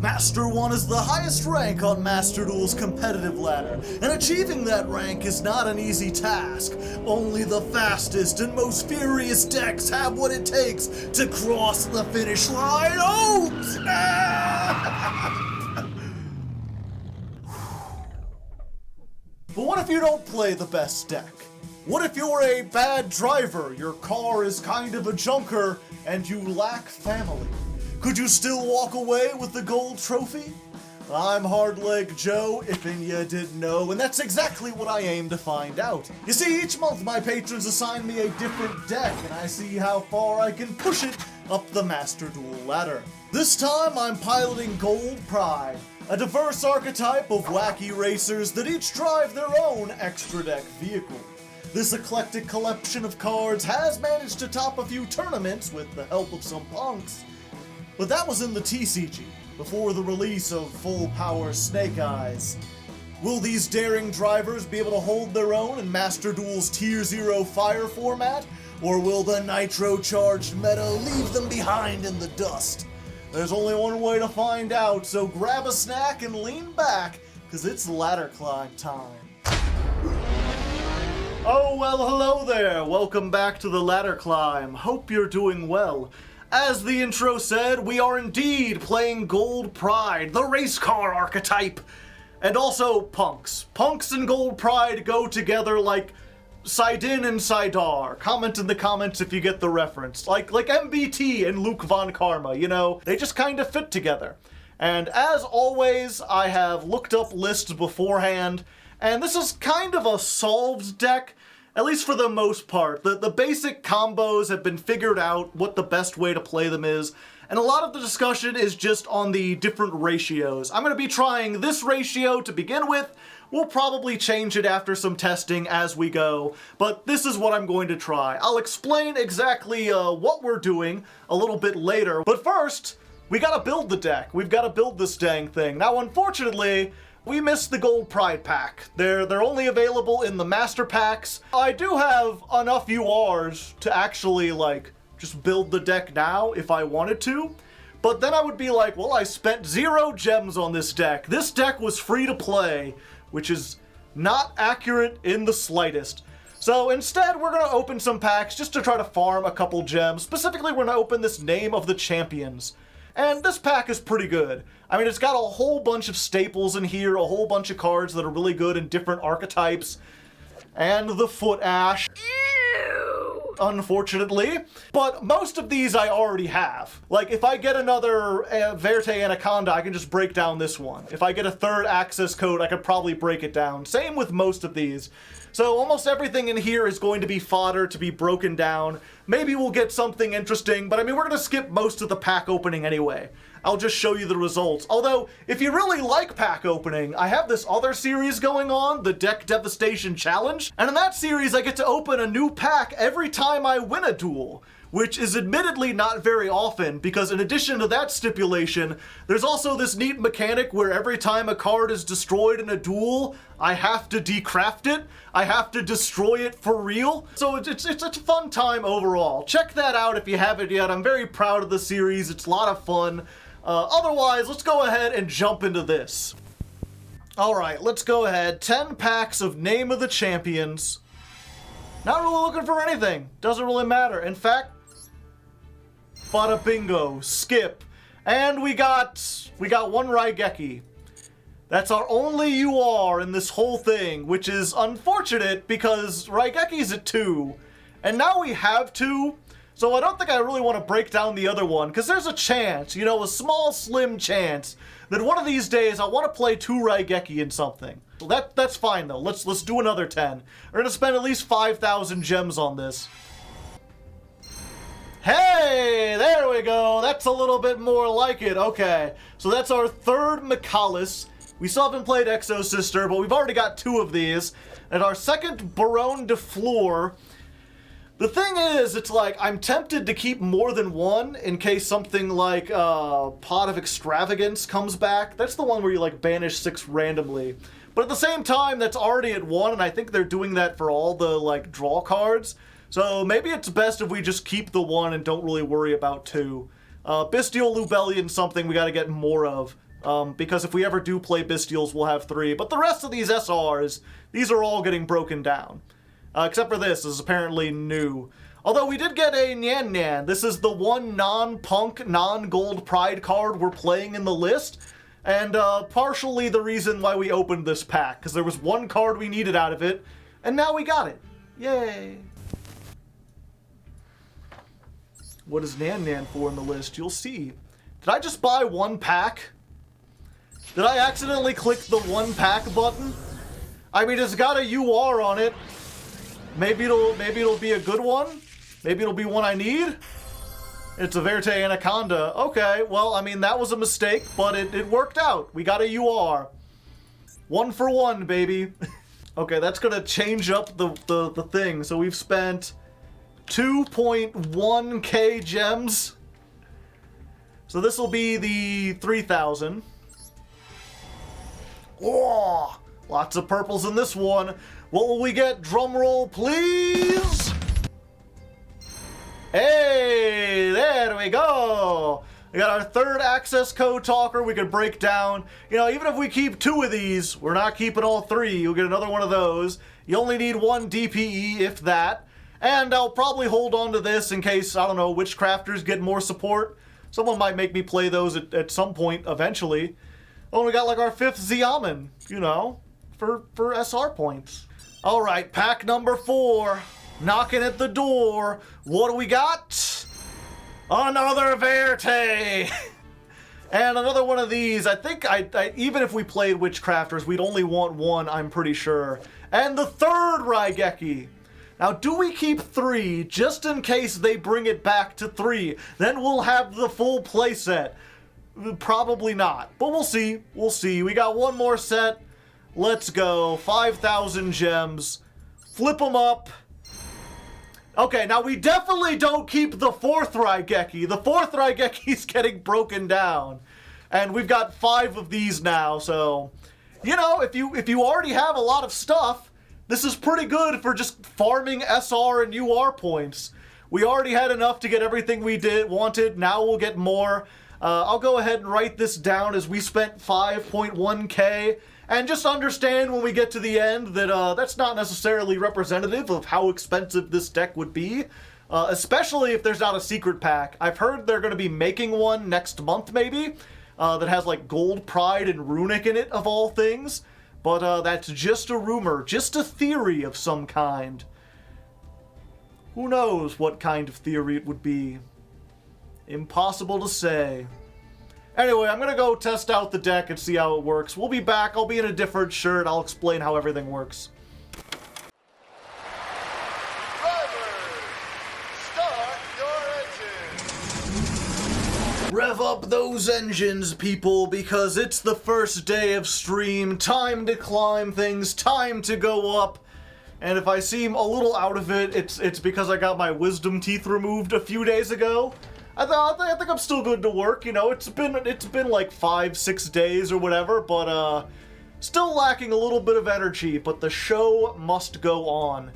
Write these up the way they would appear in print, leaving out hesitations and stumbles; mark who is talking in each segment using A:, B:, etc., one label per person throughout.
A: Master 1 is the highest rank on Master Duel's competitive ladder, and achieving that rank is not an easy task. Only the fastest and most furious decks have what it takes to cross the finish line. Oh! But what if you don't play the best deck? What if you're a bad driver, your car is kind of a junker, and you lack family? Could you still walk away with the gold trophy? I'm Hardleg Joe, if you didn't know, and that's exactly what I aim to find out. You see, each month my patrons assign me a different deck, and I see how far I can push it up the Master Duel ladder. This time I'm piloting Gold Pride, a diverse archetype of wacky racers that each drive their own extra deck vehicle. This eclectic collection of cards has managed to top a few tournaments with the help of some punks, but that was in the TCG, before the release of Full Power Snake Eyes. Will these daring drivers be able to hold their own in Master Duel's Tier 0 Fire format, or will the nitro-charged meta leave them behind in the dust? There's only one way to find out, so grab a snack and lean back, cause it's ladder climb time. Oh well, hello there, welcome back to the ladder climb, hope you're doing well. As the intro said, we are indeed playing Gold Pride, the race car archetype, and also punks. Punks and Gold Pride go together like Sidin and Sidar. Comment in the comments if you get the reference. Like MBT and Luke Von Karma, you know? They just kind of fit together. And as always, I have looked up lists beforehand, and this is kind of a solved deck, at least for the most part. The basic combos have been figured out, what the best way to play them is, and a lot of the discussion is just on the different ratios. I'm going to be trying this ratio to begin with. We'll probably change it after some testing as we go, but this is what I'm going to try. I'll explain exactly what we're doing a little bit later, but first, we gotta build the deck. We've gotta build this dang thing. Now, unfortunately, we missed the Gold Pride pack. They're only available in the Master Packs. I do have enough URs to actually, like, just build the deck now if I wanted to. But then I would be like, well, I spent 0 gems on this deck. This deck was free to play, which is not accurate in the slightest. So instead, we're gonna open some packs just to try to farm a couple gems. Specifically, we're gonna open this Name of the Champions. And this pack is pretty good. I mean, it's got a whole bunch of staples in here, a whole bunch of cards that are really good in different archetypes. And the Foot Ash. Ew. Unfortunately. But most of these I already have. Like, if I get another Verte Anaconda, I can just break down this one. If I get a third access code, I could probably break it down. Same with most of these. So almost everything in here is going to be fodder to be broken down. Maybe we'll get something interesting, but I mean, we're going to skip most of the pack opening anyway. I'll just show you the results. Although, if you really like pack opening, I have this other series going on, the Deck Devastation Challenge, and in that series I get to open a new pack every time I win a duel, which is admittedly not very often, because in addition to that stipulation, there's also this neat mechanic where every time a card is destroyed in a duel, I have to decraft it. I have to destroy it for real. So it's a fun time overall. Check that out if you haven't yet. I'm very proud of the series. It's a lot of fun. Otherwise, let's go ahead and jump into this. Alright, let's go ahead. 10 packs of Name of the Champions. Not really looking for anything. Doesn't really matter. In fact, bada bingo, skip. And we got one Raigeki. That's our only UR in this whole thing, which is unfortunate because Raigeki's at 2. And now we have 2. So I don't think I really want to break down the other one, because there's a chance, you know, a small, slim chance, that one of these days I want to play 2 Raigeki in something. So that's fine, though. Let's do another 10. We're going to spend at least 5,000 gems on this. Hey, there we go. That's a little bit more like it. Okay, so that's our 3rd Mikalis. We still haven't played Exosister, but we've already got 2 of these. And our 2nd Baronne de Fleur. The thing is, it's like, I'm tempted to keep more than 1 in case something like Pot of Extravagance comes back. That's the one where you, like, banish 6 randomly. But at the same time, that's already at 1, and I think they're doing that for all the, like, draw cards. So maybe it's best if we just keep the 1 and don't really worry about 2. Bestial Lubellion something we gotta get more of. because if we ever do play Bestials, we'll have 3. But the rest of these SRs, these are all getting broken down. Except for this is apparently new. Although we did get a Nyan Nyan. This is the one non-punk, non-gold pride card we're playing in the list. And partially the reason why we opened this pack, because there was one card we needed out of it, and now we got it. Yay. What is Nyan Nyan for in the list? You'll see. Did I just buy one pack? Did I accidentally click the one pack button? I mean, it's got a UR on it. Maybe it'll be a good one. Maybe it'll be one I need. It's a Verte Anaconda. Okay, well, I mean, that was a mistake, but it worked out. We got a UR. 1 for 1, baby. Okay, that's gonna change up the thing. So we've spent 2.1k gems. So this will be the 3,000. Whoa! Lots of purples in this one. What will we get? Drumroll, please! Hey, there we go! We got our third access code talker we could break down. You know, even if we keep 2 of these, we're not keeping all 3. You'll get another one of those. You only need 1 DPE, if that. And I'll probably hold on to this in case, I don't know, Witchcrafters get more support. Someone might make me play those at some point, eventually. Oh, we got like our 5th Xiamen, you know, for SR points. All right, pack number 4. Knocking at the door. What do we got? Another Verte! And another one of these. I think even if we played Witchcrafters, we'd only want 1, I'm pretty sure. And the 3rd Raigeki. Now, do we keep 3 just in case they bring it back to 3? Then we'll have the full playset. Probably not, but we'll see. We'll see. We got 1 more set. Let's go. 5,000 gems. Flip them up. Okay, now we definitely don't keep the 4th Raigeki. The 4th Raigeki's getting broken down. And we've got 5 of these now, so... You know, if you already have a lot of stuff, this is pretty good for just farming SR and UR points. We already had enough to get everything we wanted. Now we'll get more. I'll go ahead and write this down as we spent 5.1k. And just understand when we get to the end that that's not necessarily representative of how expensive this deck would be. Especially if there's not a secret pack. I've heard they're going to be making one next month maybe. That has like Gold Pride and Runic in it, of all things. But that's just a rumor, just a theory of some kind. Who knows what kind of theory it would be? Impossible to say. Anyway, I'm gonna go test out the deck and see how it works. We'll be back. I'll be in a different shirt. I'll explain how everything works. Rev up those engines, people, because it's the first day of stream. Time to climb things, time to go up. And if I seem a little out of it, it's because I got my wisdom teeth removed a few days ago. I think I'm still good to work, you know. It's been like 5-6 days or whatever, but still lacking a little bit of energy, but the show must go on.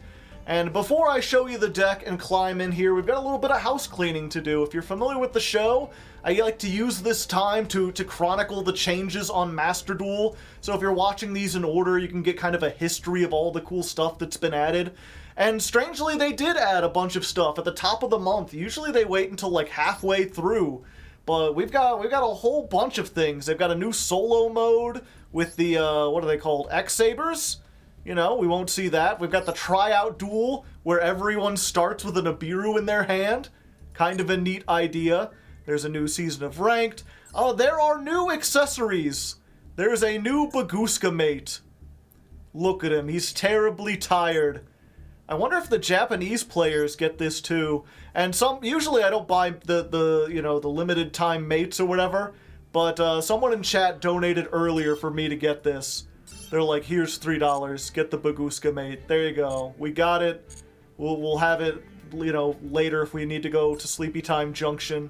A: And before I show you the deck and climb in here, we've got a little bit of house cleaning to do. If you're familiar with the show, I like to use this time to chronicle the changes on Master Duel. So if you're watching these in order, you can get kind of a history of all the cool stuff that's been added. And strangely, they did add a bunch of stuff at the top of the month. Usually they wait until like halfway through. But we've got a whole bunch of things. They've got a new solo mode with the, what are they called? X-Sabers? You know, we won't see that. We've got the tryout duel, where everyone starts with an Abiru in their hand. Kind of a neat idea. There's a new season of Ranked. Oh, there are new accessories. There's a new Baguska mate. Look at him. He's terribly tired. I wonder if the Japanese players get this too. And usually I don't buy the you know, the limited time mates or whatever. But someone in chat donated earlier for me to get this. They're like, here's $3, get the Baguska mate. There you go. We got it. We'll have it, you know, later if we need to go to Sleepy Time Junction.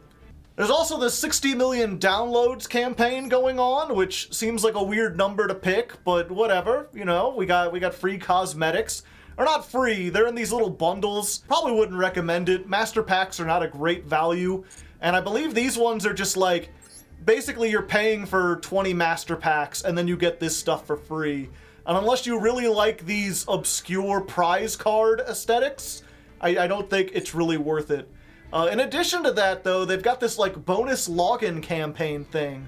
A: There's also the 60 million downloads campaign going on, which seems like a weird number to pick, but whatever. You know, we got free cosmetics. Or not free, they're in these little bundles. Probably wouldn't recommend it. Master packs are not a great value. And I believe these ones are just like basically you're paying for 20 master packs and then you get this stuff for free. And unless you really like these obscure prize card aesthetics, I don't think it's really worth it. In addition to that, though, they've got this like bonus login campaign thing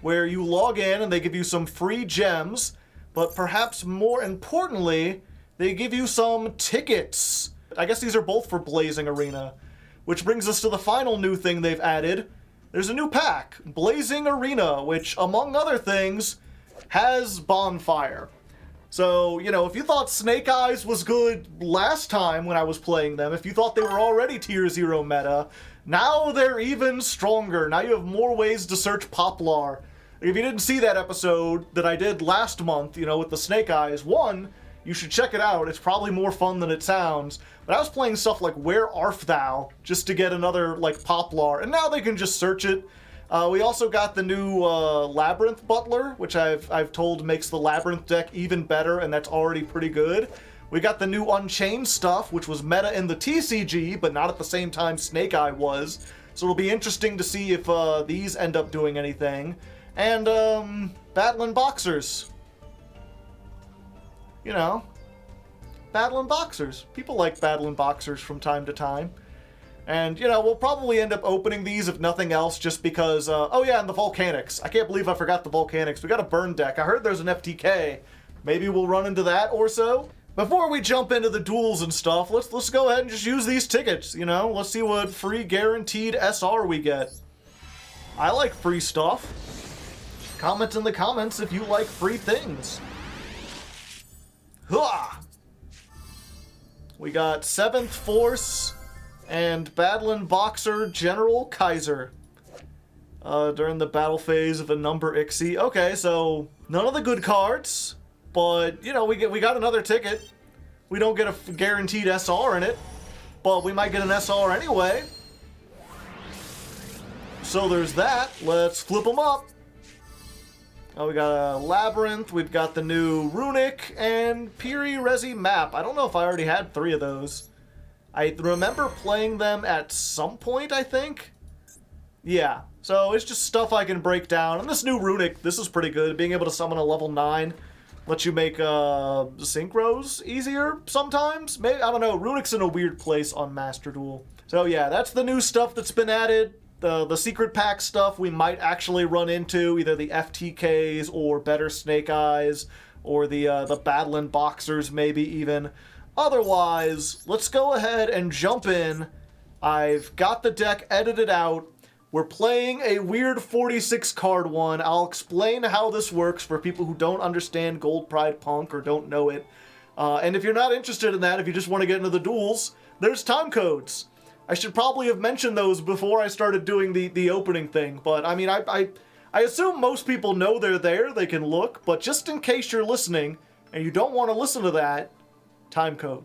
A: where you log in and they give you some free gems, but perhaps more importantly, they give you some tickets. I guess these are both for Blazing Arena, which brings us to the final new thing they've added. There's a new pack, Blazing Arena, which, among other things, has Bonfire. So, you know, if you thought Snake Eyes was good last time when I was playing them, if you thought they were already Tier 0 meta, now they're even stronger. Now you have more ways to search Poplar. If you didn't see that episode that I did last month, you know, with the Snake Eyes, one, you should check it out. It's probably more fun than it sounds. But I was playing stuff like Where Art Thou just to get another, like, Poplar, and now they can just search it. We also got the new Labrynth Butler, which I've told makes the Labrynth deck even better, and that's already pretty good. We got the new Unchained stuff, which was meta in the TCG, but not at the same time Snake Eye was. So it'll be interesting to see if these end up doing anything. And, Battlin' Boxers. You know, Battlin' Boxers. People like Battlin' Boxers from time to time. And, you know, we'll probably end up opening these, if nothing else, just because, oh yeah, and the Volcanics. I can't believe I forgot the Volcanics. We got a burn deck. I heard there's an FTK. Maybe we'll run into that or so. Before we jump into the duels and stuff, let's go ahead and just use these tickets, you know? Let's see what free guaranteed SR we get. I like free stuff. Comment in the comments if you like free things. Hua! We got 7th Force and Battlin' Boxer General Kaiser during the battle phase of a number Ixie. Okay, so none of the good cards, but you know we got another ticket. We don't get a guaranteed SR in it, but we might get an SR anyway. So there's that. Let's flip them up. Oh, we got a Labrynth, we've got the new Runic, and Piri Resi Map. I don't know if I already had 3 of those. I remember playing them at some point, I think. Yeah, so it's just stuff I can break down. And this new Runic, this is pretty good. Being able to summon a level 9 lets you make synchros easier sometimes. Maybe, I don't know, Runic's in a weird place on Master Duel. So yeah, that's the new stuff that's been added. The secret pack stuff we might actually run into, either the FTKs or better Snake Eyes, or the Battlin' Boxers maybe even. Otherwise, let's go ahead and jump in. I've got the deck edited out. We're playing a weird 46 card one. I'll explain how this works for people who don't understand Gold Pride Punk or don't know it. And if you're not interested in that, if you just want to get into the duels, there's time codes. I should probably have mentioned those before I started doing the opening thing, but I mean, I assume most people know they're there, they can look, but just in case you're listening and you don't want to listen to that, time code.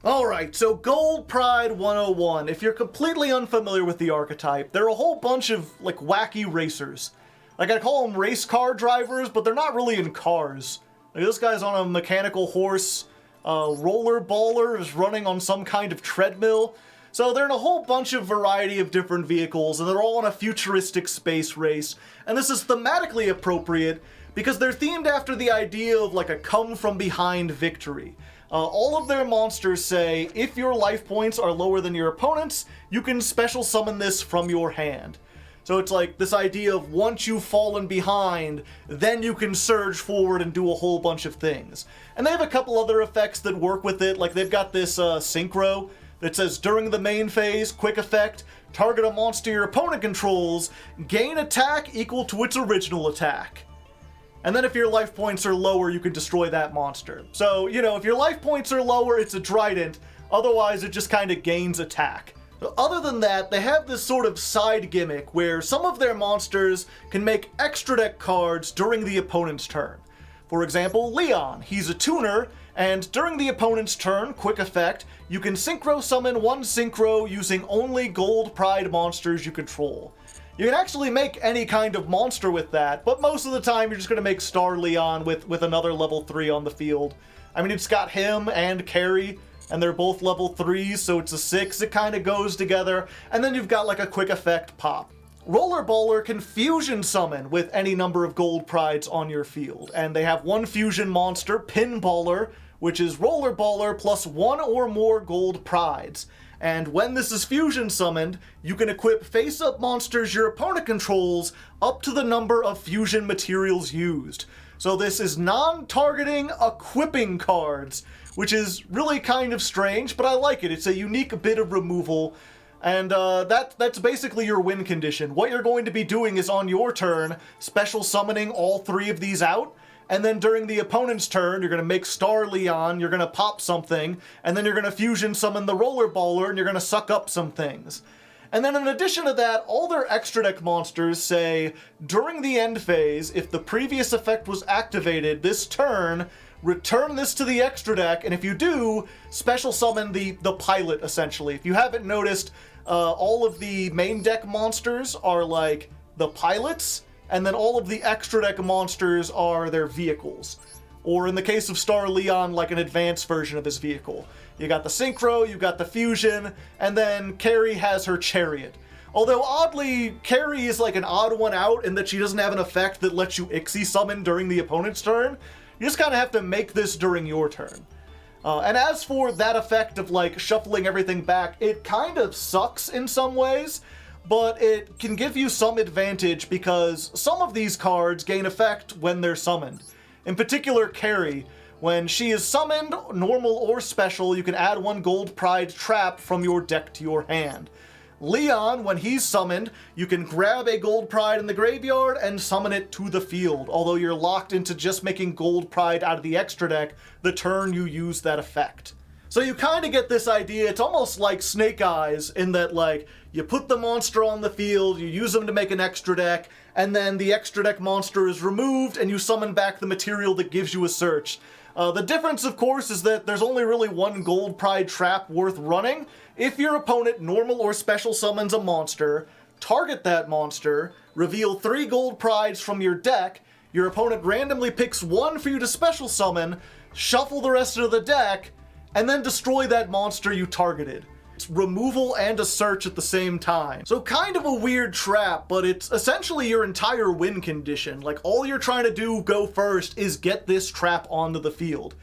A: Alright, so Gold Pride 101. If you're completely unfamiliar with the archetype, there are a whole bunch of, like, wacky racers. Like, I call them race car drivers, but they're not really in cars. Like, this guy's on a mechanical horse, roller baller is running on some kind of treadmill. So they're in a whole bunch of variety of different vehicles, and they're all on a futuristic space race. And this is thematically appropriate because they're themed after the idea of like a come-from-behind victory. All of their monsters say, if your life points are lower than your opponent's, you can special summon this from your hand. So it's like this idea of once you've fallen behind, then you can surge forward and do a whole bunch of things. And they have a couple other effects that work with it, like they've got this synchro that says during the main phase, quick effect, target a monster your opponent controls, gain attack equal to its original attack. And then if your life points are lower, you can destroy that monster. So, you know, if your life points are lower, it's a trident, otherwise it just kind of gains attack. But other than that, they have this sort of side gimmick where some of their monsters can make extra deck cards during the opponent's turn. For example, Leon, he's a tuner, and during the opponent's turn, quick effect, you can synchro summon one synchro using only Gold Pride monsters you control. You can actually make any kind of monster with that, but most of the time you're just going to make Star Leon with another level 3 on the field. I mean, it's got him and Carrie, and they're both level 3s, so it's a 6, it kind of goes together, and then you've got like a quick effect pop. Rollerballer can fusion summon with any number of gold prides on your field, and they have one fusion monster, Pinballer, which is Rollerballer plus one or more gold prides. And when this is fusion summoned, you can equip face-up monsters your opponent controls up to the number of fusion materials used. So this is non-targeting equipping cards, which is really kind of strange, but I like it. It's a unique bit of removal, and that's basically your win condition. What you're going to be doing is on your turn, special summoning all three of these out, and then during the opponent's turn, you're going to make Star Leon, you're going to pop something, and then you're going to fusion summon the Rollerballer, and you're going to suck up some things. And then in addition to that, all their extra deck monsters say, during the end phase, if the previous effect was activated this turn, return this to the extra deck, and if you do, special summon the pilot, essentially. If you haven't noticed, all of the main deck monsters are like the pilots, and then all of the extra deck monsters are their vehicles. Or in the case of Star Leon, like an advanced version of his vehicle. You got the Synchro, you got the Fusion, and then Carrie has her Chariot. Although oddly, Carrie is like an odd one out in that she doesn't have an effect that lets you Ixie summon during the opponent's turn. You just kind of have to make this during your turn. And as for that effect of like shuffling everything back, it kind of sucks in some ways, but it can give you some advantage because some of these cards gain effect when they're summoned. In particular, Carrie. When she is summoned, normal or special, you can add one gold pride trap from your deck to your hand. Leon, when he's summoned, you can grab a gold pride in the graveyard and summon it to the field, although you're locked into just making gold pride out of the extra deck the turn you use that effect. So you kind of get this idea, it's almost like Snake Eyes in that, like, you put the monster on the field, you use them to make an extra deck, and then the extra deck monster is removed and you summon back the material that gives you a search. The difference, of course, is that there's only really one gold pride trap worth running. If your opponent normal or special summons a monster, target that monster, reveal 3 gold prides from your deck, your opponent randomly picks one for you to special summon, shuffle the rest of the deck, and then destroy that monster you targeted. It's removal and a search at the same time. So kind of a weird trap, but it's essentially your entire win condition. Like, all you're trying to do go first is get this trap onto the field.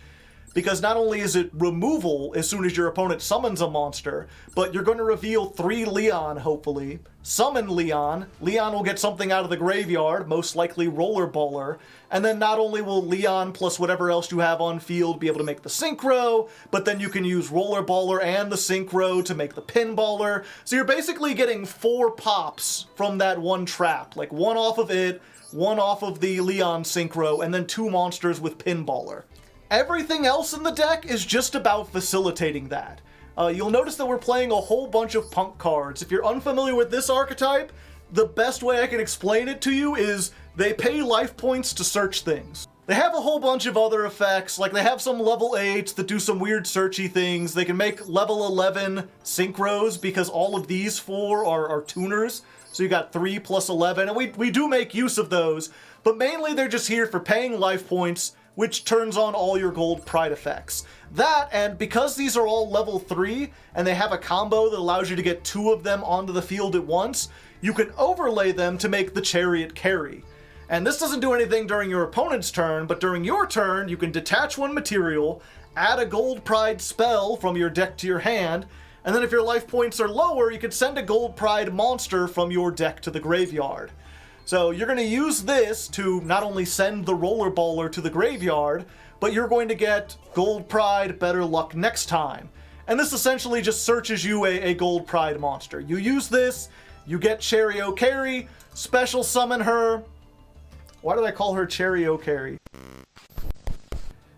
A: Because not only is it removal as soon as your opponent summons a monster, but you're going to reveal 3 Leon, hopefully. Summon Leon. Leon will get something out of the graveyard, most likely Rollerballer. And then not only will Leon plus whatever else you have on field be able to make the Synchro, but then you can use Rollerballer and the Synchro to make the Pinballer. So you're basically getting 4 pops from that one trap. Like, 1 off of it, 1 off of the Leon Synchro, and then 2 monsters with Pinballer. Everything else in the deck is just about facilitating that. You'll notice that we're playing a whole bunch of punk cards. If you're unfamiliar with this archetype, the best way I can explain it to you is they pay life points to search things. They have a whole bunch of other effects, like they have some level 8s that do some weird searchy things. They can make level 11 synchros because all of these 4 are tuners. So you got 3 plus 11, and we do make use of those, but mainly they're just here for paying life points, which turns on all your gold pride effects. That, and because these are all level 3, and they have a combo that allows you to get 2 of them onto the field at once, you can overlay them to make the Chariot carry. And this doesn't do anything during your opponent's turn, but during your turn, you can detach 1 material, add a gold pride spell from your deck to your hand, and then if your life points are lower, you can send a gold pride monster from your deck to the graveyard. So you're going to use this to not only send the Rollerballer to the graveyard, but you're going to get gold pride, better luck next time. And this essentially just searches you a gold pride monster. You use this, you get Chariot Carry, special summon her. Why did I call her Chariot Carry?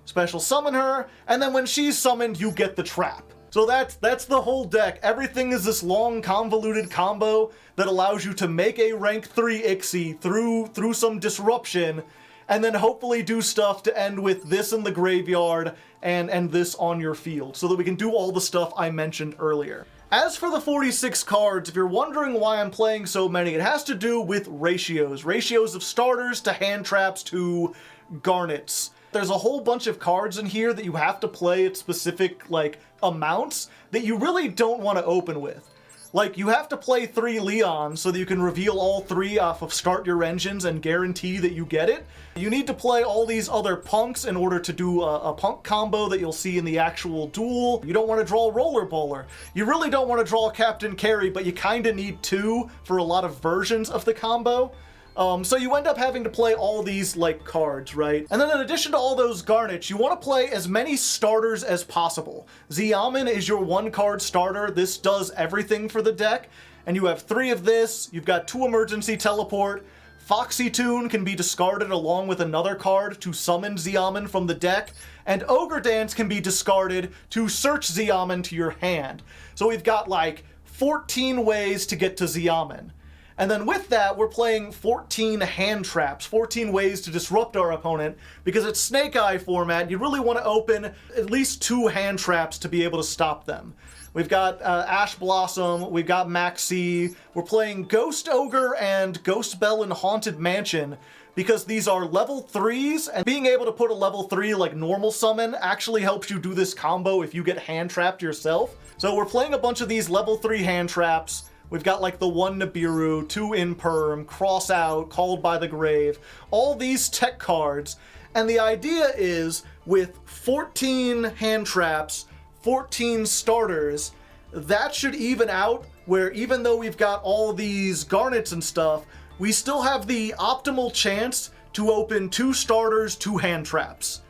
A: Special summon her, and then when she's summoned, you get the trap. So that's the whole deck. Everything is this long, convoluted combo that allows you to make a rank 3 Ixie through some disruption, and then hopefully do stuff to end with this in the graveyard and this on your field, so that we can do all the stuff I mentioned earlier. As for the 46 cards, if you're wondering why I'm playing so many, it has to do with ratios. Ratios of starters to hand traps to garnets. There's a whole bunch of cards in here that you have to play at specific, like, amounts that you really don't want to open with. Like, you have to play 3 Leons so that you can reveal all 3 off of Start Your Engines and guarantee that you get it. You need to play all these other punks in order to do a punk combo that you'll see in the actual duel. You don't want to draw Roller Bowler. You really don't want to draw Captain Carry, but you kind of need 2 for a lot of versions of the combo. So you end up having to play all these, like, cards, right? And then in addition to all those garnets, you want to play as many starters as possible. Xiamen is your 1-card starter. This does everything for the deck. And you have 3 of this. You've got 2 emergency teleport. Foxy Tune can be discarded along with another card to summon Xiamen from the deck. And Ogre Dance can be discarded to search Xiamen to your hand. So we've got, like, 14 ways to get to Xiamen. And then with that, we're playing 14 hand traps, 14 ways to disrupt our opponent, because it's Snake Eye format, you really want to open at least 2 hand traps to be able to stop them. We've got Ash Blossom, we've got Maxx C, we're playing Ghost Ogre and Ghost Bell in Haunted Mansion, because these are level 3s, and being able to put a level 3 like normal summon actually helps you do this combo if you get hand trapped yourself. So we're playing a bunch of these level 3 hand traps. We've got like the 1 Nibiru, 2 Imperm, Cross Out, Called by the Grave, all these tech cards. And the idea is with 14 hand traps, 14 starters, that should even out where even though we've got all these garnets and stuff, we still have the optimal chance to open 2 starters, 2 hand traps.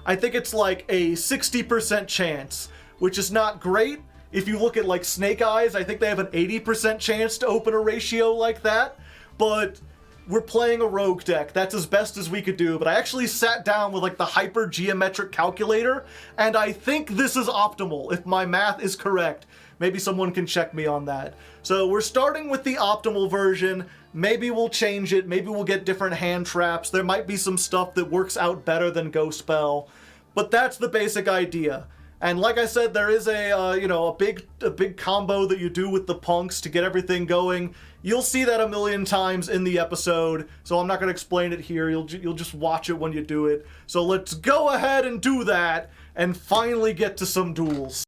A: I think it's like a 60% chance, which is not great. If you look at like Snake Eyes, I think they have an 80% chance to open a ratio like that, but we're playing a rogue deck. That's as best as we could do, but I actually sat down with like the hyper geometric calculator, and I think this is optimal, if my math is correct. Maybe someone can check me on that. So we're starting with the optimal version. Maybe we'll change it. Maybe we'll get different hand traps. There might be some stuff that works out better than Ghost Bell, but that's the basic idea. And like I said, there is a big combo that you do with the punks to get everything going. You'll see that a million times in the episode, so I'm not going to explain it here. You'll just watch it when you do it. So let's go ahead and do that, and finally get to some duels.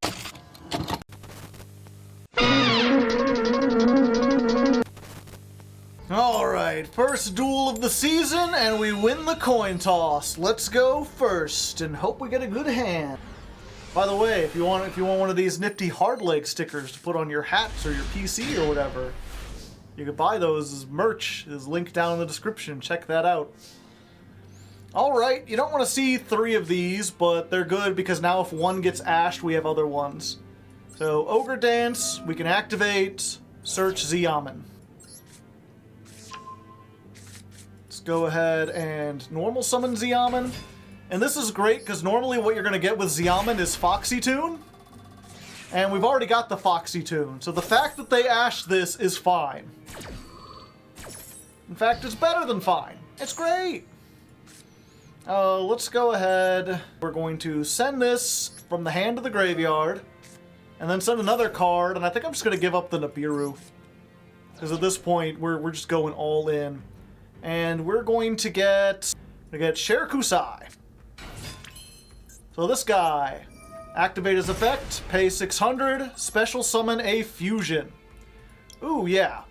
A: Alright, first duel of the season, and we win the coin toss. Let's go first, and hope we get a good hand. By the way, if you want one of these nifty Hardleg stickers to put on your hats or your PC or whatever, you can buy those as merch. There's a link down in the description. Check that out. Alright, you don't want to see 3 of these, but they're good because now if one gets ashed, we have other ones. So, Ogre Dance, we can activate, search Xiamen. Let's go ahead and normal summon Xiamen. And this is great, because normally what you're going to get with Xiamen is Foxy Tune. And we've already got the Foxy Tune. So the fact that they ashed this is fine. In fact, it's better than fine. It's great. Let's go ahead. We're going to send this from the hand to the graveyard. And then send another card. And I think I'm just going to give up the Nibiru. Because at this point, we're just going all in. And we're going to get Sherikusai. So this guy, activate his effect, pay 600, special summon a fusion. Ooh, yeah.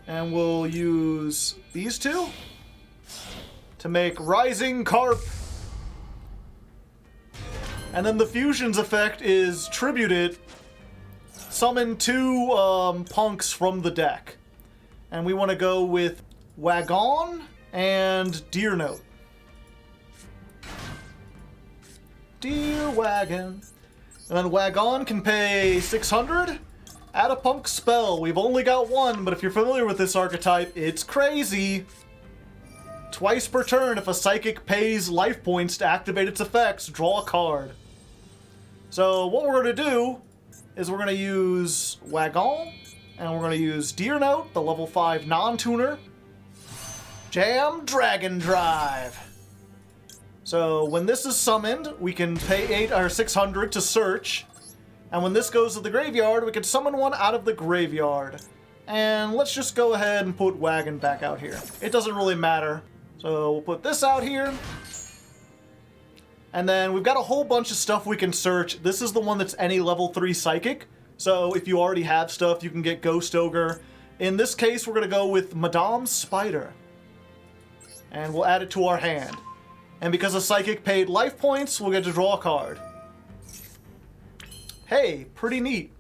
A: And we'll use these 2 to make Rising Carp. And then the fusion's effect is tributed, summon 2 punks from the deck. And we want to go with Wagon and Deer Note. Deer Wagon. And then Wagon can pay 600. Add a punk spell. We've only got 1, but if you're familiar with this archetype, it's crazy. Twice per turn, if a psychic pays life points to activate its effects, draw a card. So what we're going to do is we're going to use Wagon, and we're going to use Deer Note, the level 5 non-tuner. Jam Dragon Drive. So when this is summoned, we can pay 8 or 600 to search. And when this goes to the graveyard, we can summon one out of the graveyard. And let's just go ahead and put Wagon back out here. It doesn't really matter. So we'll put this out here. And then we've got a whole bunch of stuff we can search. This is the one that's any level 3 psychic. So if you already have stuff, you can get Ghost Ogre. In this case, we're going to go with Madame Spider. And we'll add it to our hand. And because a Psychic paid life points, we'll get to draw a card. Hey, pretty neat.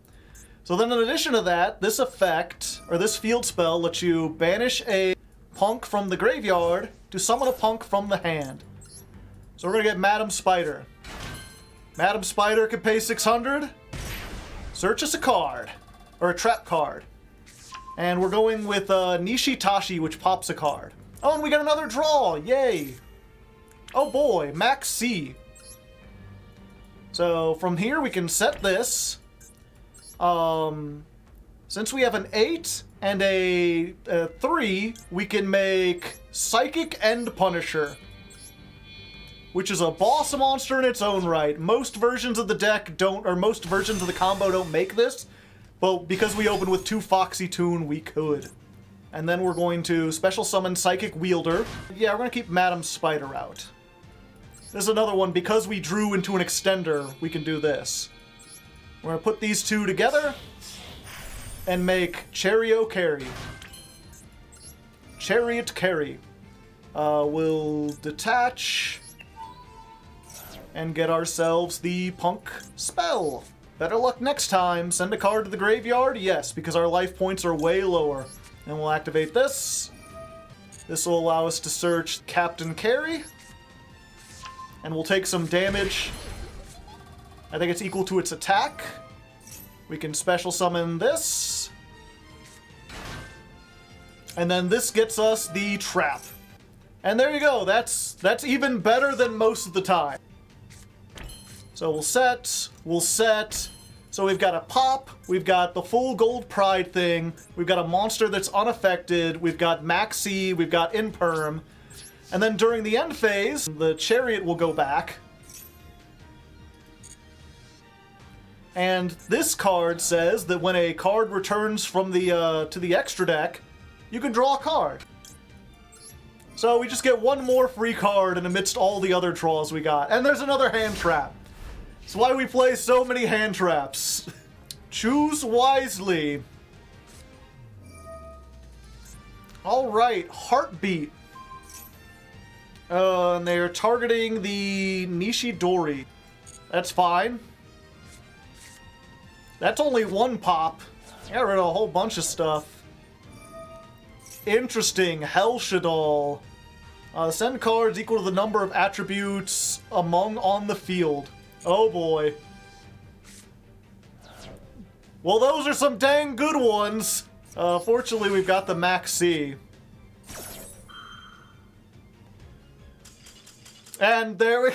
A: So then in addition to that, this effect, or this field spell, lets you banish a punk from the graveyard to summon a punk from the hand. So we're going to get Madame Spider. Madame Spider can pay 600. Search us a card, or a trap card. And we're going with Nishitashi, which pops a card. Oh, and we got another draw! Yay! Oh boy, Maxx C. So from here we can set this. Since we have an 8 and a 3, we can make Psychic End Punisher, which is a boss monster in its own right. Most versions of the deck don't, or most versions of the combo don't make this, but because we opened with 2 Foxy Toon, we could. And then we're going to special summon Psychic Wielder. Yeah, we're going to keep Madame Spider out. This is another one, because we drew into an extender, we can do this. We're going to put these two together and make Chariot Carry. Chariot Carry. We'll detach and get ourselves the Punk spell. Better luck next time. Send a card to the graveyard? Yes, because our life points are way lower. And we'll activate this. This will allow us to search Captain Carry. And we'll take some damage. I think it's equal to its attack. We can special summon this. And then this gets us the trap. And there you go. That's even better than most of the time. So we'll set. So we've got a pop, we've got the full gold pride thing, we've got a monster that's unaffected, we've got Maxx C, we've got Imperm, and then during the end phase, the chariot will go back. And this card says that when a card returns from the to the extra deck, you can draw a card. So we just get one more free card in amidst all the other draws we got. And there's another hand trap. That's why we play so many hand traps. Choose wisely. Alright, Heartbeat. And they're targeting the Nishidori. That's fine. That's only one pop. Got rid of a whole bunch of stuff. Interesting, Hellshadal. Send cards equal to the number of attributes among on the field. Oh boy. Well, those are some dang good ones. Fortunately, we've got the Maxx C. And there we...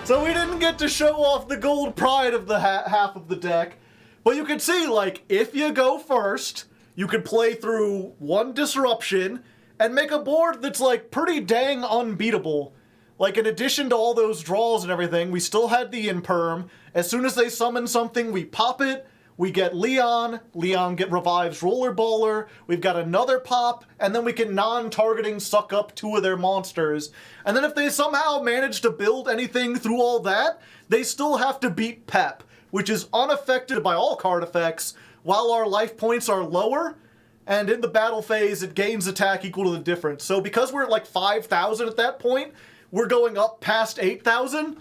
A: So we didn't get to show off the gold pride of the half of the deck. But you can see, like, if you go first, you can play through one disruption and make a board that's, like, pretty dang unbeatable. Like, in addition to all those draws and everything, we still had the Imperm. As soon as they summon something, we pop it. We get Leon. Leon revives Rollerballer. We've got another pop. And then we can non-targeting suck up 2 of their monsters. And then if they somehow manage to build anything through all that, they still have to beat Pep, which is unaffected by all card effects, while our life points are lower. And in the battle phase, it gains attack equal to the difference. So because we're at like 5,000 at that point, we're going up past 8,000.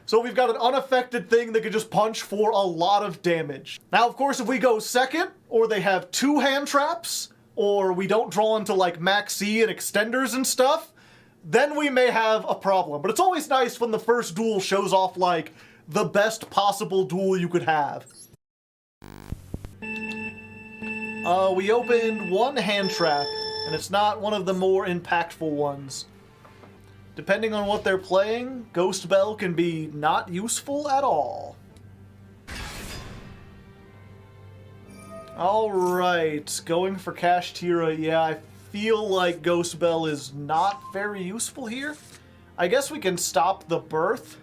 A: So we've got an unaffected thing that can just punch for a lot of damage. Now, of course, if we go second, or they have 2 hand traps, or we don't draw into like Maxx C and extenders and stuff, then we may have a problem. But it's always nice when the first duel shows off like the best possible duel you could have. We opened 1 hand trap, and it's not one of the more impactful ones. Depending on what they're playing, Ghost Bell can be not useful at all. Alright, going for Kashtira. Yeah, I feel like Ghost Bell is not very useful here. I guess we can stop the birth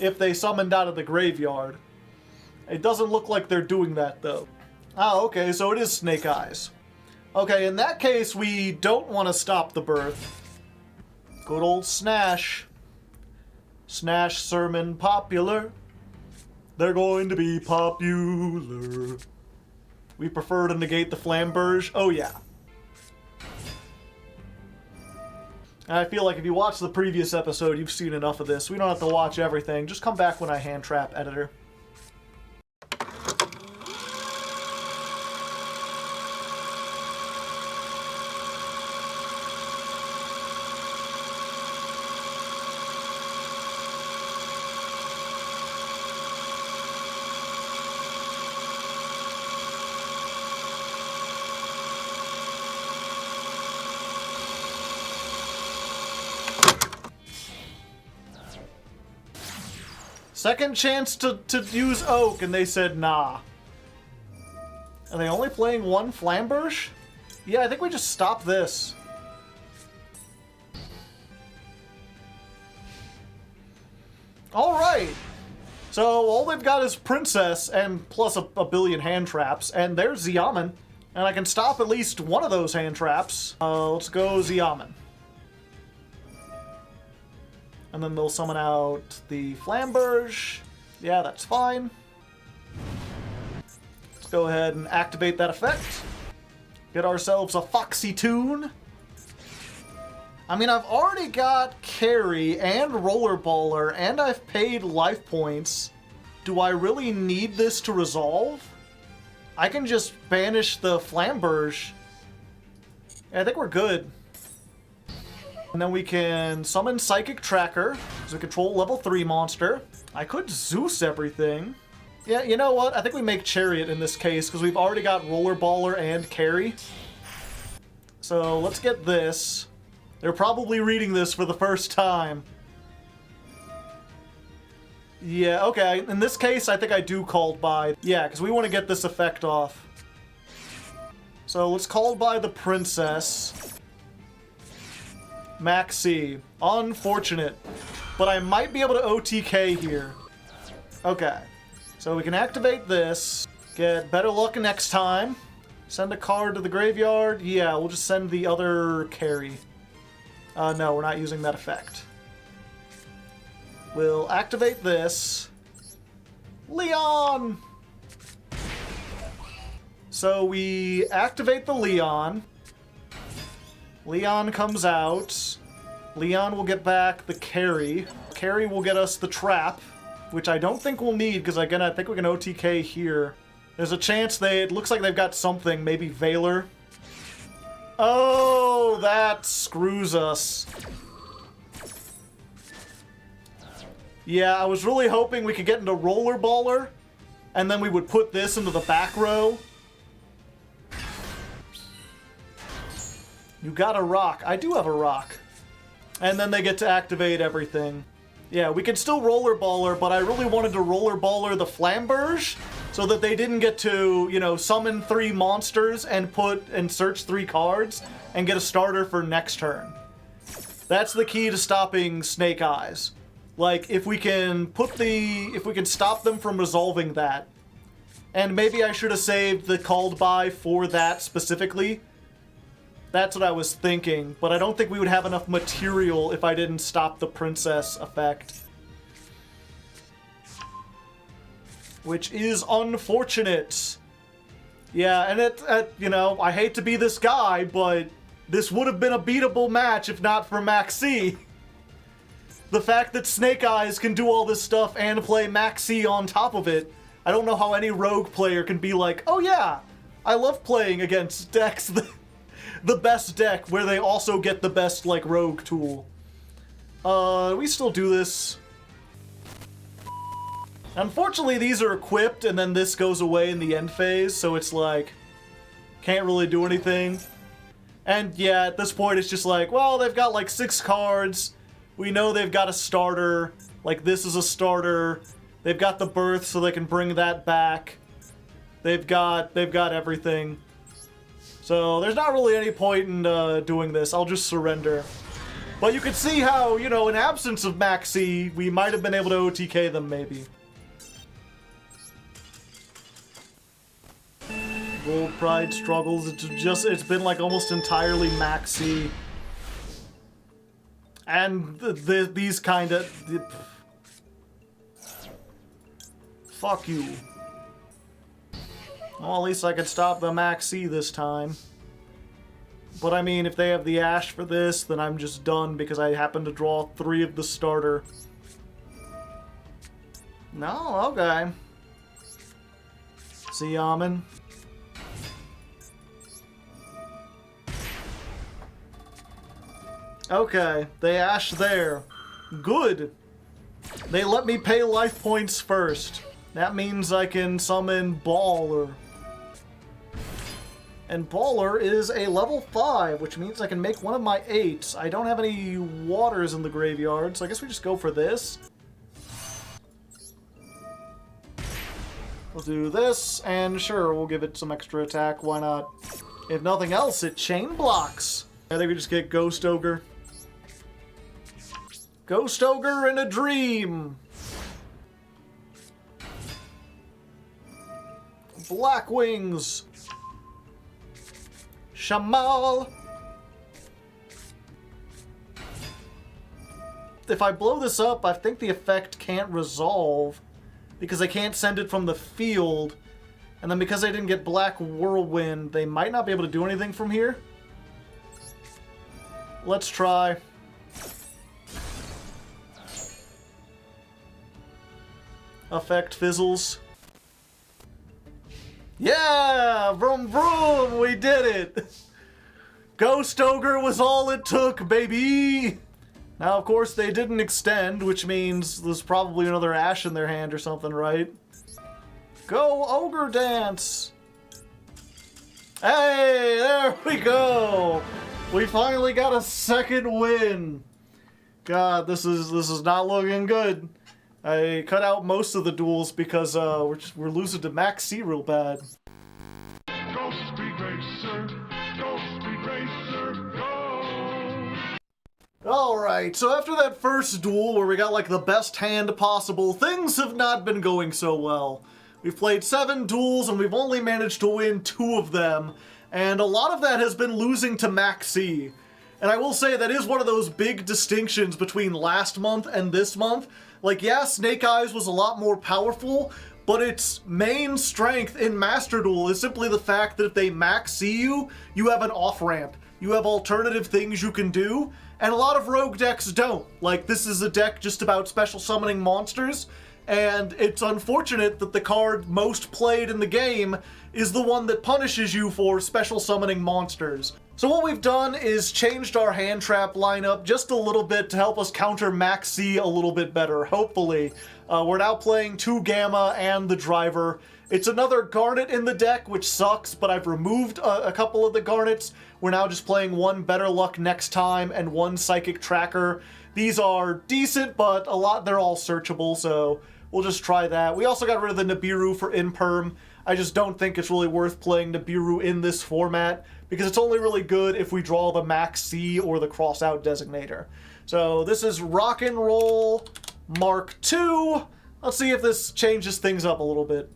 A: if they summoned out of the graveyard. It doesn't look like they're doing that, though. Oh, okay, so it is Snake Eyes. Okay, in that case, we don't want to stop the birth. Good old Snash. Snash sermon popular. They're going to be popular. We prefer to negate the Flamberge. Oh, yeah. I feel like if you watch the previous episode, you've seen enough of this. We don't have to watch everything. Just come back when I hand trap editor. Second chance to use Oak, and they said nah. Are they only playing one Flamberge? Yeah, I think we just stop this. Alright. So all they've got is Princess, and plus a billion hand traps, and there's Xiamen. And I can stop at least one of those hand traps. Let's go Xiamen. And then they'll summon out the Flamberge. Yeah, that's fine. Let's go ahead and activate that effect. Get ourselves a Foxy Tune. I mean, I've already got Carry and Rollerballer, and I've paid life points. Do I really need this to resolve? I can just banish the Flamberge. Yeah, I think we're good. And then we can summon Psychic Tracker, so we control level 3 monster. I could Zeus everything. Yeah, you know what? I think we make Chariot in this case, because we've already got Rollerballer and Carry. So let's get this. They're probably reading this for the first time. Yeah, okay. In this case, I think I do Called By. Yeah, because we want to get this effect off. So let's Called By the Princess. Maxx C. Unfortunate. But I might be able to OTK here. Okay. So we can activate this. Get better luck next time. Send a card to the graveyard. Yeah, we'll just send the other Carry. No, we're not using that effect. We'll activate this. Leon! So we activate the Leon. Leon comes out. Leon will get back the Carry. Carry will get us the Trap, which I don't think we'll need, because again, I think we can OTK here. There's a chance it looks like they've got something, maybe Valor. Oh, that screws us. Yeah, I was really hoping we could get into Rollerballer, and then we would put this into the back row. You got a rock. I do have a rock. And then they get to activate everything. Yeah, we can still Rollerballer, but I really wanted to Rollerballer the Flamberge so that they didn't get to, you know, summon 3 monsters and search 3 cards and get a starter for next turn. That's the key to stopping Snake Eyes. Like, if we can stop them from resolving that. And maybe I should have saved the Called By for that specifically. That's what I was thinking, but I don't think we would have enough material if I didn't stop the Princess effect. Which is unfortunate. Yeah, and you know, I hate to be this guy, but this would have been a beatable match if not for Maxx C. The fact that Snake Eyes can do all this stuff and play Maxx C on top of it, I don't know how any rogue player can be like, oh yeah, I love playing against decks the best deck where they also get the best, like, rogue tool. We still do this. Unfortunately, these are equipped, and then this goes away in the end phase, so it's like, can't really do anything. And yeah, at this point, it's just like, well, they've got like 6 cards. We know they've got a starter. Like, this is a starter. They've got the Birth, so they can bring that back. They've got everything. So there's not really any point in doing this. I'll just surrender. But you can see how, you know, in absence of Maxx C, we might have been able to OTK them, maybe. Gold Pride struggles. It's been like almost entirely Maxx C. And these kind of... Fuck you. Well, at least I could stop the Maxx C this time. But I mean, if they have the Ash for this, then I'm just done because I happen to draw 3 of the starter. No, okay. See, Yaman. Okay, they Ash there. Good. They let me pay life points first. That means I can summon Baller. And Baller is a level 5, which means I can make one of my 8s. I don't have any waters in the graveyard, so I guess we just go for this. We'll do this, and sure, we'll give it some extra attack. Why not? If nothing else, it chain blocks. I think we just get Ghost Ogre. Ghost Ogre in a dream! Blackwings! Shamal! If I blow this up, I think the effect can't resolve because I can't send it from the field. And then because I didn't get Black Whirlwind, they might not be able to do anything from here. Let's try. Effect fizzles. Yeah! Vroom vroom! We did it! Ghost Ogre was all it took, baby! Now, of course, they didn't extend, which means there's probably another Ash in their hand or something, right? Go Ogre Dance! Hey! There we go! We finally got a second win! God, this is not looking good. I cut out most of the duels because we're losing to Maxx C real bad.
B: Go Speed Racer, go Speed Racer, go!
A: Alright, so after that first duel where we got like the best hand possible, things have not been going so well. We've played 7 duels and we've only managed to win 2 of them, and a lot of that has been losing to Maxx C. And I will say that is one of those big distinctions between last month and this month. Like, yeah, Snake Eyes was a lot more powerful, but its main strength in Master Duel is simply the fact that if they Maxx C you, you have an off-ramp. You have alternative things you can do, and a lot of rogue decks don't. Like, this is a deck just about special summoning monsters, and it's unfortunate that the card most played in the game is the one that punishes you for special summoning monsters. So what we've done is changed our hand trap lineup just a little bit to help us counter Maxx C a little bit better, hopefully. We're now playing 2 Gamma and the Driver. It's another Garnet in the deck, which sucks, but I've removed a couple of the Garnets. We're now just playing 1 Better Luck Next Time and 1 Psychic Tracker. These are decent, but they're all searchable, so we'll just try that. We also got rid of the Nibiru for Imperm. I just don't think it's really worth playing Nibiru in this format, because it's only really good if we draw the Maxx C or the Crossout Designator. So this is Rock and Roll Mark II. Let's see if this changes things up a little bit.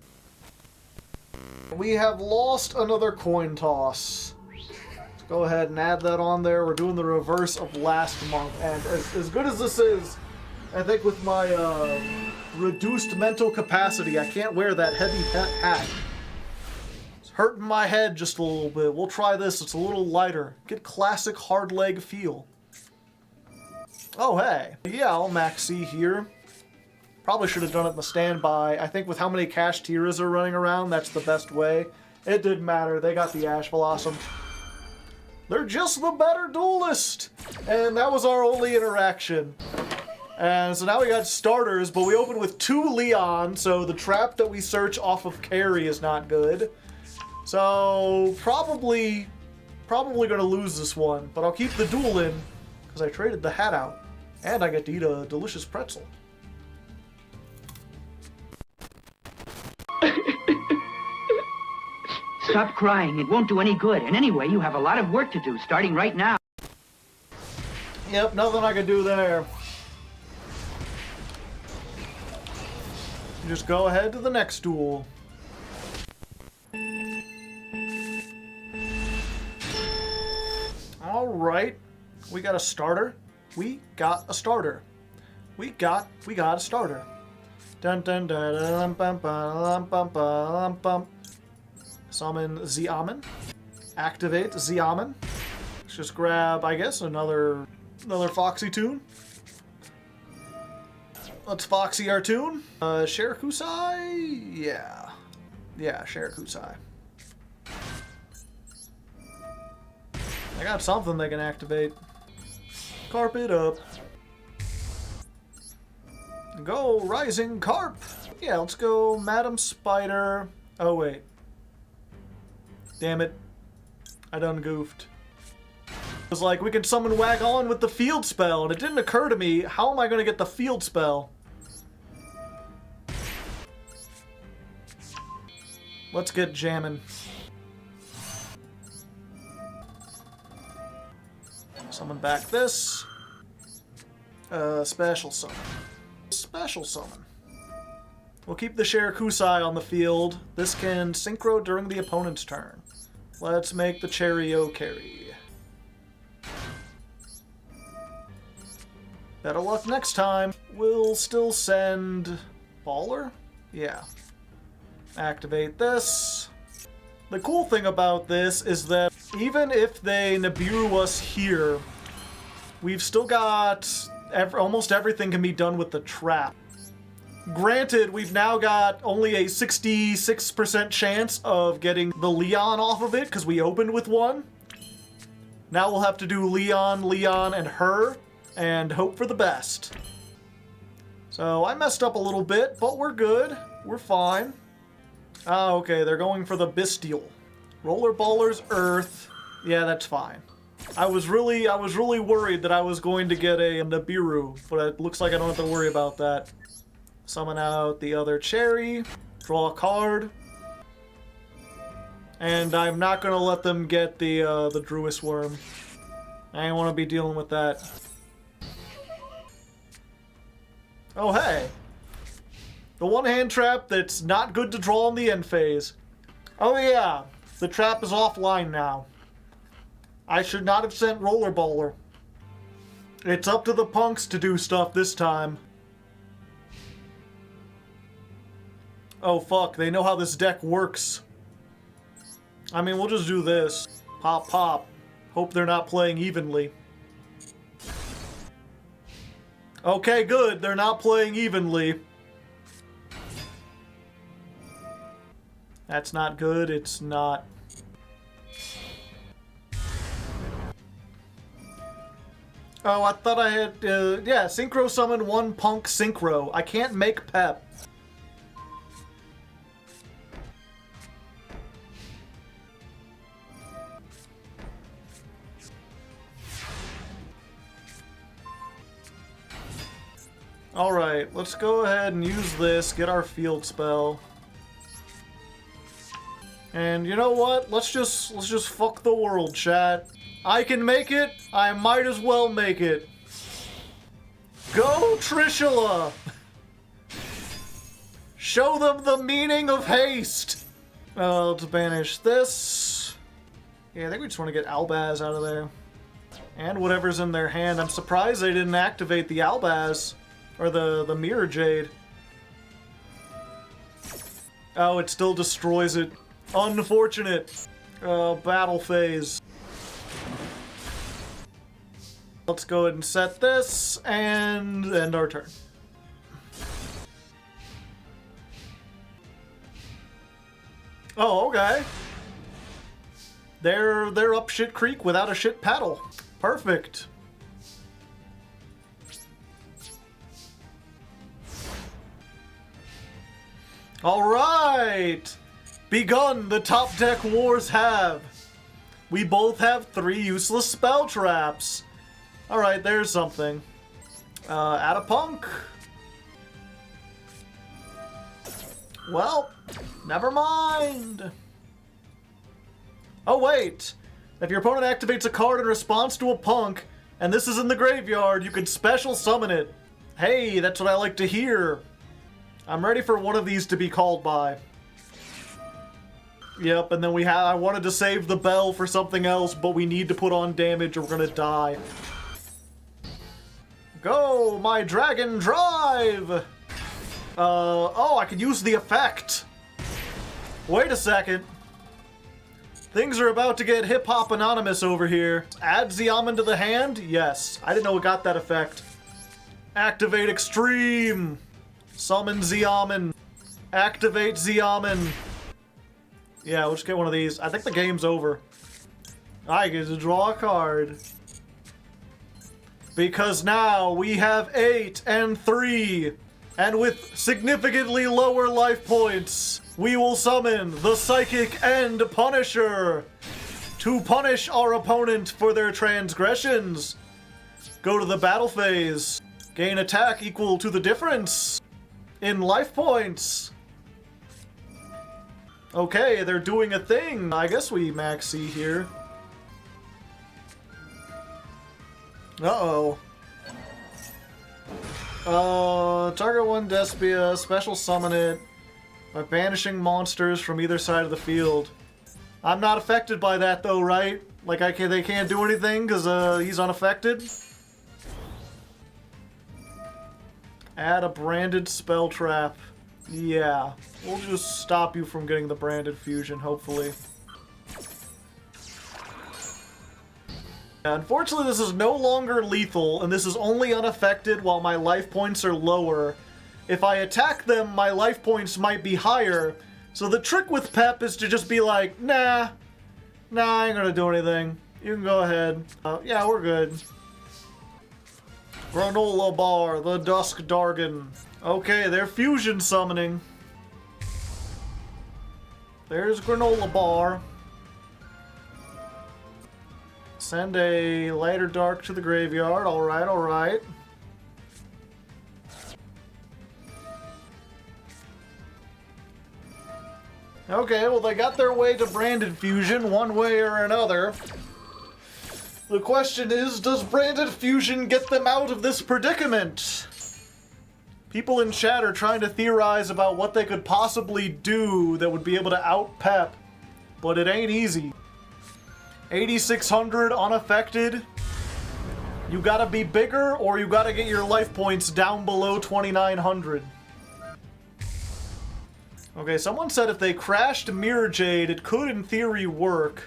A: We have lost another coin toss. Let's go ahead and add that on there. We're doing the reverse of last month. And as good as this is, I think with my reduced mental capacity, I can't wear that heavy hat. It's hurting my head just a little bit. We'll try this. It's a little lighter. Get classic Hardleg feel. Oh, hey. Yeah, I'll Maxx C here. Probably should have done it in the standby. I think with how many Kashtiras are running around, that's the best way. It didn't matter. They got the Ash Blossom. They're just the better duelist. And that was our only interaction. And so now we got starters, but we opened with 2 Leon, so the trap that we search off of carry is not good. So probably gonna lose this one, but I'll keep the duel in because I traded the hat out, and I get to eat a delicious pretzel.
C: Stop crying. It won't do any good. And anyway, you have a lot of work to do, starting right now.
A: Yep, nothing I can do there. Just go ahead to the next duel. Alright. We got a starter. We got a starter. We got a starter. Dun dun dun dun bum bum bum bum bum. Summon Xiamen. Activate Xiamen. Let's just grab, I guess, another Foxy tune. Let's Foxy our tune. Shirakusai? Yeah. Yeah, Shirakusai. I got something they can activate. Carp it up. Go, Rising Carp! Yeah, let's go Madam Spider. Oh, wait. Damn it. I done goofed. It was like, we can summon Wagon with the field spell, and it didn't occur to me, how am I going to get the field spell? Let's get jamming. Summon back this. Special summon. Special summon. We'll keep the Shirakusai on the field. This can synchro during the opponent's turn. Let's make the Cheerio carry. Better luck next time. We'll still send Baller? Yeah. Activate this. The cool thing about this is that even if they Nibiru us here, we've still got almost everything can be done with the trap. Granted, we've now got only a 66% chance of getting the Leon off of it because we opened with one. Now we'll have to do Leon, and her, and hope for the best. So I messed up a little bit, but we're good. We're fine. Ah, okay, they're going for the Bestial. Rollerballers, Earth. Yeah, that's fine. I was really worried that I was going to get a Nibiru, but it looks like I don't have to worry about that. Summon out the other Cherry. Draw a card. And I'm not gonna let them get the Druis Worm. I don't want to be dealing with that. Oh, hey. The one-hand trap that's not good to draw in the end phase. Oh, yeah. The trap is offline now. I should not have sent Rollerballer. It's up to the punks to do stuff this time. Oh, fuck. They know how this deck works. I mean, we'll just do this. Pop, pop. Hope they're not playing evenly. Okay, good. They're not playing evenly. That's not good. It's not. Oh, I thought I had, yeah, Synchro Summon one Punk Synchro. I can't make Pep. Alright, let's go ahead and use this, get our field spell. And you know what? Let's just fuck the world, chat. I can make it, I might as well make it. Go, Trishula! Show them the meaning of haste! Let's banish this. Yeah, I think we just want to get Albaz out of there. And whatever's in their hand. I'm surprised they didn't activate the Albaz. Or the Mirror Jade. Oh, it still destroys it. Unfortunate. Battle phase. Let's go ahead and set this, and end our turn. Oh, okay. They're up shit creek without a shit paddle. Perfect. Alright! Begun the top deck wars have. We both have 3 useless spell traps. Alright, there's something. Add a punk. Well, never mind. Oh wait! If your opponent activates a card in response to a punk, and this is in the graveyard, you can special summon it. Hey, that's what I like to hear. I'm ready for one of these to be called by. Yep, and then I wanted to save the bell for something else, but we need to put on damage or we're gonna die. Go, my dragon drive! Oh, I can use the effect. Wait a second. Things are about to get hip-hop anonymous over here. Add Xiamen to the hand? Yes. I didn't know it got that effect. Activate Extreme. Summon Xiamen. Activate Xiamen. Yeah, we'll just get one of these. I think the game's over. I get to draw a card. Because now we have 8 and 3. And with significantly lower life points, we will summon the Psychic End Punisher to punish our opponent for their transgressions. Go to the battle phase. Gain attack equal to the difference in life points. Okay, they're doing a thing. I guess we Maxx C here. Uh-oh. Target one Despia, special summon it by banishing monsters from either side of the field. I'm not affected by that though, right? Like they can't do anything because he's unaffected? Add a branded spell trap. Yeah, we'll just stop you from getting the branded fusion, hopefully. Unfortunately, this is no longer lethal, and this is only unaffected while my life points are lower. If I attack them, my life points might be higher. So the trick with Pep is to just be like, nah, I ain't gonna do anything. You can go ahead. Yeah, we're good. Granola Bar, the Dusk Dargon. Okay, they're fusion summoning. There's Granola Bar. Send a Lighter Dark to the graveyard. Alright, alright. Okay, well they got their way to branded fusion one way or another. The question is, does branded fusion get them out of this predicament? People in chat are trying to theorize about what they could possibly do that would be able to out-pep, but it ain't easy. 8,600 unaffected. You gotta be bigger, or you gotta get your life points down below 2,900. Okay, someone said if they crashed Mirror Jade, it could in theory work.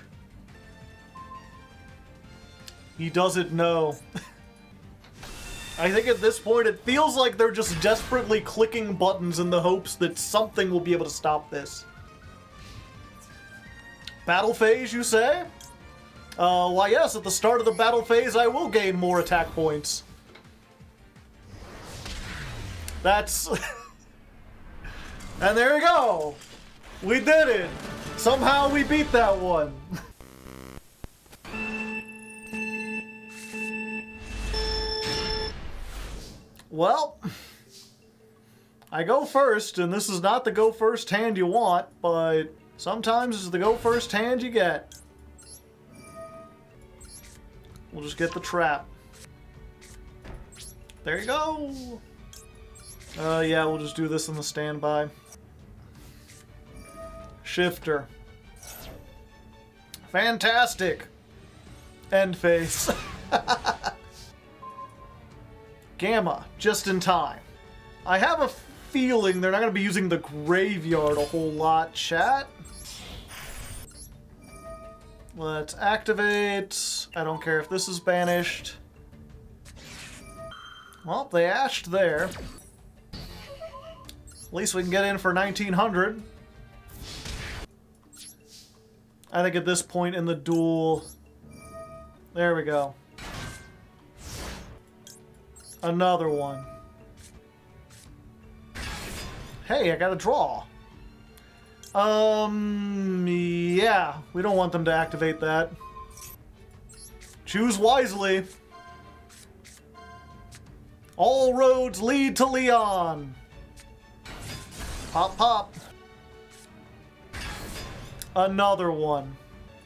A: He doesn't know. I think at this point it feels like they're just desperately clicking buttons in the hopes that something will be able to stop this. Battle phase, you say? Why yes, at the start of the battle phase I will gain more attack points. That's... And there you go! We did it! Somehow we beat that one! Well, I go first, and this is not the go first hand you want, but sometimes it's the go first hand you get. We'll just get the trap. There you go! Yeah, we'll just do this in the standby. Shifter. Fantastic! End phase. Gamma, just in time. I have a feeling they're not going to be using the graveyard a whole lot, chat. Let's activate. I don't care if this is banished. Well, they ashed there. At least we can get in for 1,900. I think at this point in the duel... There we go. Another one. Hey, I got a draw. Yeah. We don't want them to activate that. Choose wisely. All roads lead to Leon. Pop, pop. Another one.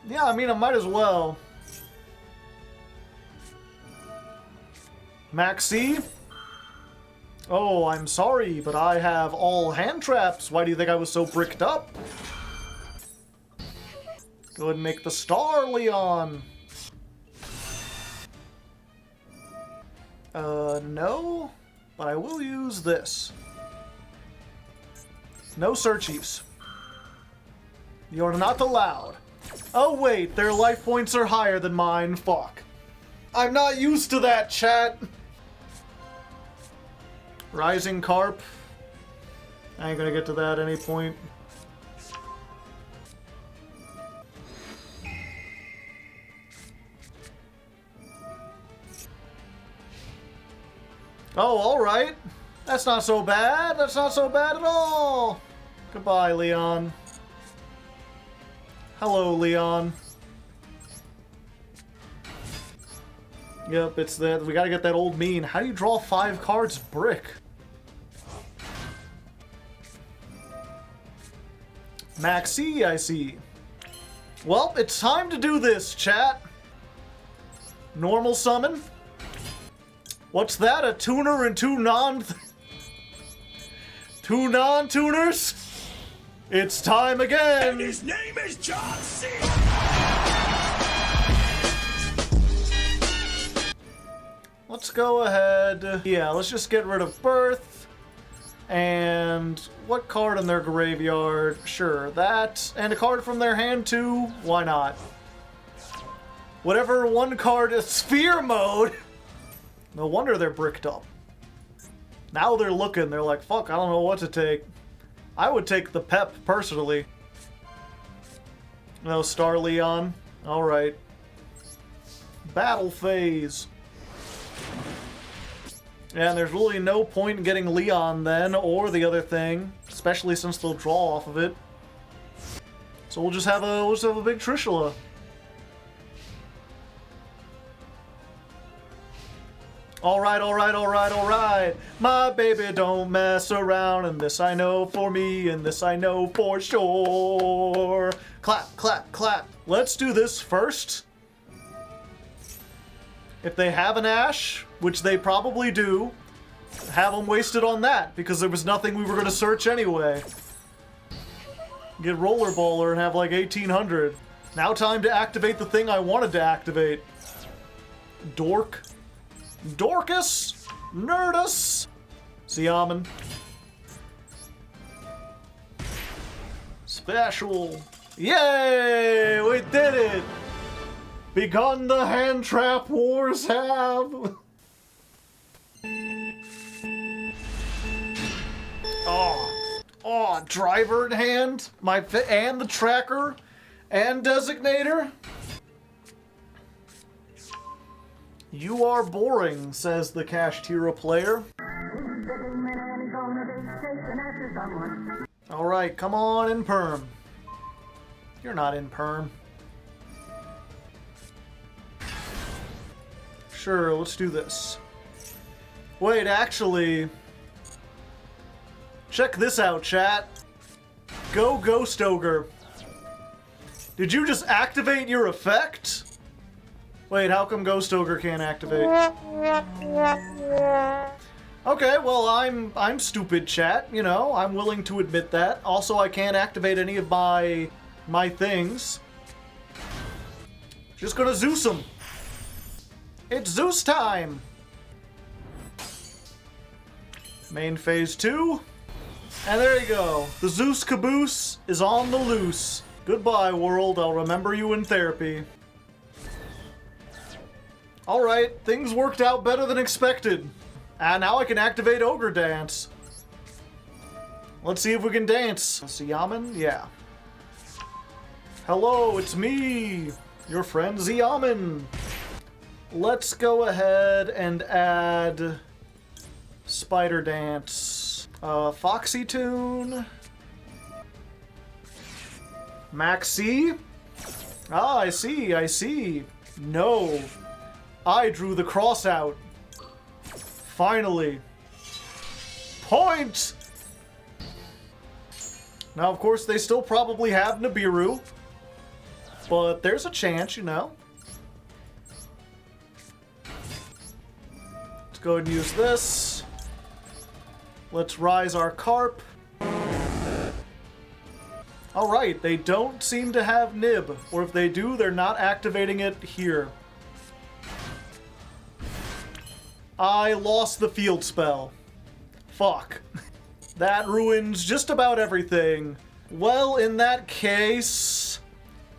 A: Yeah, I mean, I might as well. Maxx C? Oh, I'm sorry, but I have all hand traps. Why do you think I was so bricked up? Go ahead and make the star, Leon. No, but I will use this. No searchies. You're not allowed. Oh wait, their life points are higher than mine. Fuck. I'm not used to that, chat. Rising Carp. I ain't gonna get to that at any point. Oh, alright. That's not so bad. That's not so bad at all. Goodbye, Leon. Hello, Leon. Yep, it's that. We gotta get that old meme. How do you draw 5 cards brick? Maxx C, I see. Well, it's time to do this, chat. Normal summon. What's that? A tuner and two non-tuners? It's time again!
D: And his name is John C.
A: Let's go ahead. Yeah, let's just get rid of Birth. And what card in their graveyard? Sure, that. And a card from their hand too? Why not? Whatever one card is Sphere Mode! No wonder they're bricked up. Now they're looking, they're like, fuck, I don't know what to take. I would take the Pep, personally. No, Star Leon. Alright. Battle phase. And there's really no point in getting Leon then, or the other thing. Especially since they'll draw off of it. So we'll just have a big Trishula. Alright, alright, alright, alright. My baby don't mess around, and this I know for me, and this I know for sure. Clap, clap, clap. Let's do this first. If they have an Ash, which they probably do, have them wasted on that, because there was nothing we were going to search anyway. Get Rollerballer and have like 1800. Now time to activate the thing I wanted to activate. Dork. Dorcas! Nerdus! Siamen. Special. Yay! We did it! Begun the hand trap wars have! Oh, driver in hand, and the tracker, and designator. You are boring, says the Kashtira player. Alright, come on in perm. You're not in perm. Sure, let's do this. Wait, actually... Check this out, chat. Go Ghost Ogre. Did you just activate your effect? Wait, how come Ghost Ogre can't activate? Okay, well, I'm stupid, chat. You know, I'm willing to admit that. Also, I can't activate any of my things. Just gonna Zeus them. It's Zeus time! Main phase 2. And there you go. The Zeus caboose is on the loose. Goodbye, world. I'll remember you in therapy. Alright, things worked out better than expected. And now I can activate Ogre Dance. Let's see if we can dance. Siamen? Yeah. Hello, it's me, your friend Siamen. Let's go ahead and add Spider Dance. Foxy Tune. Maxx C. Ah, I see, I see. No. I drew the cross out. Finally. Point! Now, of course, they still probably have Nibiru. But there's a chance, you know. Let's go ahead and use this. Let's rise our Carp. Alright, they don't seem to have Nib. Or if they do, they're not activating it here. I lost the field spell. Fuck. That ruins just about everything. Well, in that case,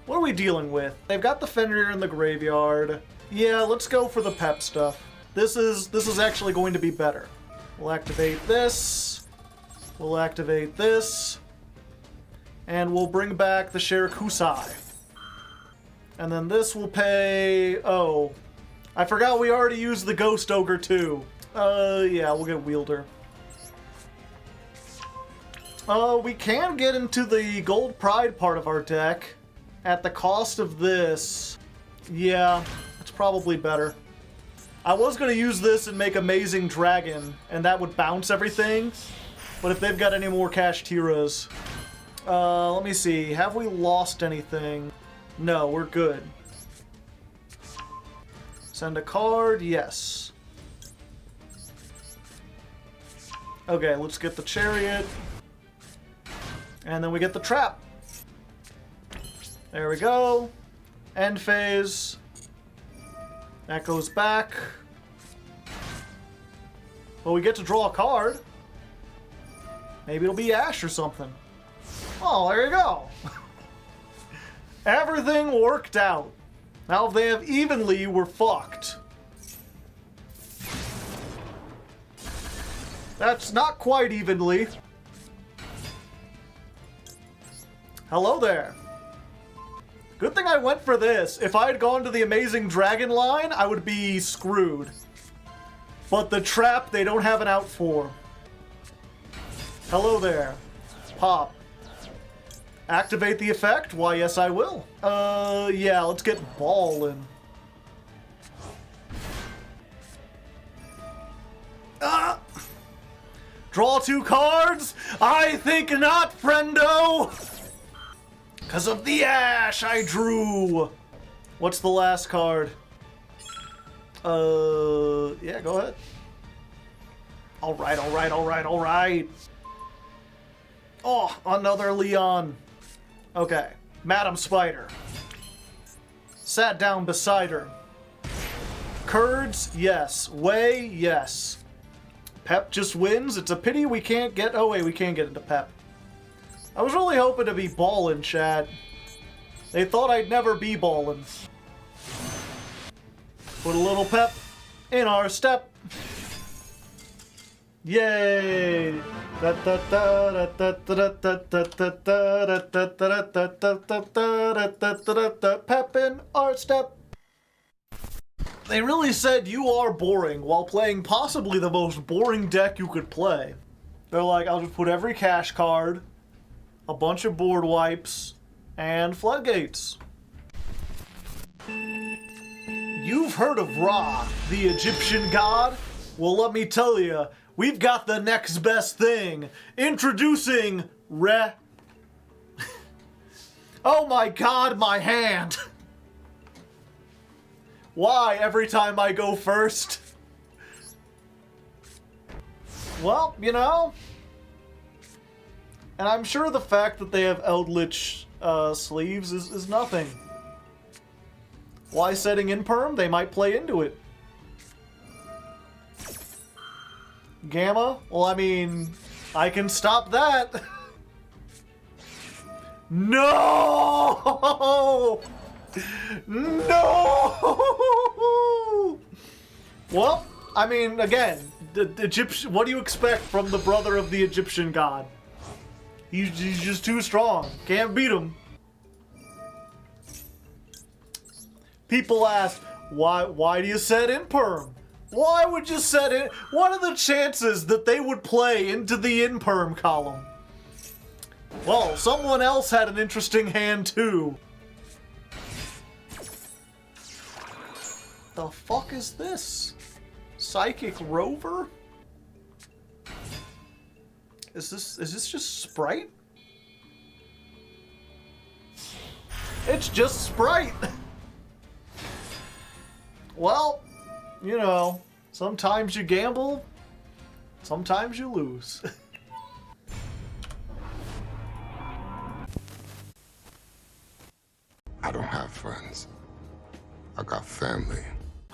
A: what are we dealing with? They've got the Fenrir in the graveyard. Yeah, let's go for the pep stuff. This is actually going to be better. We'll activate this. We'll activate this. And we'll bring back the Shirakusai. And then this will pay... Oh, I forgot we already used the Ghost Ogre too. Yeah, we'll get Wielder. We can get into the Gold Pride part of our deck at the cost of this. Yeah, it's probably better. I was going to use this and make Amazing Dragon, and that would bounce everything. But if they've got any more Kashtiras... let me see. Have we lost anything? No, we're good. Send a card? Yes. Okay, let's get the Chariot. And then we get the Trap. There we go. End phase. That goes back. Well, we get to draw a card. Maybe it'll be Ash or something. Oh, there you go. Everything worked out. Now if they have evenly, we're fucked. That's not quite evenly. Hello there. Good thing I went for this. If I had gone to the Amazing Dragon line, I would be screwed. But the Trap, they don't have an out for. Hello there. Pop. Activate the effect? Why, yes, I will. Yeah, let's get ballin'. Draw 2 cards? I think not, friendo! 'Cause of the Ash I drew! What's the last card? Yeah, go ahead. Alright, alright, alright, alright. Oh, another Leon. Okay, Madam Spider. Sat down beside her. Curds, yes. Way, yes. Pep just wins. It's a pity we can't get... Oh, wait, we can get into Pep. I was really hoping to be ballin', chat. They thought I'd never be ballin'. Put a little Pep in our step. Yay! Pep in our step. They really said you are boring while playing possibly the most boring deck you could play. They're like, I'll just put every cash card, a bunch of board wipes, and floodgates. You've heard of Ra, the Egyptian god? Well, let me tell you, we've got the next best thing. Introducing Re. Oh my god, my hand! Why every time I go first? Well, you know. And I'm sure the fact that they have Eldritch sleeves is nothing. Why setting in perm? They might play into it. Gamma? Well, I mean, I can stop that. No! No! Well, I mean, again, the Egyptian. What do you expect from the brother of the Egyptian god? He's just too strong. Can't beat him. People ask, why do you set in perm? Why would you set in? What are the chances that they would play into the in perm column? Well, someone else had an interesting hand too. The fuck is this? Psychic Rover? Is this just Spright? It's just Spright. Well, you know, sometimes you gamble, sometimes you lose.
E: I don't have friends. I got family.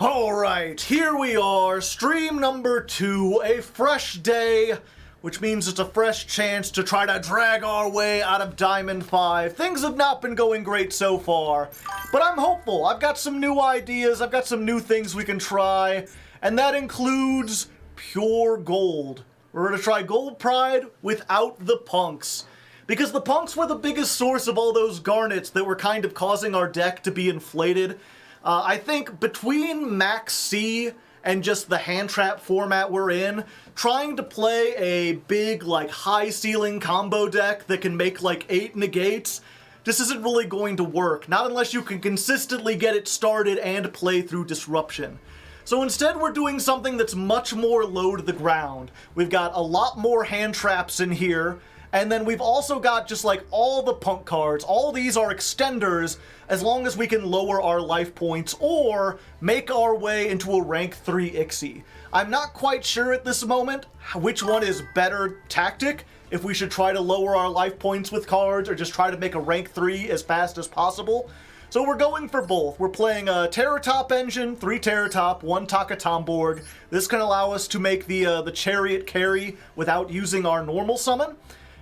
A: Alright, here we are, stream number 2, a fresh day. which means it's a fresh chance to try to drag our way out of Diamond 5. Things have not been going great so far, but I'm hopeful. I've got some new ideas, I've got some new things we can try, and that includes pure gold. We're going to try Gold Pride without the punks, because the punks were the biggest source of all those garnets that were kind of causing our deck to be inflated. I think between Maxx C and just the hand trap format we're in, trying to play a big, like, high ceiling combo deck that can make, like, 8 negates, this isn't really going to work. Not unless you can consistently get it started and play through Disruption. So instead we're doing something that's much more low to the ground. We've got a lot more hand traps in here, and then we've also got just like all the punk cards. All these are extenders as long as we can lower our life points or make our way into a rank 3 Ixie. I'm not quite sure at this moment which one is better tactic, if we should try to lower our life points with cards or just try to make a rank 3 as fast as possible. So we're going for both. We're playing a Terratop engine, 3 Terratop, 1 Takatomborg. This can allow us to make the Chariot carry without using our normal summon.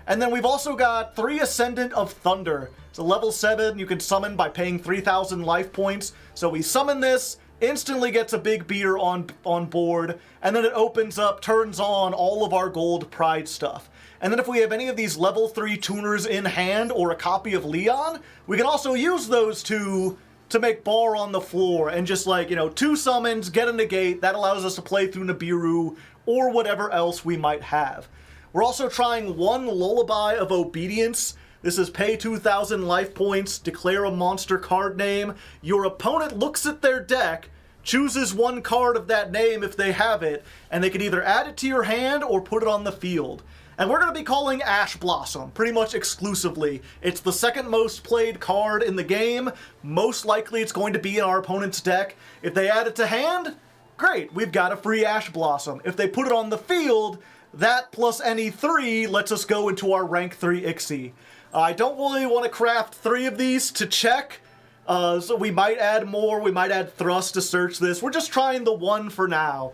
A: And then we've also got 3 Ascendant of Thunder. It's a level 7 you can summon by paying 3,000 life points. So we summon this, instantly gets a big beater on board, and then it opens up, turns on all of our Gold Pride stuff. And then if we have any of these level 3 tuners in hand or a copy of Leon, we can also use those two to make bar on the floor and just, like, you know, 2 summons, get a negate. That allows us to play through Nibiru or whatever else we might have. We're also trying 1 Lullaby of Obedience. This is pay 2,000 life points, declare a monster card name. Your opponent looks at their deck, chooses 1 card of that name if they have it, and they can either add it to your hand or put it on the field. And we're going to be calling Ash Blossom pretty much exclusively. It's the 2nd most played card in the game. Most likely it's going to be in our opponent's deck. If they add it to hand, great, we've got a free Ash Blossom. If they put it on the field, that plus any 3 lets us go into our rank 3 Ixie. I don't really want to craft 3 of these to check, so we might add more, we might add Thrust to search this. We're just trying the 1 for now.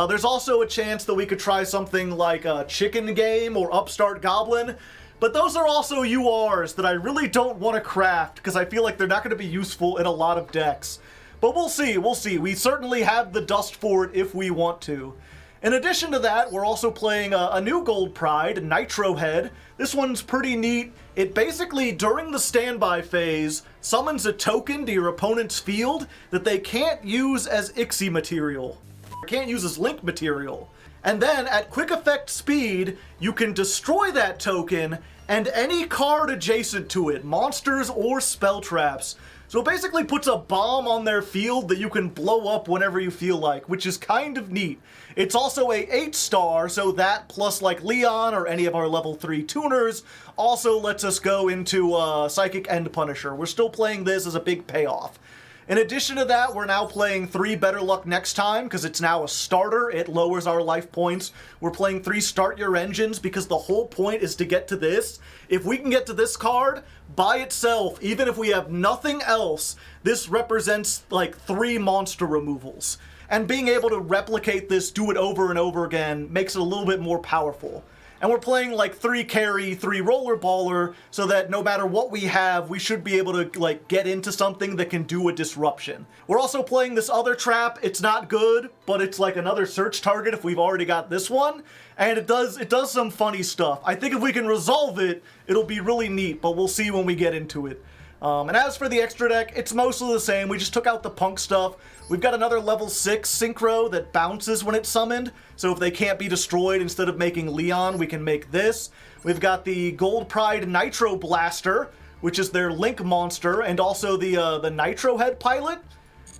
A: There's also a chance that we could try something like a Chicken Game or Upstart Goblin, but those are also URs that I really don't want to craft because I feel like they're not going to be useful in a lot of decks. But we'll see, we'll see. We certainly have the dust for it if we want to. In addition to that, we're also playing a new Gold Pride, Nitro Head. This one's pretty neat. It basically, during the standby phase, summons a token to your opponent's field that they can't use as Ixie material. Can't use as link material. And then, at quick effect speed, you can destroy that token and any card adjacent to it, monsters or spell traps. So it basically puts a bomb on their field that you can blow up whenever you feel like, which is kind of neat. It's also a 8-star, so that plus like Leon or any of our level 3 tuners also lets us go into Psychic End Punisher. We're still playing this as a big payoff. In addition to that, we're now playing 3 Better Luck Next Time, because it's now a starter. It lowers our life points. We're playing 3 Start Your Engines, because the whole point is to get to this. If we can get to this card, by itself, even if we have nothing else, this represents, like, 3 monster removals. And being able to replicate this, do it over and over again, makes it a little bit more powerful. And we're playing like 3 carry, 3 roller baller, so that no matter what we have, we should be able to like get into something that can do a disruption. We're also playing this other trap. It's not good, but it's like another search target if we've already got this one. And it does some funny stuff. I think if we can resolve it, it'll be really neat, but we'll see when we get into it. And as for the extra deck, it's mostly the same. We just took out the punk stuff. We've got another level 6 synchro that bounces when it's summoned, so if they can't be destroyed, instead of making Leon, we can make this. We've got the Gold Pride Nitro Blaster, which is their Link monster, and also the Nitro Head pilot.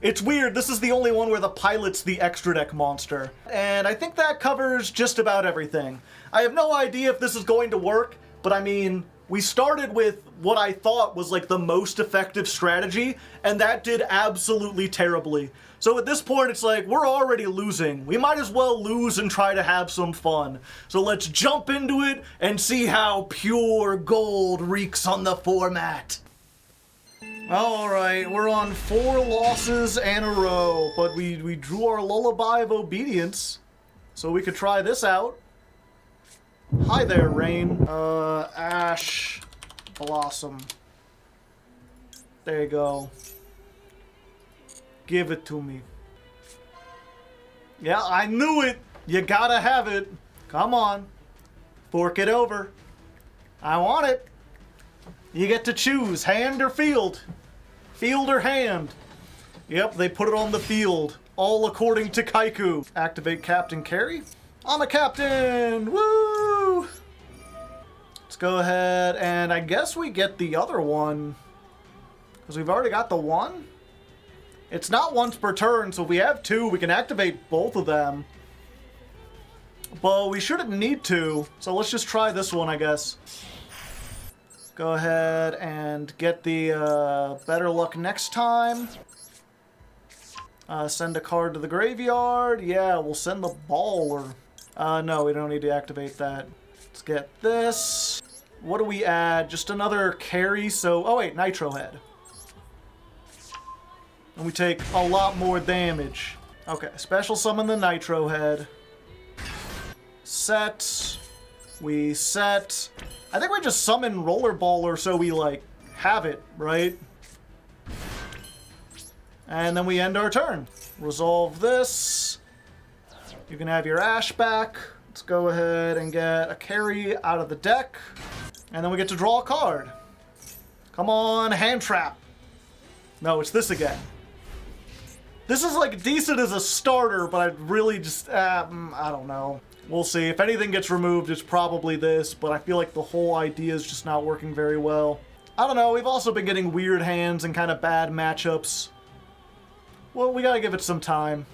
A: It's weird, this is the only one where the pilot's the extra deck monster. And I think that covers just about everything. I have no idea if this is going to work, but I mean, we started with what I thought was like the most effective strategy, and that did absolutely terribly. So at this point, it's like, we're already losing. We might as well lose and try to have some fun. So let's jump into it and see how pure gold reeks on the format. Alright, we're on 4 losses in a row, but we drew our Lullaby of Obedience, so we could try this out. Hi there, Rain. Ash Blossom. There you go. Give it to me. Yeah, I knew it. You gotta have it. Come on. Fork it over. I want it. You get to choose hand or field. Field or hand. Yep, they put it on the field. All according to Kaiku. Activate Captain Carry. I'm a captain! Woo! Let's go ahead and I guess we get the other one. Because we've already got the one. It's not once per turn, so if we have two, we can activate both of them. But we shouldn't need to, so let's just try this one, I guess. Go ahead and get the better luck next time. Send a card to the graveyard. Yeah, we'll send the baller. No, we don't need to activate that. Let's get this. What do we add? Just another carry, so... Oh wait, Nitro Head. And we take a lot more damage. Okay, special summon the Nitro Head. Set. We set. I think we just summon Rollerballer so we, like, have it, right? And then we end our turn. Resolve this. You can have your Ash back. Let's go ahead and get a carry out of the deck. And then we get to draw a card. Come on, Hand Trap. No, it's this again. This is, like, decent as a starter, but I'd really just, I don't know. We'll see. If anything gets removed, it's probably this, but I feel like the whole idea is just not working very well. I don't know. We've also been getting weird hands and kind of bad matchups. Well, we gotta give it some time.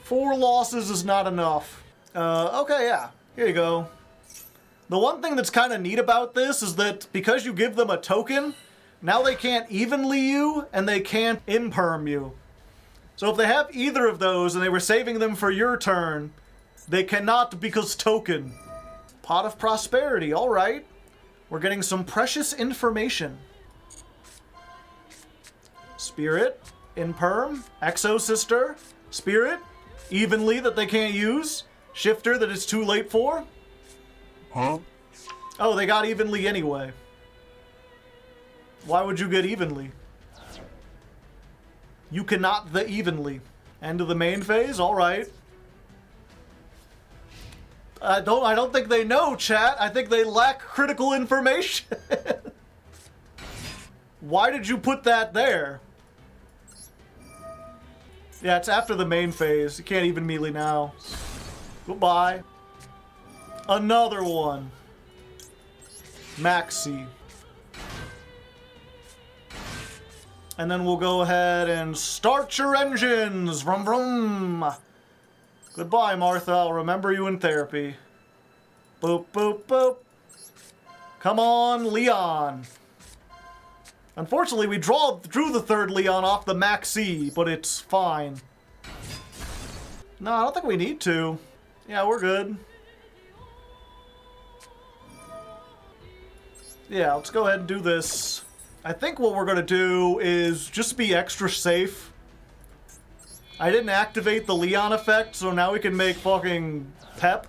A: 4 losses is not enough. Okay, yeah. Here you go. The one thing that's kind of neat about this is that because you give them a token, now they can't evenly you, and they can't imperm you. So if they have either of those, and they were saving them for your turn, they cannot because token. Pot of Prosperity, alright. We're getting some precious information. Spirit, Imperm, Exosister, Spirit, evenly that they can't use, Shifter that it's too late for.
B: Huh?
A: Oh, they got evenly anyway. Why would you get evenly? You cannot the evenly. End of the main phase, alright. I don't think they know, chat. I think they lack critical information. Why did you put that there? Yeah, it's after the main phase. You can't even melee now. Goodbye. Another one. Maxx C. And then we'll go ahead and start your engines. Vroom vroom. Goodbye, Martha. I'll remember you in therapy. Boop, boop, boop. Come on, Leon. Unfortunately, we drew the third Leon off the Maxx C, but it's fine. No, I don't think we need to. Yeah, we're good. Yeah, let's go ahead and do this. I think what we're going to do is just be extra safe. I didn't activate the Leon effect, so now we can make fucking pep.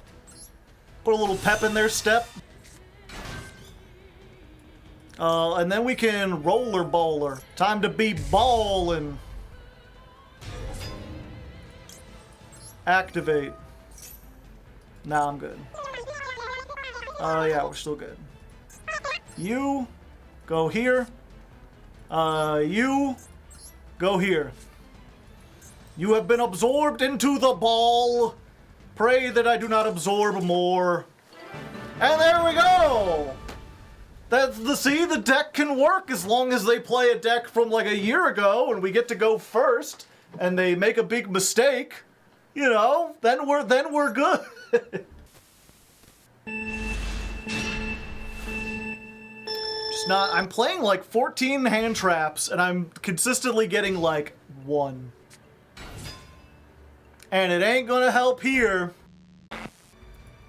A: Put a little pep in their step. And then we can Rollerballer. Time to be ballin'. Activate. Nah, I'm good. Yeah, we're still good. You go here. You go here. You have been absorbed into the ball. Pray that I do not absorb more. And there we go! See, the deck can work as long as they play a deck from like a year ago and we get to go first and they make a big mistake, you know, then we're good. Just not, I'm playing like 14 hand traps and I'm consistently getting like 1. And it ain't gonna help here.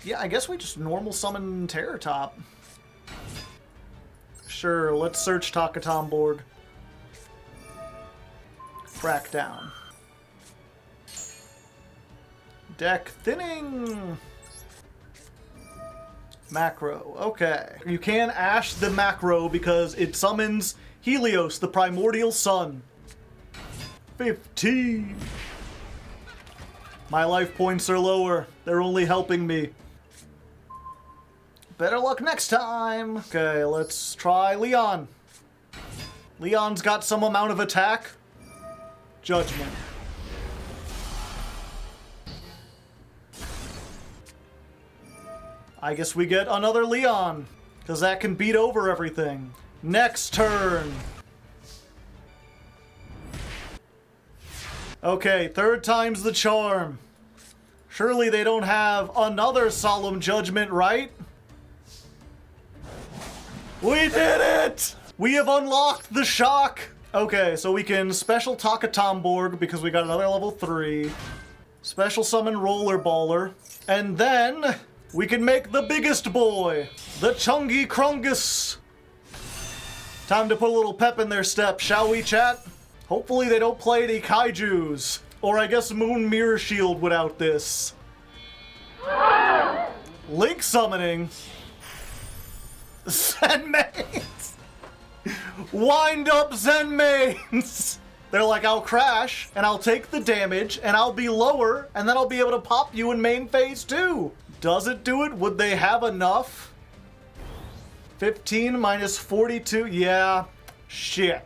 A: Yeah, I guess we just normal summon Terror Top. Sure, let's search Takatom board. Crack down. Deck thinning. Macro, okay. You can Ash the macro because it summons Helios, the primordial sun. 15. My life points are lower. They're only helping me. Better luck next time. Okay, let's try Leon. Leon's got some amount of attack. Judgment. I guess we get another Leon, because that can beat over everything. Next turn. Okay, third time's the charm. Surely they don't have another Solemn Judgment, right? We did it! We have unlocked the shock! Okay, so we can special Takatomborg because we got another level 3. Special summon Rollerballer. And then we can make the biggest boy, the Chungy Krungus. Time to put a little pep in their step, shall we, chat? Hopefully they don't play any kaijus. Or I guess Moon Mirror Shield without this. Link summoning. Zen mains! Wind up Zen mains! They're like, I'll crash, and I'll take the damage, and I'll be lower, and then I'll be able to pop you in main phase too. Does it do it? Would they have enough? 15 minus 42? Yeah. Shit.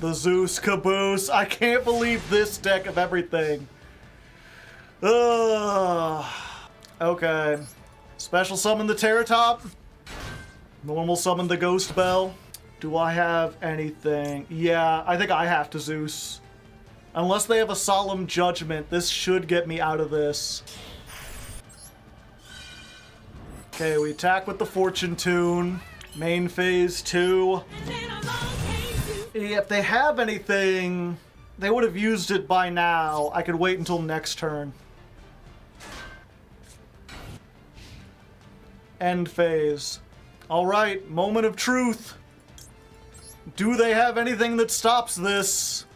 A: The Zeus caboose. I can't believe this deck of everything. Ugh. Okay. Special summon the Terratop. Normal summon the Ghost Bell. Do I have anything? Yeah, I think I have to Zeus. Unless they have a Solemn Judgment, this should get me out of this. Okay, we attack with the Fortune Tune. Main phase 2. If they have anything, they would have used it by now. I could wait until next turn. End phase. Alright, moment of truth. Do they have anything that stops this?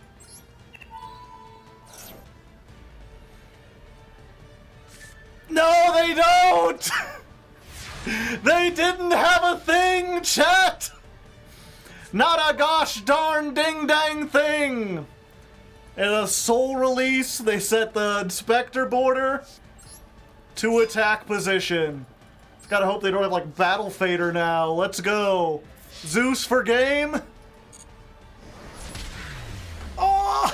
A: No, they don't! They didn't have a thing, chat! Not a gosh darn ding dang thing! In a soul release, they set the Inspector border to attack position. Gotta hope they don't have like Battle Fader now. Let's go. Zeus for game. Oh!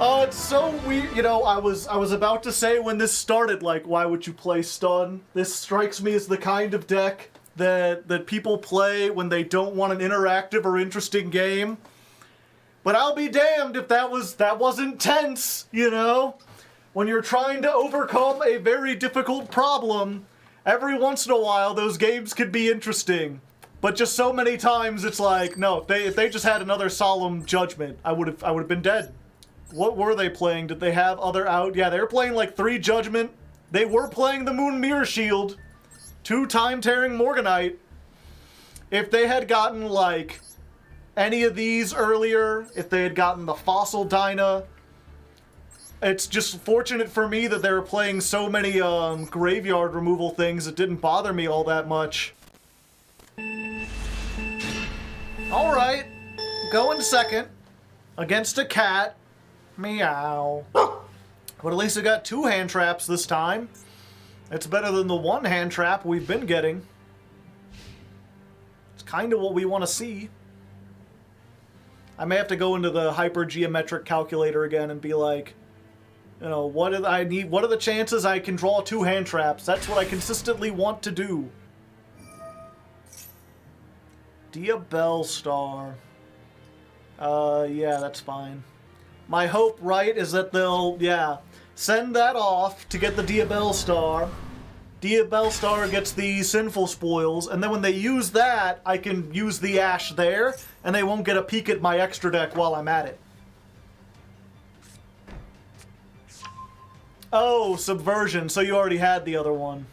A: Oh, it's so weird. You know, I was about to say when this started, like, why would you play Stun? This strikes me as the kind of deck that people play when they don't want an interactive or interesting game. But I'll be damned if that wasn't tense, you know? When you're trying to overcome a very difficult problem, every once in a while those games could be interesting. But just so many times it's like, no, if they just had another Solemn Judgment, I would have been dead. What were they playing? Did they have other out? Yeah, they were playing like 3 Judgment. They were playing the Moon Mirror Shield. 2 Time-Tearing Morganite. If they had gotten like any of these earlier, if they had gotten the Fossil Dyna, it's just fortunate for me that they were playing so many graveyard removal things. It didn't bother me all that much. Alright, going second against a cat. Meow. But at least I got 2 hand traps this time. It's better than the 1 hand trap we've been getting. It's kind of what we want to see. I may have to go into the hypergeometric calculator again and be like, you know, what do I need? What are the chances I can draw 2 hand traps? That's what I consistently want to do. Diabellstar. Yeah, that's fine. My hope, right, is that they'll, send that off to get the Diabellstar. Diabellstar gets the Sinful Spoils, and then when they use that, I can use the Ash there, and they won't get a peek at my extra deck while I'm at it. Oh, Subversion, so you already had the other one.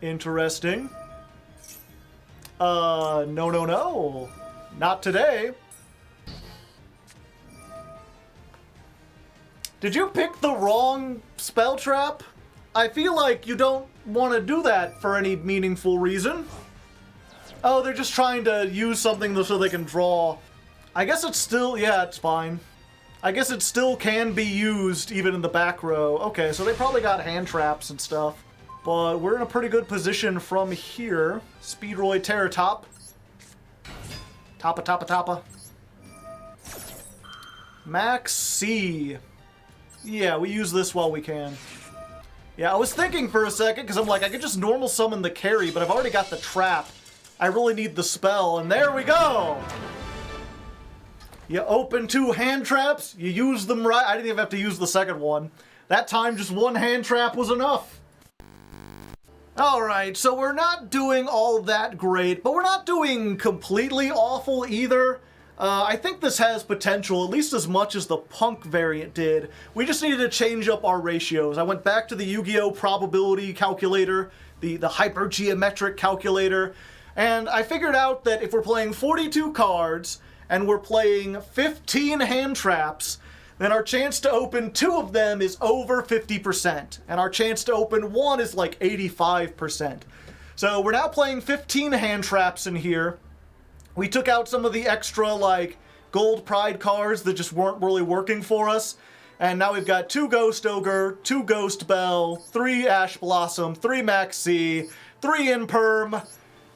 A: Interesting. No. Not today. Did you pick the wrong spell trap? I feel like you don't want to do that for any meaningful reason. Oh, they're just trying to use something so they can draw. I guess it's still, yeah, it's fine. I guess it still can be used even in the back row. Okay, so they probably got hand traps and stuff. But we're in a pretty good position from here. Speedroid Terror Top. Toppa. Maxx C. Yeah, we use this while we can. Yeah, I was thinking for a second, because I'm like, I could just normal summon the carry, but I've already got the trap. I really need the spell, and there we go! You open 2 hand traps, you use them right. I didn't even have to use the second one. That time, just 1 hand trap was enough. Alright, so we're not doing all that great, but we're not doing completely awful either. I think this has potential, at least as much as the Punk variant did. We just needed to change up our ratios. I went back to the Yu-Gi-Oh! Probability calculator, the hypergeometric calculator, and I figured out that if we're playing 42 cards, and we're playing 15 hand traps, then our chance to open 2 of them is over 50%, and our chance to open 1 is like 85%. So we're now playing 15 hand traps in here. We took out some of the extra, like, Gold Pride cards that just weren't really working for us. And now we've got 2 Ghost Ogre, 2 Ghost Bell, 3 Ash Blossom, 3 Maxx C, 3 Imperm,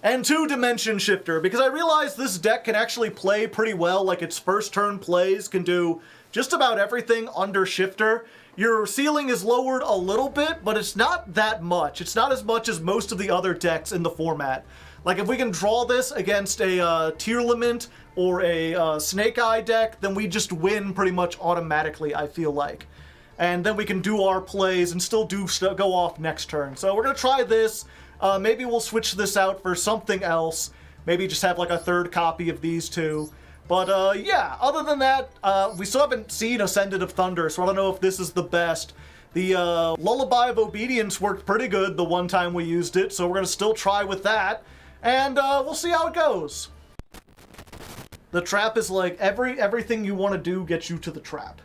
A: and 2 Dimension Shifter. Because I realized this deck can actually play pretty well, like its first turn plays can do just about everything under Shifter. Your ceiling is lowered a little bit, but it's not that much. It's not as much as most of the other decks in the format. Like, if we can draw this against a Tearlament or a Snake Eye deck, then we just win pretty much automatically, I feel like. And then we can do our plays and still go off next turn. So we're going to try this. Maybe we'll switch this out for something else. Maybe just have, like, a 3rd copy of these 2. But, yeah, other than that, we still haven't seen Ascendant of Thunder, so I don't know if this is the best. The Lullaby of Obedience worked pretty good the one time we used it, so we're going to still try with that. And we'll see how it goes. The trap is like everything you want to do gets you to the trap.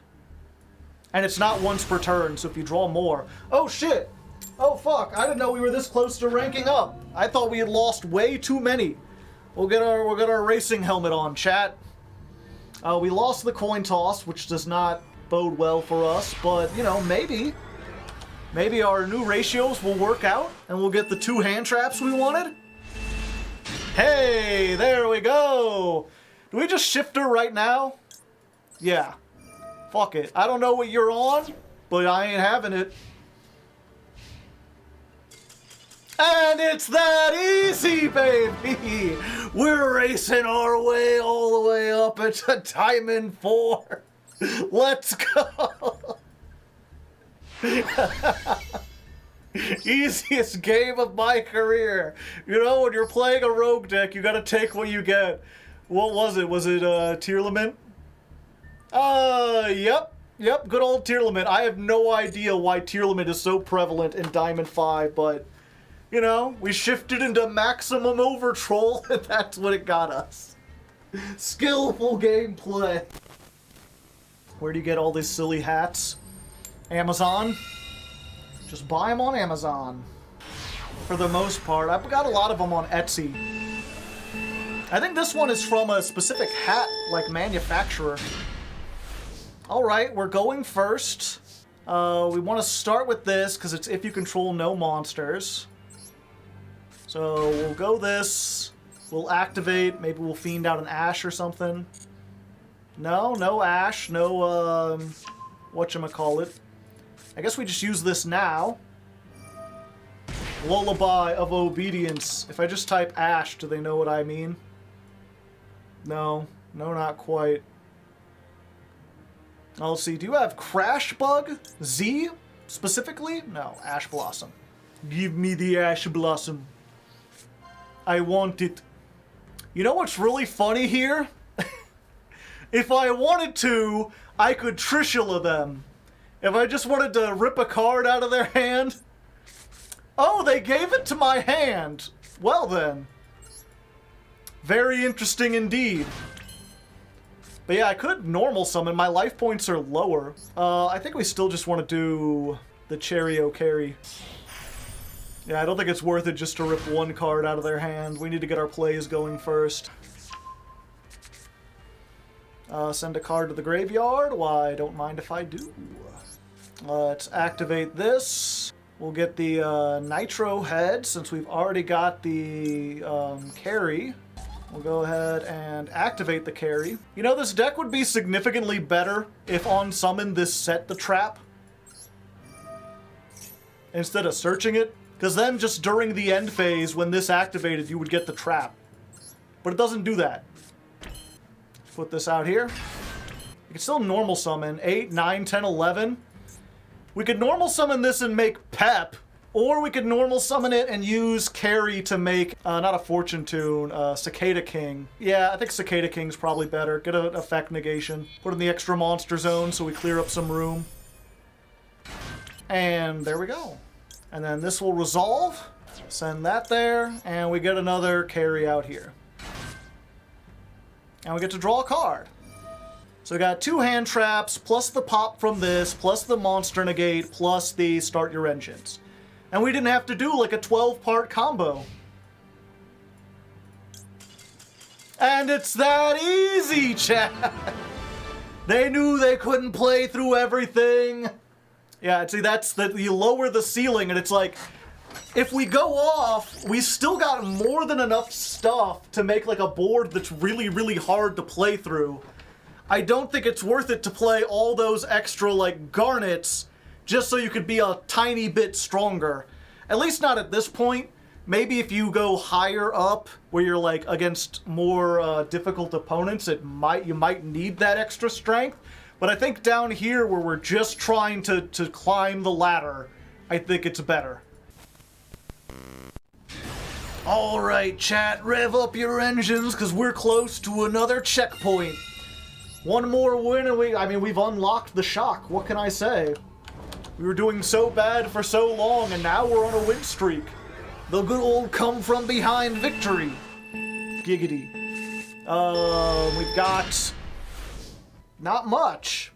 A: And it's not once per turn, so if you draw more... Oh shit! Oh fuck, I didn't know we were this close to ranking up. I thought we had lost way too many. We'll get our racing helmet on, chat. We lost the coin toss, which does not bode well for us, but, you know, maybe our new ratios will work out, and we'll get the 2 hand traps we wanted. Hey, there we go! Do we just shifter right now? Yeah. Fuck it. I don't know what you're on, but I ain't having it. And it's that easy, baby! We're racing our way all the way up into Diamond 4. Let's go! Easiest game of my career. You know, when you're playing a rogue deck, you gotta take what you get. What was it? Was it Tearlament? Yep, good old Tearlament. I have no idea why Tearlament is so prevalent in Diamond 5, but, you know, we shifted into Maximum Overtroll, and that's what it got us. Skillful gameplay. Where do you get all these silly hats? Amazon? Just buy them on Amazon. For the most part. I've got a lot of them on Etsy. I think this one is from a specific hat, like, manufacturer. Alright, we're going first. We want to start with this, because it's if you control no monsters. So, we'll go this. We'll activate. Maybe we'll fiend out an Ash or something. No Ash. No, whatchamacallit. I guess we just use this now. Lullaby of Obedience. If I just type Ash, do they know what I mean? No, not quite. Oh, let's see. Do you have Crash Bug? Z? Specifically? No, Ash Blossom. Give me the Ash Blossom. I want it. You know what's really funny here? If I wanted to, I could Trishula them. If I just wanted to rip a card out of their hand... Oh, they gave it to my hand! Well then. Very interesting indeed. But yeah, I could normal summon. My life points are lower. I think we still just want to do the Cheerio carry. Yeah, I don't think it's worth it just to rip one card out of their hand. We need to get our plays going first. Send a card to the graveyard. Why, don't mind if I do. Let's activate this. We'll get the Nitro head since we've already got the carry. We'll go ahead and activate the carry. You know, this deck would be significantly better if on summon this set the trap instead of searching it. Because then just during the end phase, when this activated, you would get the trap. But it doesn't do that. Put this out here. You can still normal summon 8, 9, 10, 11. We could normal summon this and make Pep. Or we could normal summon it and use carry to make, not a Fortune Tune, Cicada King. Yeah, I think Cicada King's probably better. Get an effect negation. Put in the extra monster zone so we clear up some room. And there we go. And then this will resolve. Send that there. And we get another carry out here. And we get to draw a card. So we got 2 hand traps, plus the pop from this, plus the monster negate, plus the start your engines. And we didn't have to do like a 12-part combo. And it's that easy, chat! They knew they couldn't play through everything. Yeah, see, that's that you lower the ceiling and it's like, if we go off, we still got more than enough stuff to make like a board that's really, really hard to play through. I don't think it's worth it to play all those extra like garnets just so you could be a tiny bit stronger. At least not at this point. Maybe if you go higher up, where you're like against more difficult opponents, you might need that extra strength. But I think down here, where we're just trying to climb the ladder, I think it's better. All right, chat, rev up your engines, because we're close to another checkpoint. One more win, and we've unlocked the shock. What can I say? We were doing so bad for so long, and now we're on a win streak. The good old come-from-behind victory. Giggity. We've got... not much.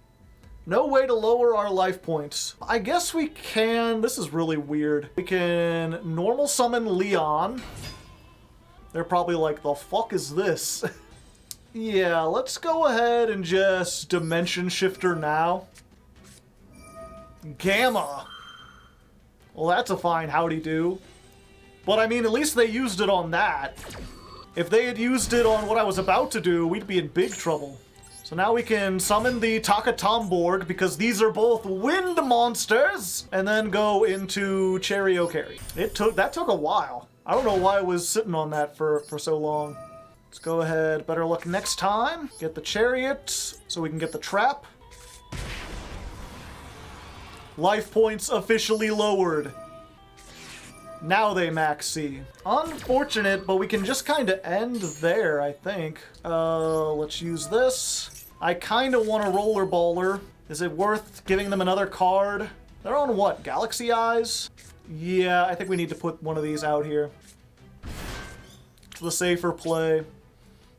A: No way to lower our life points. I guess we can... this is really weird. We can normal summon Leon. They're probably like, the fuck is this? Yeah, let's go ahead and just Dimension Shifter now. Gamma. Well, that's a fine howdy-do. But I mean, at least they used it on that. If they had used it on what I was about to do, we'd be in big trouble. So now we can summon the Takatomborg, because these are both wind monsters, and then go into Cheerio carry. That took a while. I don't know why I was sitting on that for so long. Let's go ahead, better luck next time. Get the Chariot, so we can get the trap. Life points officially lowered. Now they Maxx C. Unfortunate, but we can just kind of end there, I think. Let's use this. I kind of want a Roller Baller. Is it worth giving them another card? They're on what, Galaxy Eyes? Yeah, I think we need to put one of these out here. It's the safer play.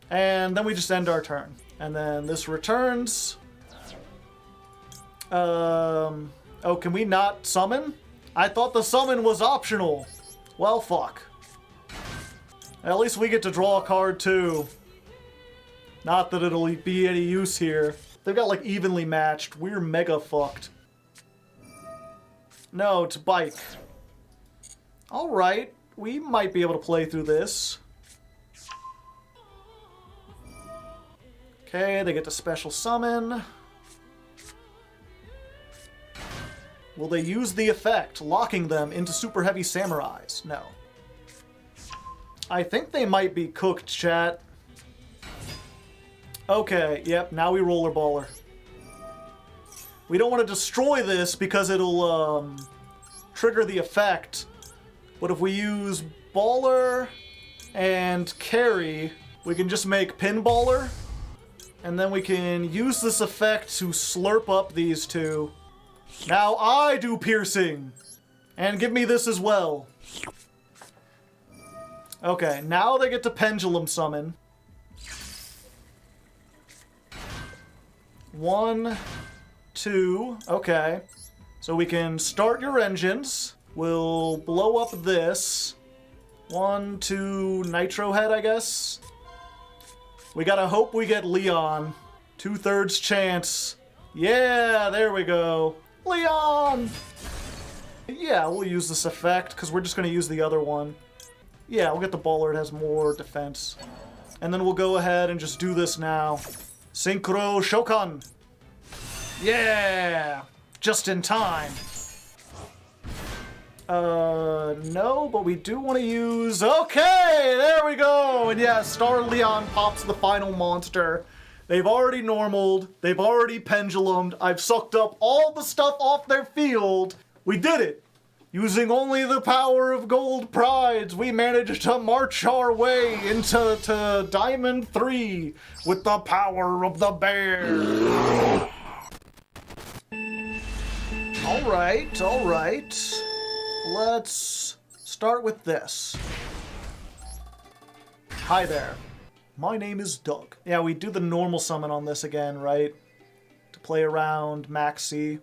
A: And then we just end our turn. And then this returns. Oh, can we not summon? I thought the summon was optional. Well, fuck. At least we get to draw a card, too. Not that it'll be any use here. They've got, like, evenly matched. We're mega fucked. No, it's Bike. Alright. We might be able to play through this. Okay, they get to special summon. Will they use the effect, locking them into Super Heavy Samurais? No. I think they might be cooked, chat. Okay, yep, now we Roller Baller. We don't want to destroy this because it'll trigger the effect. But if we use Baller and Carry, we can just make Pinballer. And then we can use this effect to slurp up these two. Now I do piercing! And give me this as well. Okay, now they get to Pendulum Summon. 1, 2. Okay. So we can start your engines. We'll blow up this. 1, 2, Nitro Head, I guess. We gotta hope we get Leon. 2/3 chance. Yeah, there we go. Leon! Yeah, we'll use this effect, because we're just gonna use the other one. Yeah, we'll get the baller, it has more defense. And then we'll go ahead and just do this now. Synchro Shokan! Yeah! Just in time. No, but we do want to use... Okay, there we go! And yeah, Star Leon pops the final monster. They've already normaled. They've already pendulumed. I've sucked up all the stuff off their field. We did it! Using only the power of gold prides, we managed to march our way into Diamond 3 with the power of the bear. Alright, alright. Let's start with this. Hi there. My name is Doug. Yeah, we do the normal summon on this again, right? To play around Maxx C.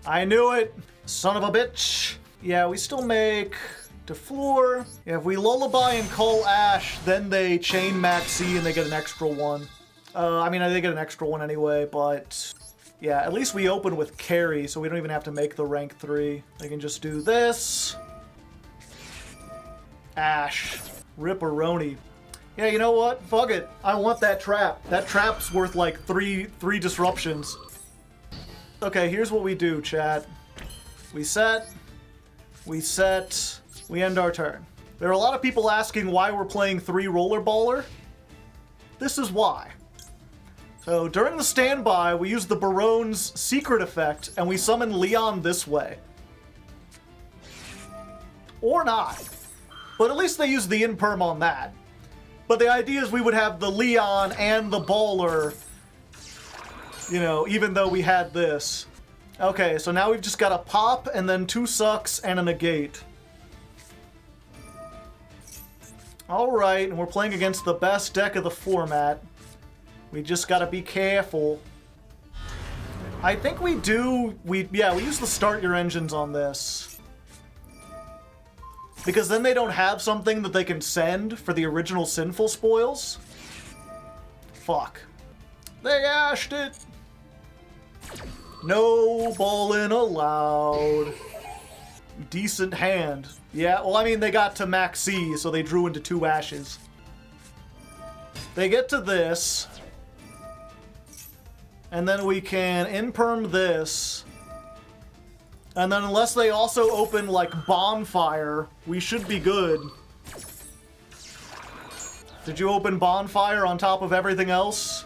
A: I knew it! Son of a bitch! Yeah, we still make Defleur. Yeah, if we Lullaby and call Ash, then they chain Maxx C and they get an extra one. I mean, they get an extra one anyway, but... Yeah, at least we open with carry, so we don't even have to make the rank 3. I can just do this. Ash. Ripperoni. Yeah, you know what? Fuck it. I want that trap. That trap's worth like three disruptions. Okay, here's what we do, chat. We set, we end our turn. There are a lot of people asking why we're playing 3 Rollerballer. This is why. So during the standby, we use the Baronne's secret effect, and we summon Leon this way. Or not. But at least they use the imperm on that. But the idea is we would have the Leon and the Baller, you know, even though we had this. Okay, so now we've just got a pop, and then 2 sucks, and a negate. Alright, and we're playing against the best deck of the format. We just gotta be careful. I think we do... we use the start your engines on this. Because then they don't have something that they can send for the original Sinful Spoils. Fuck. They ashed it! No balling allowed. Decent hand. Yeah, well, I mean, they got to Maxx C, so they drew into 2 ashes. They get to this. And then we can imperm this. And then unless they also open, like, Bonfire, we should be good. Did you open Bonfire on top of everything else?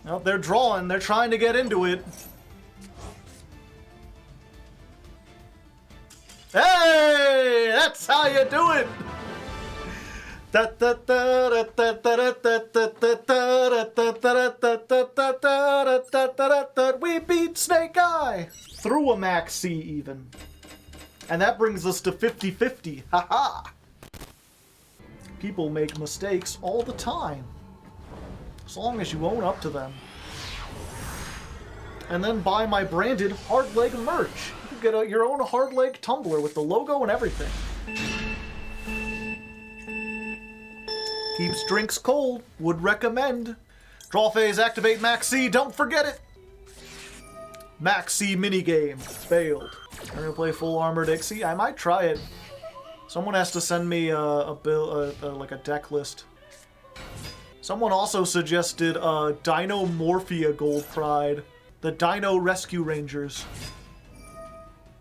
A: Nope, they're drawing. They're trying to get into it. Hey! That's how you do it! We beat Snake Eye! Through a Maxx C, even. And that brings us to 50-50. Haha! People make mistakes all the time. As long as you own up to them. And then buy my branded Hardleg merch. You can get your own Hardleg tumbler with the logo and everything. Keeps drinks cold. Would recommend. Draw phase, activate Maxx C. Don't forget it. Maxx C minigame. Failed. I'm gonna play full armor Dixie. I might try it. Someone has to send me like a deck list. Someone also suggested Dino Morphia Gold Pride. The Dino Rescue Rangers.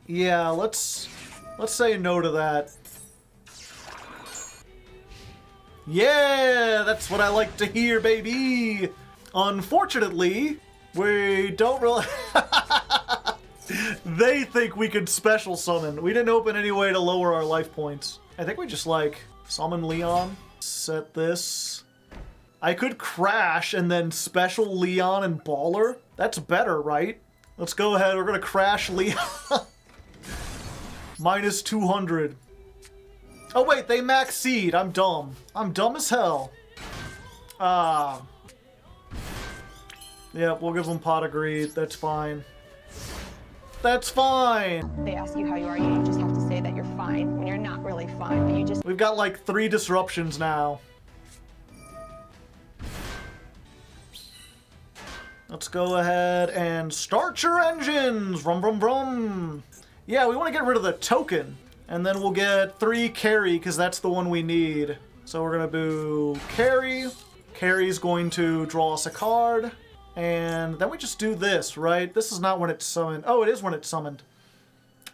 A: Yeah, let's say no to that. Yeah, that's what I like to hear, baby! Unfortunately, we don't really... They think we could special summon. We didn't open any way to lower our life points. I think we just, like, summon Leon. Set this. I could crash and then special Leon and Baller. That's better, right? Let's go ahead. We're gonna crash Leon. Minus 200. Oh wait, they Maxx C'd. I'm dumb. I'm dumb as hell. Ah. Yep, we'll give them pot of greed. That's fine. That's fine.
F: They ask you how you are, you just have to say that you're fine when you're not really fine, but you just...
A: We've got like 3 disruptions now. Let's go ahead and start your engines! Vroom, vroom, vroom! Yeah, we want to get rid of the token. And then we'll get 3 carry, because that's the one we need. So we're going to do carry. Carry's going to draw us a card. And then we just do this, right? This is not when it's summoned. Oh, it is when it's summoned.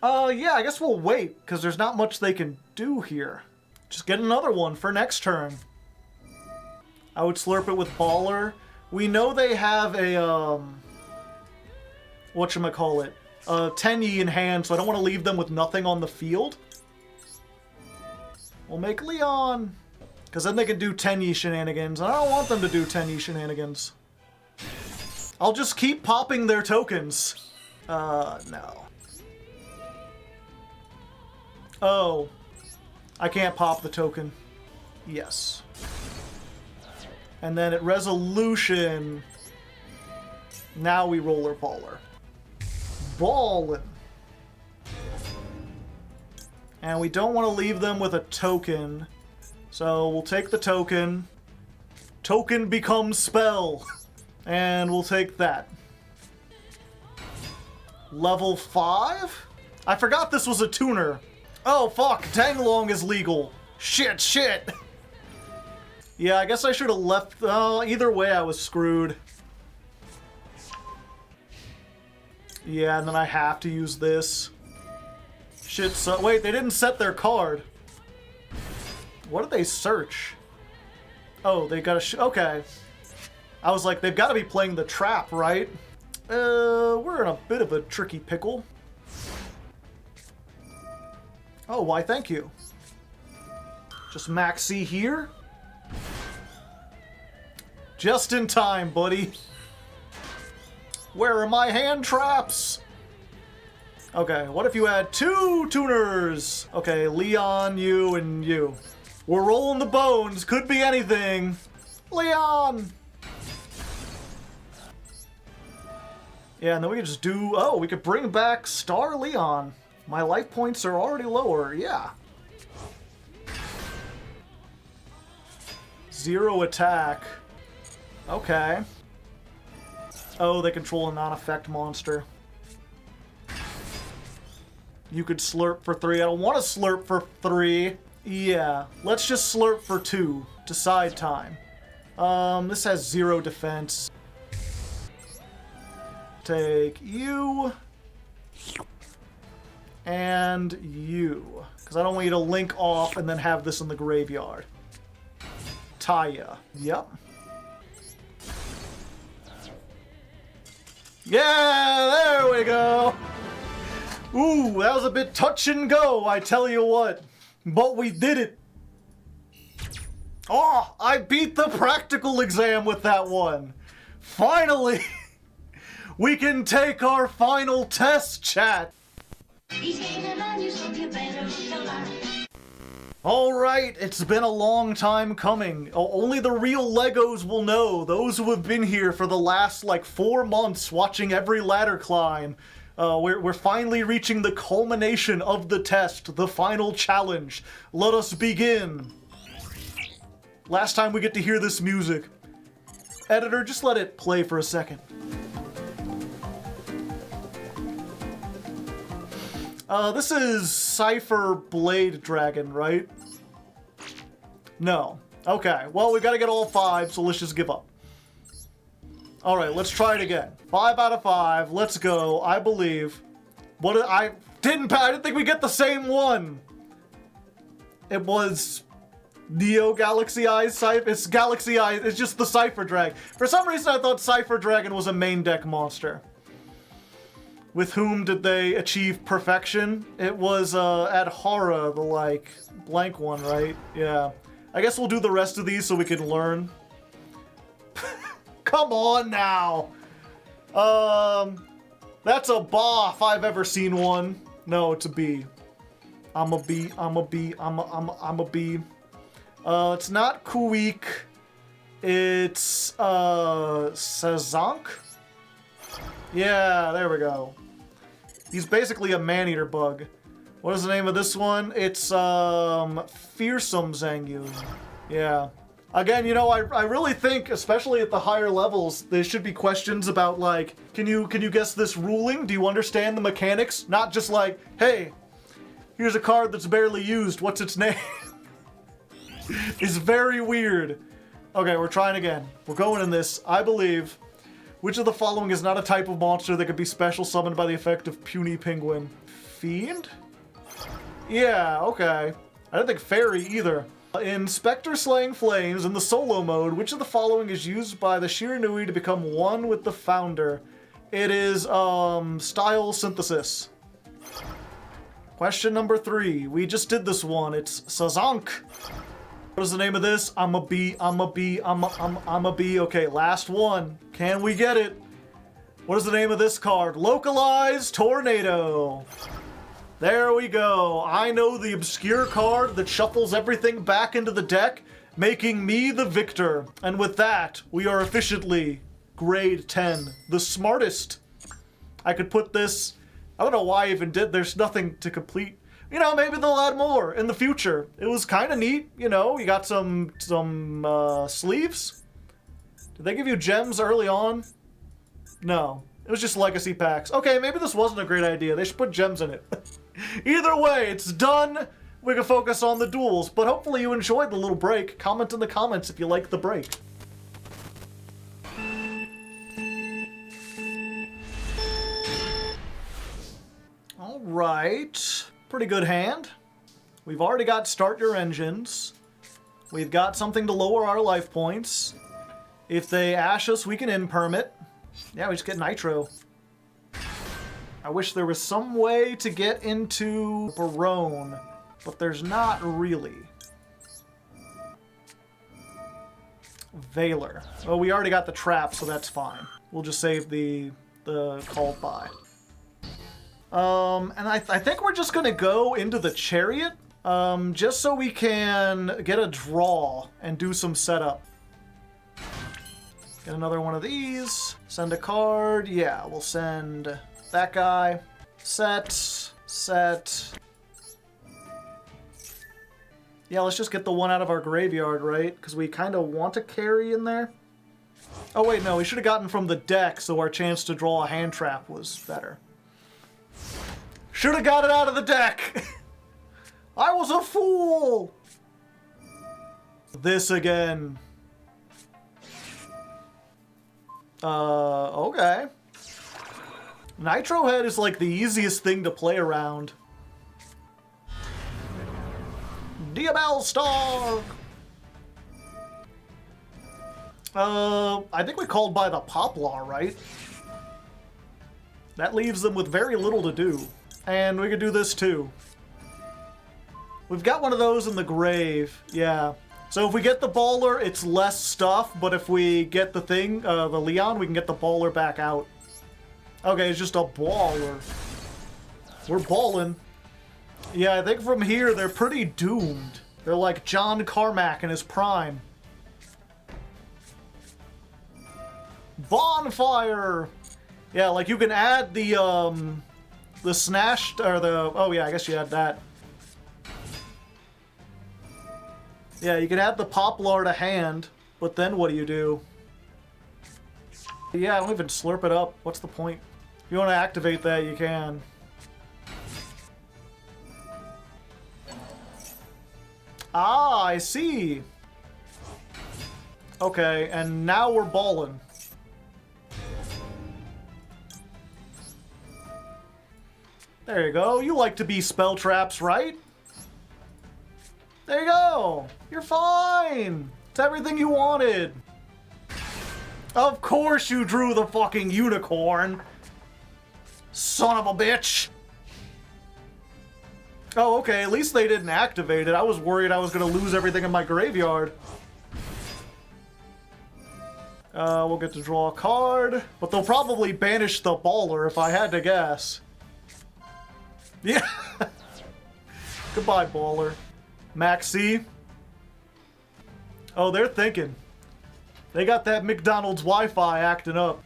A: Yeah, I guess we'll wait, because there's not much they can do here. Just get another one for next turn. I would slurp it with Baller. We know they have a, whatchamacallit, 10-yi in hand, so I don't want to leave them with nothing on the field. We'll make Leon, because then they can do 10-yi shenanigans, and I don't want them to do 10-yi shenanigans. I'll just keep popping their tokens. No. Oh. I can't pop the token. Yes. And then at Resolution, now we Roller Baller. Ballin'. And we don't want to leave them with a token. So we'll take the token. Token becomes spell. And we'll take that. Level 5? I forgot this was a tuner. Oh, fuck. Tanglong is legal. Shit. Yeah, I guess I should have left... either way, I was screwed. Yeah, and then I have to use this. Shit, so... Wait, they didn't set their card. What did they search? Oh, they got a... Okay. I was like, they've got to be playing the trap, right? We're in a bit of a tricky pickle. Oh, why, thank you. Just Maxx C here. Just in time, buddy. Where are my hand traps? Okay, what if you had 2 tuners? Okay, Leon, you, and you. We're rolling the bones. Could be anything. Leon! Yeah, and then we could just do... Oh, we could bring back Star Leon. My life points are already lower. Yeah. 0 attack. Okay. Oh, they control a non-effect monster. You could slurp for 3. I don't want to slurp for 3. Yeah, let's just slurp for 2. Decide time. This has 0 defense. Take you. And you. Because I don't want you to link off and then have this in the graveyard. Taya. Yep. Yeah, there we go. Ooh, that was a bit touch and go, I tell you what. But we did it. Oh, I beat the practical exam with that one. Finally, we can take our final test, chat. Alright, it's been a long time coming. Only the real Legos will know. Those who have been here for the last, 4 months watching every ladder climb. We're finally reaching the culmination of the test, the final challenge. Let us begin. Last time we get to hear this music. Editor, just let it play for a second. This is Cypher Blade Dragon, right? No. Okay, well, we've got to get all 5, so let's just give up. Alright, let's try it again. 5 out of 5, let's go, I believe. I didn't think we'd get the same one! It was... Neo Galaxy Eyes Cypher? It's Galaxy Eyes, it's just the Cypher Dragon. For some reason I thought Cypher Dragon was a main deck monster. With whom did they achieve perfection? It was, Adhara, the, blank one, right? Yeah. I guess we'll do the rest of these so we can learn. Come on now! That's a ba if I've ever seen one. No, it's a B. I'm a B. It's not Kuik. It's, Sazonk? Yeah, there we go. He's basically a man-eater bug. What is the name of this one? It's, Fearsome Zangoon. Yeah. Again, you know, I really think, especially at the higher levels, there should be questions about, like, can you guess this ruling? Do you understand the mechanics? Not just like, hey, here's a card that's barely used, what's its name? It's very weird. Okay, we're trying again. We're going in this. I believe. Which of the following is not a type of monster that could be special summoned by the effect of Puny Penguin? Fiend? Yeah, okay. I don't think Fairy either. In Spectre Slaying Flames, in the solo mode, which of the following is used by the Shiranui to become one with the founder? It is, Style Synthesis. Question number 3. We just did this one. It's Sazonk. What is the name of this? I'm a bee. Okay, last one. Can we get it? What is the name of this card? Localized Tornado. There we go. I know the obscure card that shuffles everything back into the deck, making me the victor. And with that, we are efficiently grade 10, the smartest. I could put this, I don't know why I even did, there's nothing to complete. You know, maybe they'll add more in the future. It was kind of neat, you know, you got some sleeves. Did they give you gems early on? No, it was just legacy packs. Okay, maybe this wasn't a great idea. They should put gems in it. Either way, it's done. We can focus on the duels, but hopefully you enjoyed the little break. Comment in the comments if you like the break. All right. Pretty good hand. We've already got start your engines. We've got something to lower our life points. If they ash us, we can imperm it. Yeah, we just get Nitro. I wish there was some way to get into Barone, but there's not really. Veiler. Oh, we already got the trap, so that's fine. We'll just save the called by. And I think we're just gonna go into the Chariot, just so we can get a draw and do some setup. Get another one of these. Send a card. Yeah, we'll send that guy. Set. Yeah, let's just get the one out of our graveyard, right? Because we kind of want to carry in there. Oh wait, no, we should have gotten from the deck, so our chance to draw a hand trap was better. Should have got it out of the deck! I was a fool! This again. Okay. Nitro Head is like the easiest thing to play around. Diabell Star! I think we called by the Poplar, right? That leaves them with very little to do. And we could do this too. We've got one of those in the grave, yeah. So if we get the Baller, it's less stuff, but if we get the thing, the Leon, we can get the Baller back out. Okay, it's just a Baller. We're balling. Yeah, I think from here, they're pretty doomed. They're like John Carmack in his prime. Bonfire! Yeah, like you can add the snashed, or the, oh yeah, I guess you had that. Yeah, you can add the Poplar to hand, but then what do you do? Yeah, I don't even slurp it up. What's the point? If you want to activate that, you can. Ah, I see. Okay, and now we're balling. There you go. You like to be spell traps, right? There you go. You're fine. It's everything you wanted. Of course you drew the fucking unicorn. Son of a bitch. Oh, okay. At least they didn't activate it. I was worried I was going to lose everything in my graveyard. We'll get to draw a card. But they'll probably banish the Baller if I had to guess. Yeah. Goodbye, Baller. Maxx C. Oh, they're thinking. They got that McDonald's Wi-Fi acting up.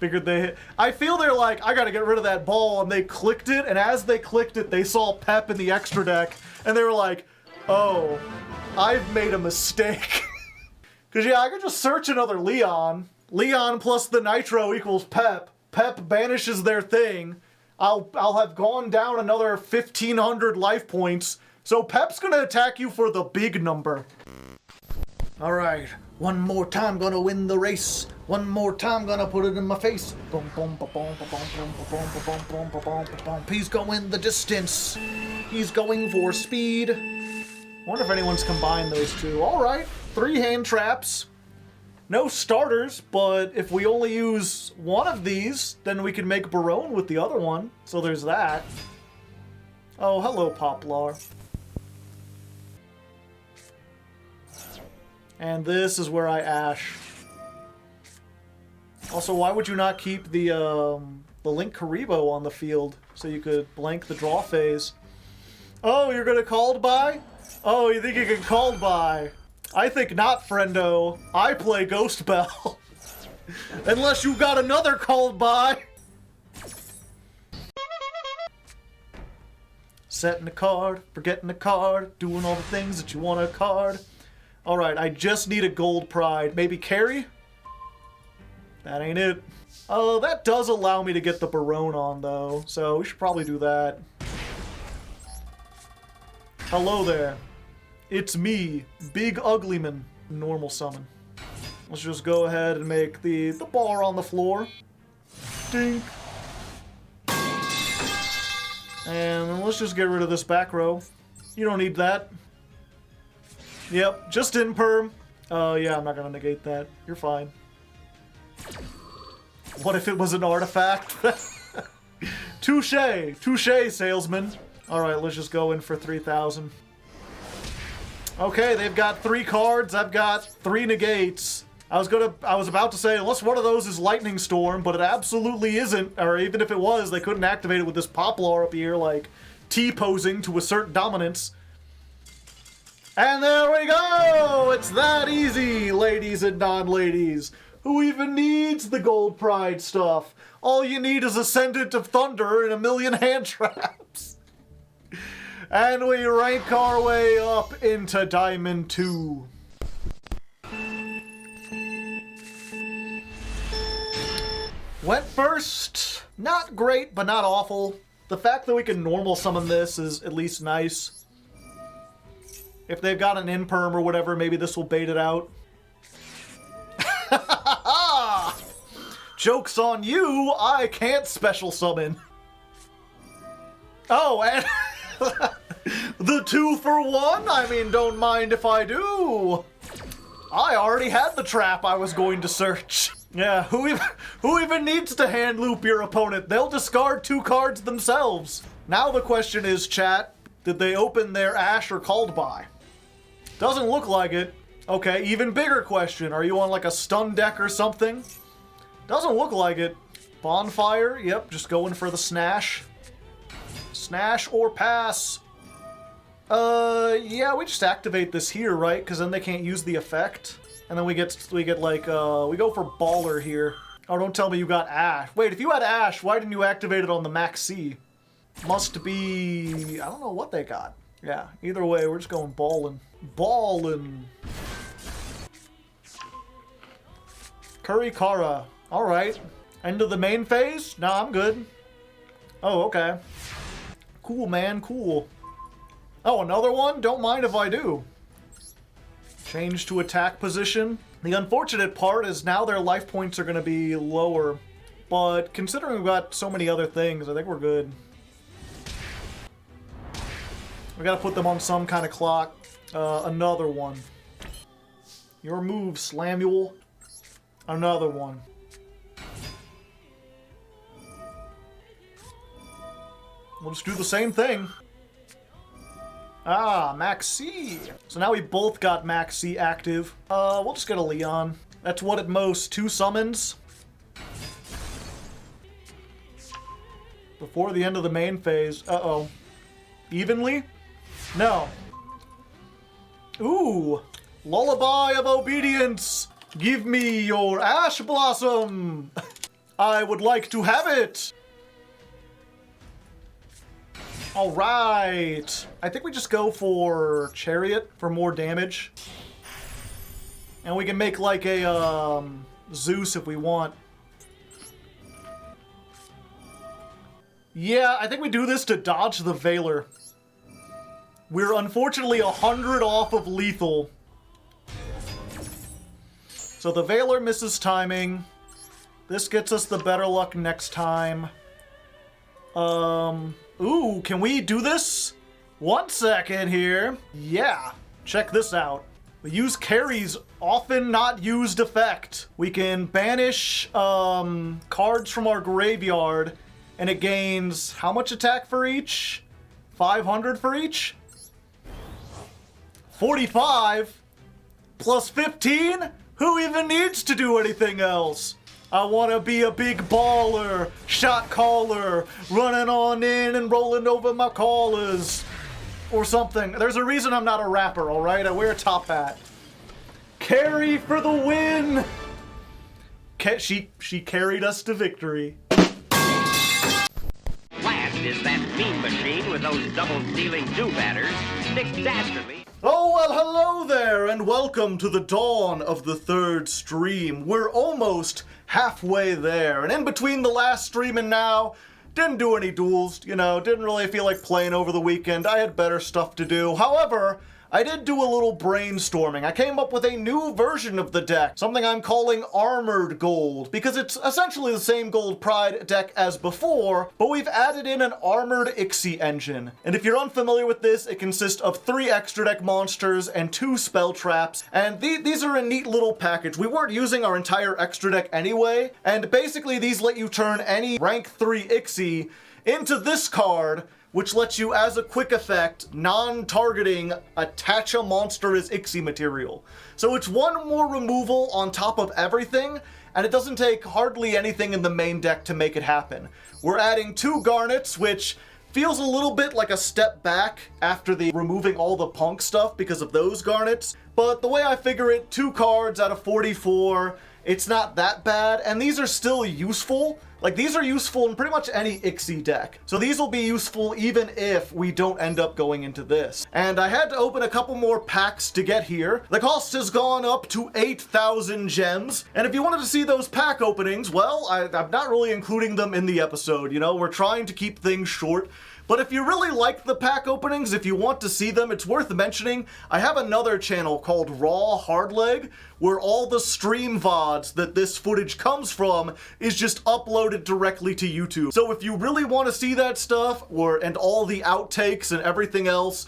A: Figured they hit. I feel they're like, I gotta get rid of that ball, and they clicked it, and as they clicked it, they saw Pep in the extra deck, and they were like, oh, I've made a mistake. Because, yeah, I could just search another Leon. Leon plus the Nitro equals Pep. Pep banishes their thing. I'll have gone down another 1,500 life points, so Pep's gonna attack you for the big number. Alright, one more time gonna win the race. One more time gonna put it in my face. Boom, boom, boom, boom, boom, boom, boom, boom, boom, boom, boom, boom. He's going the distance. He's going for speed. Wonder if anyone's combined those two. Alright, 3 hand traps. No starters, but if we only use one of these, then we can make Barone with the other one. So there's that. Oh, hello, Poplar. And this is where I ash. Also, why would you not keep the Link Karibo on the field so you could blank the draw phase? Oh, you're gonna called by? Oh, you think you can called by? I think not, friendo. I play Ghost Bell. Unless you got another called by. Setting a card, forgetting a card, doing all the things that you want a card. Alright, I just need a gold pride. Maybe carry? That ain't it. Oh, that does allow me to get the Barone on, though. So we should probably do that. Hello there. It's me, Big Uglyman. Normal summon. Let's just go ahead and make the bar on the floor. Dink. And let's just get rid of this back row. You don't need that. Yep, just in perm. Oh, yeah, I'm not gonna negate that. You're fine. What if it was an artifact? Touche! Touche, salesman. Alright, let's just go in for 3,000. Okay, they've got 3 cards, I've got 3 negates. I was about to say, unless one of those is Lightning Storm, but it absolutely isn't, or even if it was, they couldn't activate it with this Poplar up here, like, T-posing to assert dominance. And there we go! It's that easy, ladies and non-ladies. Who even needs the Gold Pride stuff? All you need is Ascendant of Thunder and a million hand traps. And we rank our way up into Diamond 2. Went first. Not great, but not awful. The fact that we can normal summon this is at least nice. If they've got an imperm or whatever, maybe this will bait it out. Joke's on you, I can't special summon. Oh, and... the 2-for-1? I mean, don't mind if I do. I already had the trap I was going to search. Yeah, who even needs to hand loop your opponent? They'll discard 2 cards themselves. Now the question is, chat, did they open their Ash or called by? Doesn't look like it. Okay, even bigger question. Are you on like a stun deck or something? Doesn't look like it. Bonfire, yep, just going for the snash. Snash or pass. Yeah, we just activate this here, right? Because then they can't use the effect. And then we get like, we go for Baller here. Oh, don't tell me you got Ash. Wait, if you had Ash, why didn't you activate it on the Maxx C? Must be, I don't know what they got. Yeah, either way, we're just going ballin'. Ballin'. Kurikara. Alright. End of the main phase? Nah, I'm good. Oh, okay. Cool, man, cool. Oh, another one? Don't mind if I do. Change to attack position. The unfortunate part is now their life points are going to be lower. But considering we've got so many other things, I think we're good. We gotta put them on some kind of clock. Another one. Your move, Slamuel. Another one. We'll just do the same thing. Ah, Maxx C. So now we both got Maxx C active. We'll just get a Leon. That's what at most 2 summons. Before the end of the main phase. Evenly? No. Ooh. Lullaby of Obedience! Give me your Ash Blossom! I would like to have it! Alright. I think we just go for Chariot for more damage. And we can make like a, Zeus if we want. Yeah, I think we do this to dodge the Veiler. We're unfortunately 100 off of lethal. So the Veiler misses timing. This gets us the better luck next time. Ooh, can we do this? 1 second here. Yeah, check this out. We use Carrie's often not used effect. We can banish cards from our graveyard, and it gains how much attack for each? 500 for each? 45 plus 15? Who even needs to do anything else? I want to be a big baller, shot caller, running on in and rolling over my callers. Or something. There's a reason I'm not a rapper, alright? I wear a top hat. Carry for the win! She carried us to victory.
G: Last is that mean machine with those double-dealing do-batters. Nick Dastardly.
A: Oh, well, hello there, and welcome to the dawn of the third stream. We're almost halfway there, and in between the last stream and now, didn't do any duels, you know, didn't really feel like playing over the weekend. I had better stuff to do. However, I did do a little brainstorming. I came up with a new version of the deck, something I'm calling Armored Gold, because it's essentially the same Gold Pride deck as before, but we've added in an Armored Ixie engine. And if you're unfamiliar with this, it consists of 3 extra deck monsters and 2 spell traps, and these are a neat little package. We weren't using our entire extra deck anyway, and basically these let you turn any rank 3 Ixie into this card, which lets you, as a quick effect, non-targeting, attach a monster as Ixie material. So it's one more removal on top of everything, and it doesn't take hardly anything in the main deck to make it happen. We're adding 2 Garnets, which feels a little bit like a step back after the removing all the punk stuff because of those Garnets, but the way I figure it, 2 cards out of 44, it's not that bad, and these are still useful. Like, these are useful in pretty much any Ixie deck. So these will be useful even if we don't end up going into this. And I had to open a couple more packs to get here. The cost has gone up to 8,000 gems. And if you wanted to see those pack openings, well, I'm not really including them in the episode, you know? We're trying to keep things short. But if you really like the pack openings, if you want to see them, it's worth mentioning, I have another channel called Raw Hardleg, where all the stream VODs that this footage comes from is just uploaded directly to YouTube. So if you really want to see that stuff, and all the outtakes and everything else,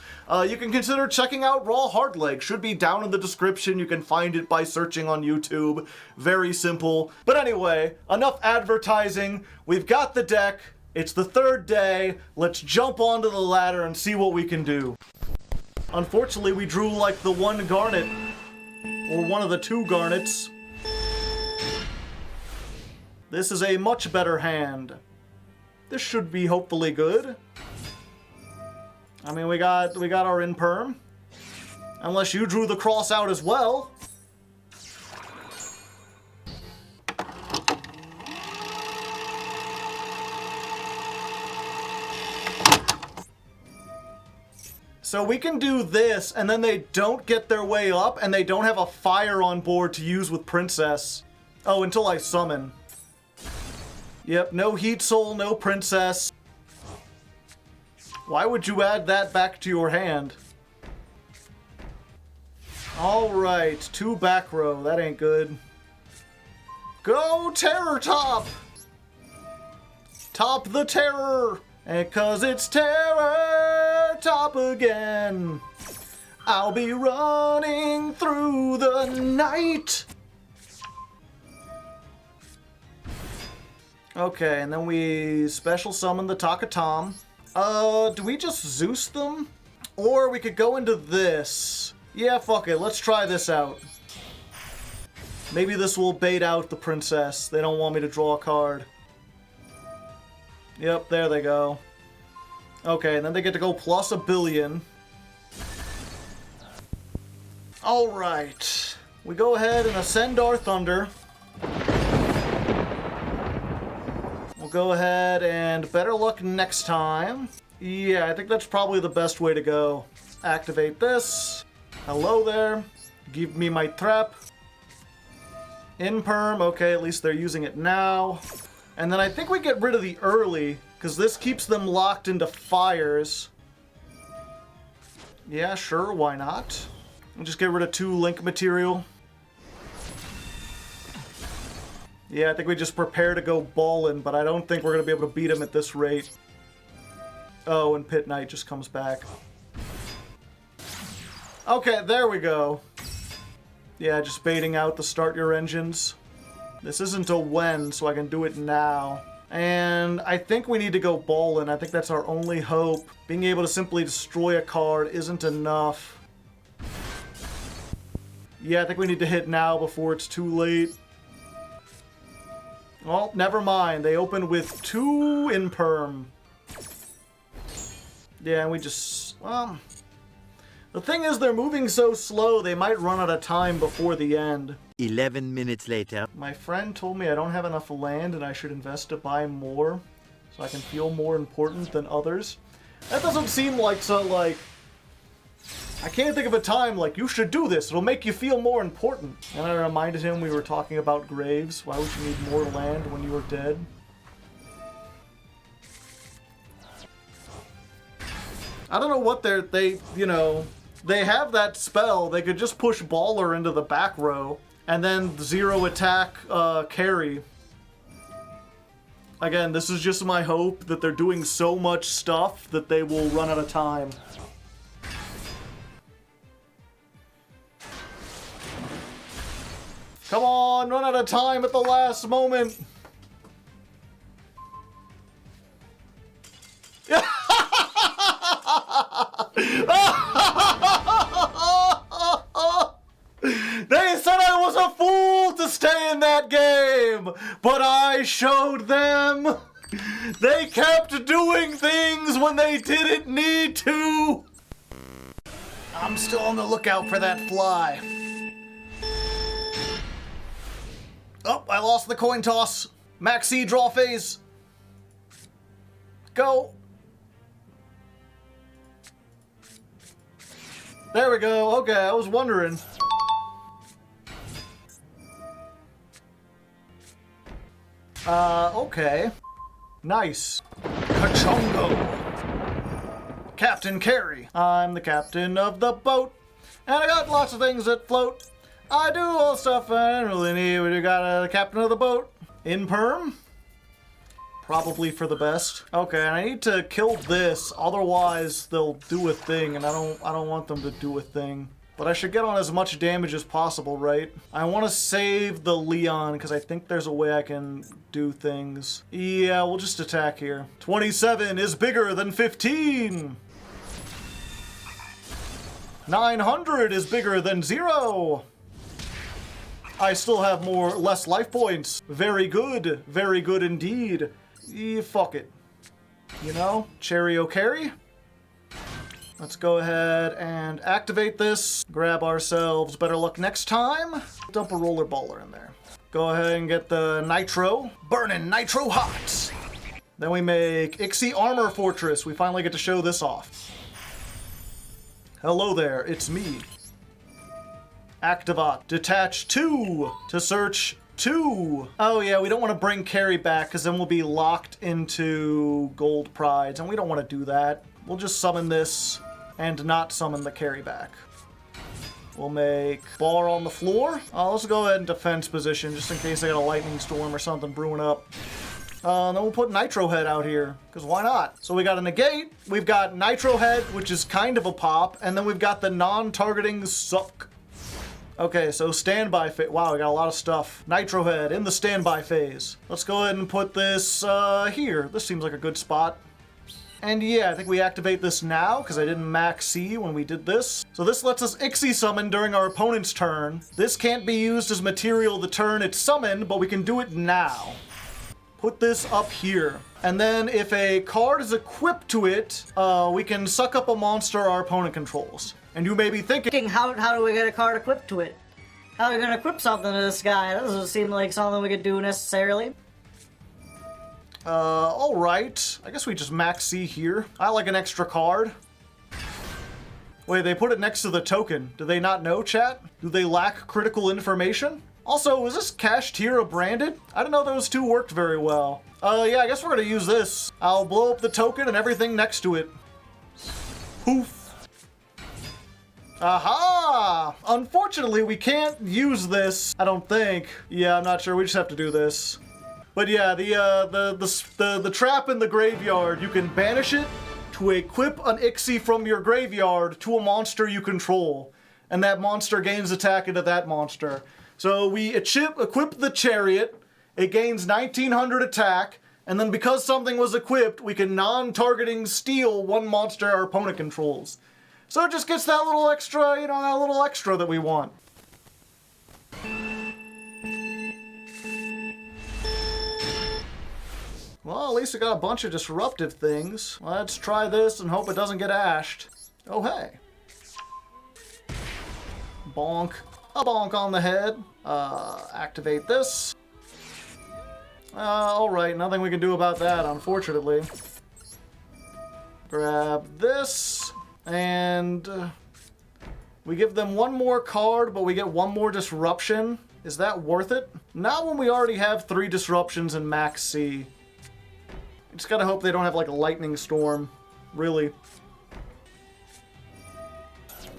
A: you can consider checking out Raw Hardleg. Should be down in the description. You can find it by searching on YouTube. Very simple. But anyway, enough advertising. We've got the deck. It's the 3rd day. Let's jump onto the ladder and see what we can do. Unfortunately, we drew like the 1 Garnet, or one of the 2 Garnets. This is a much better hand. This should be hopefully good. I mean, we got our Imperm. Unless you drew the cross out as well. So we can do this, and then they don't get their way up, and they don't have a fire on board to use with Princess. Oh, until I summon. Yep, no Heat Soul, no Princess. Why would you add that back to your hand? Alright, 2 back row, that ain't good. Go Terror Top! Top the Terror! And 'cause it's Terror Top again, I'll be running through the night. Okay, and then we special summon the Takatom. Do we just Zeus them? Or we could go into this. Yeah, fuck it, let's try this out. Maybe this will bait out the Princess. They don't want me to draw a card. Yep, there they go. Okay, and then they get to go plus 1 billion. Alright. We go ahead and ascend our Thunder. We'll go ahead and better luck next time. Yeah, I think that's probably the best way to go. Activate this. Hello there. Give me my trap. Imperm. Okay, at least they're using it now. And then I think we get rid of the early, because this keeps them locked into fires. Yeah, sure, why not? We'll just get rid of 2 link material. Yeah, I think we just prepare to go ballin', but I don't think we're going to be able to beat him at this rate. Oh, and Pit Knight just comes back. Okay, there we go. Yeah, just baiting out the start your engines. This isn't a when, so I can do it now. And I think we need to go ballin'. I think that's our only hope. Being able to simply destroy a card isn't enough. Yeah, I think we need to hit now before it's too late. Well, never mind. They open with 2 Imperm. Yeah, and we just... well... the thing is, they're moving so slow, they might run out of time before the end.
H: 11 minutes later.
A: My friend told me I don't have enough land and I should invest to buy more, so I can feel more important than others. That doesn't seem like so, like... I can't think of a time like, you should do this, it'll make you feel more important. And I reminded him we were talking about graves. Why would you need more land when you were dead? I don't know what you know, they have that spell. They could just push Baller into the back row and then 0 attack carry. Again, this is just my hope that they're doing so much stuff that they will run out of time. Come on, run out of time at the last moment. They said I was a fool to stay in that game, but I showed them. They kept doing things when they didn't need to. I'm still on the lookout for that fly. Oh, I lost the coin toss. Maxx C draw phase. Go. There we go. Okay, I was wondering. Okay. Nice. Kachongo. Captain Carry. I'm the captain of the boat. And I got lots of things that float. I do all stuff I don't really need. We got the captain of the boat. Imperm. Probably for the best. Okay, and I need to kill this, otherwise they'll do a thing, and I don't want them to do a thing. But I should get on as much damage as possible, right? I want to save the Leon, because I think there's a way I can do things. Yeah, we'll just attack here. 27 is bigger than 15! 900 is bigger than 0! I still have less life points. Very good indeed. Fuck it. You know, Cherry carry. Let's go ahead and activate this. Grab ourselves better luck next time. Dump a roller baller in there. Go ahead and get the Nitro. Burning Nitro hot. Then we make Ixie Armor Fortress. We finally get to show this off. Hello there, it's me. Activate. Detach 2 to search 2. Oh yeah, we don't want to bring Carry back because then we'll be locked into Gold Prides, and we don't want to do that. We'll just summon this and not summon the Carry back. We'll make Bar on the floor. Let's go ahead in defense position just in case they got a lightning storm or something brewing up. Then we'll put Nitro Head out here, because why not? So we got a negate, we've got Nitro Head, which is kind of a pop, and then we've got the non-targeting Suck. Okay, so standby phase. Wow, we got a lot of stuff. Nitro Head in the standby phase. Let's go ahead and put this here. This seems like a good spot. And yeah, I think we activate this now, because I didn't Maxx C when we did this. So this lets us Ixie summon during our opponent's turn. This can't be used as material the turn it's summoned, but we can do it now. put this up here. And then if a card is equipped to it, we can suck up a monster our opponent controls. And you may be thinking,
I: How do we get a card equipped to it? How are we gonna equip something to this guy? That doesn't seem like something we could do necessarily.
A: alright. I guess we just Maxx C here. I like an extra card. Wait, they put it next to the token. Do they not know, chat? Do they lack critical information? Also, is this Kashtira branded? I didn't know those two worked very well. Yeah, I guess we're gonna use this. I'll blow up the token and everything next to it. Poof. Aha! Unfortunately, we can't use this, I don't think. Yeah, I'm not sure. We just have to do this. But yeah, the trap in the graveyard, you can banish it to equip an Ixie from your graveyard to a monster you control. And that monster gains attack into that monster. So we equip the chariot, it gains 1900 attack, and then because something was equipped, we can non-targeting steal one monster our opponent controls. So it just gets that little extra, you know, that little extra that we want. Well, at least we got a bunch of disruptive things. Let's try this and hope it doesn't get ashed. Oh, hey. Bonk. A bonk on the head. Activate this. Alright, nothing we can do about that, unfortunately. Grab this. And we give them one more card, but we get one more disruption. Is that worth it? Not when we already have 3 disruptions in Maxx C. Just gotta hope they don't have like a lightning storm. Really.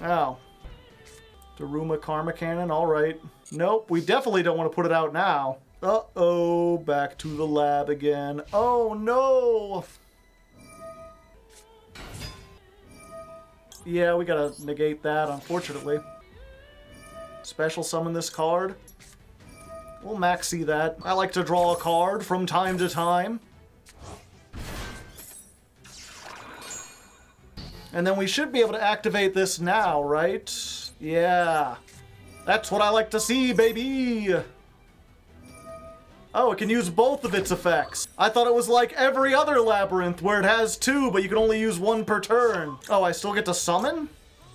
A: Ow. Daruma Karma Cannon, alright. Nope, we definitely don't want to put it out now. Uh-oh, back to the lab again. Oh no! Yeah, we gotta negate that, unfortunately. Special summon this card. We'll Maxx C that. I like to draw a card from time to time. And then we should be able to activate this now, right? Yeah. That's what I like to see, baby! Oh, it can use both of its effects. I thought it was like every other Labrynth where it has 2, but you can only use 1 per turn. Oh, I still get to summon?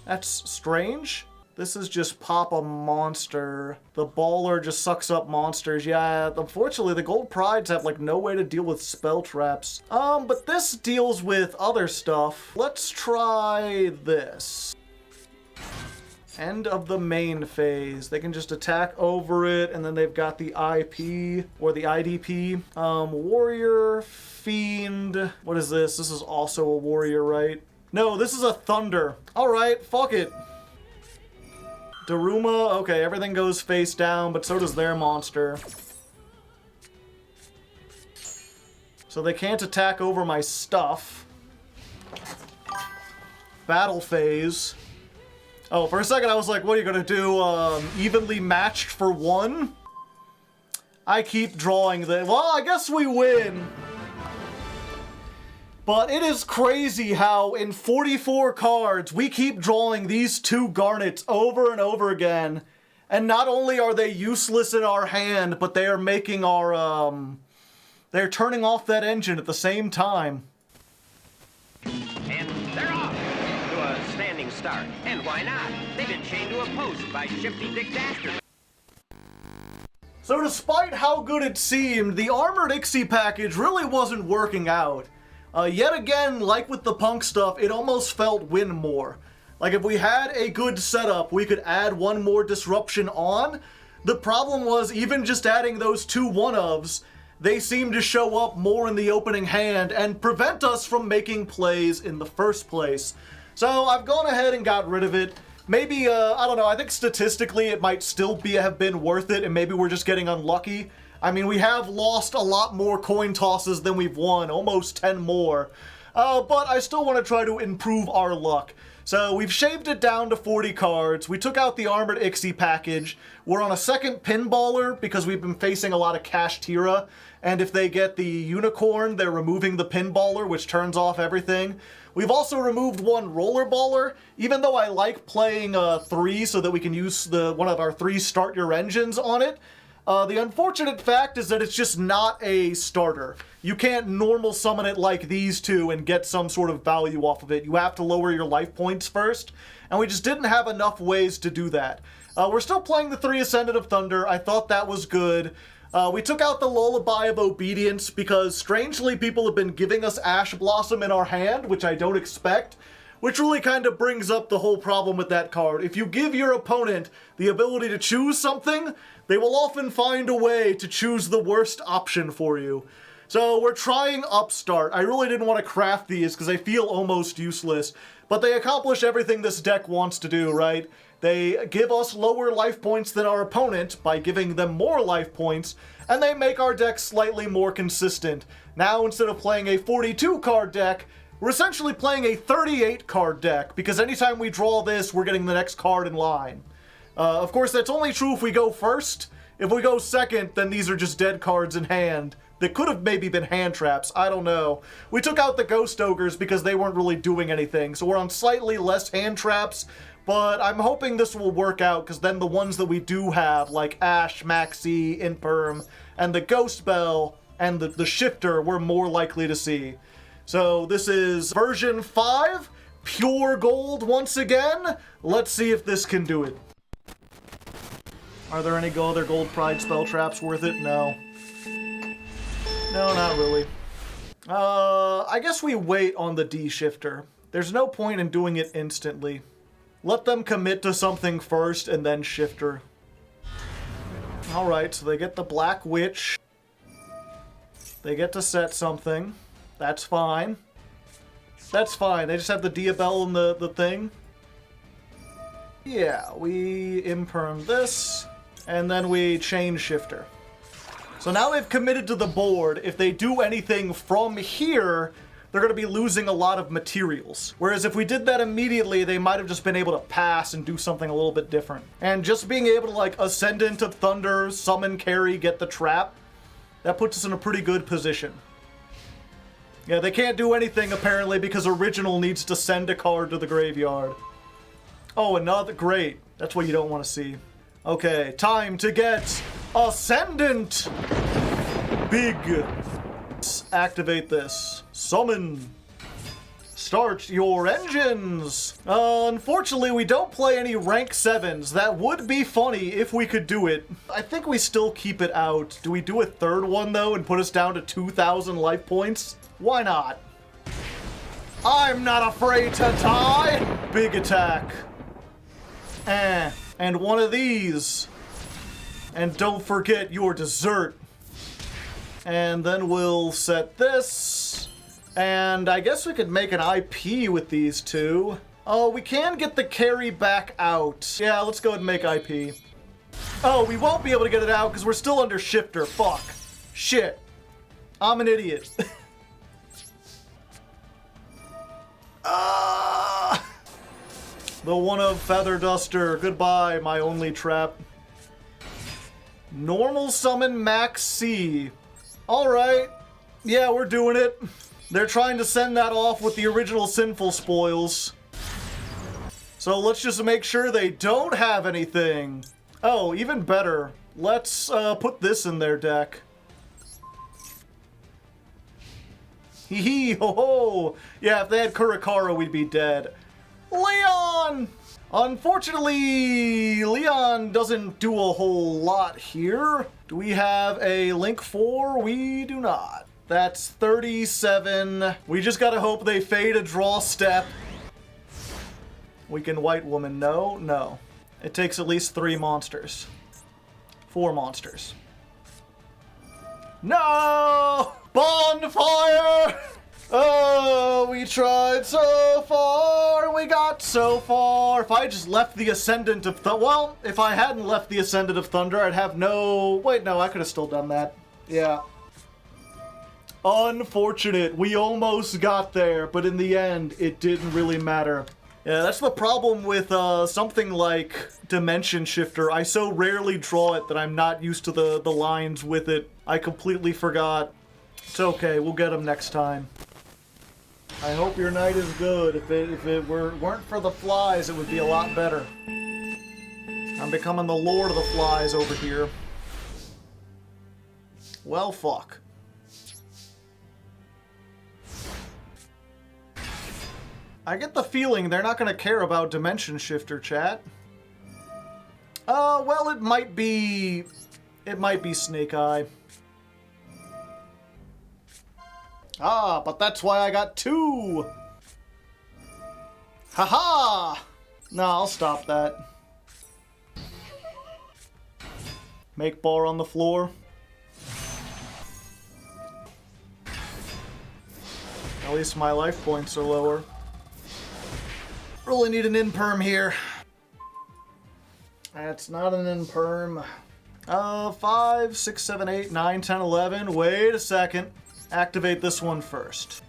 A: That's strange. This is just pop a monster. The baller just sucks up monsters. Yeah, unfortunately, the gold prides have like no way to deal with spell traps. But this deals with other stuff. Let's try this. End of the main phase. They can just attack over it, and then they've got the IP, or the IDP. Warrior, Fiend. What is this? This is also a warrior, right? No, this is a thunder. Alright, fuck it. Daruma, okay, everything goes face down, but so does their monster. So they can't attack over my stuff. Battle phase. Oh, for a second I was like, what are you gonna do, evenly matched for 1? I keep drawing the... Well, I guess we win. But it is crazy how in 44 cards, we keep drawing these 2 garnets over and over again. And not only are they useless in our hand, but they are making our, they're turning off that engine at the same time.
G: And they're off to a standing start. And why not? They've been chained to a post by shifty Ignister.
A: So despite how good it seemed, the Armored Ixie package really wasn't working out. Yet again, like with the punk stuff, it almost felt win more. Like if we had a good setup, we could add 1 more disruption on. The problem was even just adding those 2 one-ofs, they seemed to show up more in the opening hand and prevent us from making plays in the first place. So I've gone ahead and got rid of it. Maybe, I don't know, I think statistically it might still have been worth it, and maybe we're just getting unlucky. I mean, we have lost a lot more coin tosses than we've won, almost 10 more. But I still want to try to improve our luck. So we've shaved it down to 40 cards. We took out the Armored Ixie package. We're on a second Pinballer because we've been facing a lot of Kashtira. And if they get the Unicorn, they're removing the Pinballer, which turns off everything. We've also removed 1 Rollerballer, even though I like playing 3 so that we can use one of our 3 Start Your Engines on it. The unfortunate fact is that it's just not a starter. You can't normal summon it like these two and get some sort of value off of it. You have to lower your life points first, and we just didn't have enough ways to do that. We're still playing the 3 Ascendant of Thunder. I thought that was good. We took out the Lullaby of Obedience because, strangely, people have been giving us Ash Blossom in our hand, which I don't expect, which really kind of brings up the whole problem with that card. If you give your opponent the ability to choose something, they will often find a way to choose the worst option for you. So we're trying Upstart. I really didn't want to craft these because they feel almost useless, but they accomplish everything this deck wants to do, right? They give us lower life points than our opponent by giving them more life points, and they make our deck slightly more consistent. Now, instead of playing a 42 card deck, we're essentially playing a 38 card deck, because anytime we draw this, we're getting the next card in line. Of course, that's only true if we go first. If we go second, then these are just dead cards in hand. That could have maybe been hand traps, I don't know. We took out the Ghost Ogres because they weren't really doing anything, so we're on slightly less hand traps, but I'm hoping this will work out, because then the ones that we do have, like Ash, Maxx C, Imperm, and the Ghost Bell, and the Shifter, we're more likely to see. So this is version 5, pure gold once again. Let's see if this can do it. Are there any other Gold Pride spell traps worth it? No. No, not really. I guess we wait on the D-Shifter. There's no point in doing it instantly. Let them commit to something first and then Shifter. Alright, so they get the Black Witch. They get to set something. That's fine. That's fine. They just have the Diabell and the thing. Yeah, we imperm this, and then we chain Shifter. So now they've committed to the board. If they do anything from here, they're going to be losing a lot of materials. Whereas if we did that immediately, they might have just been able to pass and do something a little bit different. And just being able to, like, Ascendant of Thunder, summon, carry, get the trap, that puts us in a pretty good position. Yeah, they can't do anything, apparently, because Original needs to send a card to the graveyard. Oh, another... Great. That's what you don't want to see. Okay, time to get Ascendant! Big. Activate this. Summon. Start your engines! Unfortunately, we don't play any rank 7s. That would be funny if we could do it. I think we still keep it out. Do we do a third one, though, and put us down to 2,000 life points? Why not? I'm not afraid to die! Big attack. And one of these. And don't forget your dessert. And then we'll set this. And I guess we could make an IP with these two. Oh, we can get the carry back out. Yeah, let's go ahead and make IP. Oh, we won't be able to get it out because we're still under Shifter. Fuck. Shit. I'm an idiot. The one of Feather Duster. Goodbye, my only trap. Normal summon Maxx C. Alright. Yeah, we're doing it. They're trying to send that off with the original Sinful Spoils. So let's just make sure they don't have anything. Oh, even better. Let's put this in their deck. Hee hee ho ho! Yeah, if they had Kurakara, we'd be dead. Leon! Unfortunately, Leon doesn't do a whole lot here. Do we have a Link 4? We do not. That's 37. We just gotta hope they fade a draw step. We can White Woman. No, no. It takes at least 3 monsters. 4 monsters. No! Bonfire! Oh, we tried so far, we got so far. If I just left the Ascendant of Thunder, well, if I hadn't left the Ascendant of Thunder, I'd have no... Wait, no, I could have still done that. Yeah. Unfortunate. We almost got there, but in the end, it didn't really matter. Yeah, that's the problem with something like Dimension Shifter. I so rarely draw it that I'm not used to the lines with it. I completely forgot. It's okay, we'll get them next time. I hope your night is good. If it weren't for the flies, it would be a lot better. I'm becoming the lord of the flies over here. Well, fuck. I get the feeling they're not going to care about Dimension Shifter, chat. Well, it might be Snake Eye. Ah, but that's why I got 2! Haha! No, I'll stop that. Make bar on the floor. At least my life points are lower. Really need an in-perm here. That's not an in-perm. 5, 6, 7, 8, 9, 10, 11. Wait a second. Activate this one first.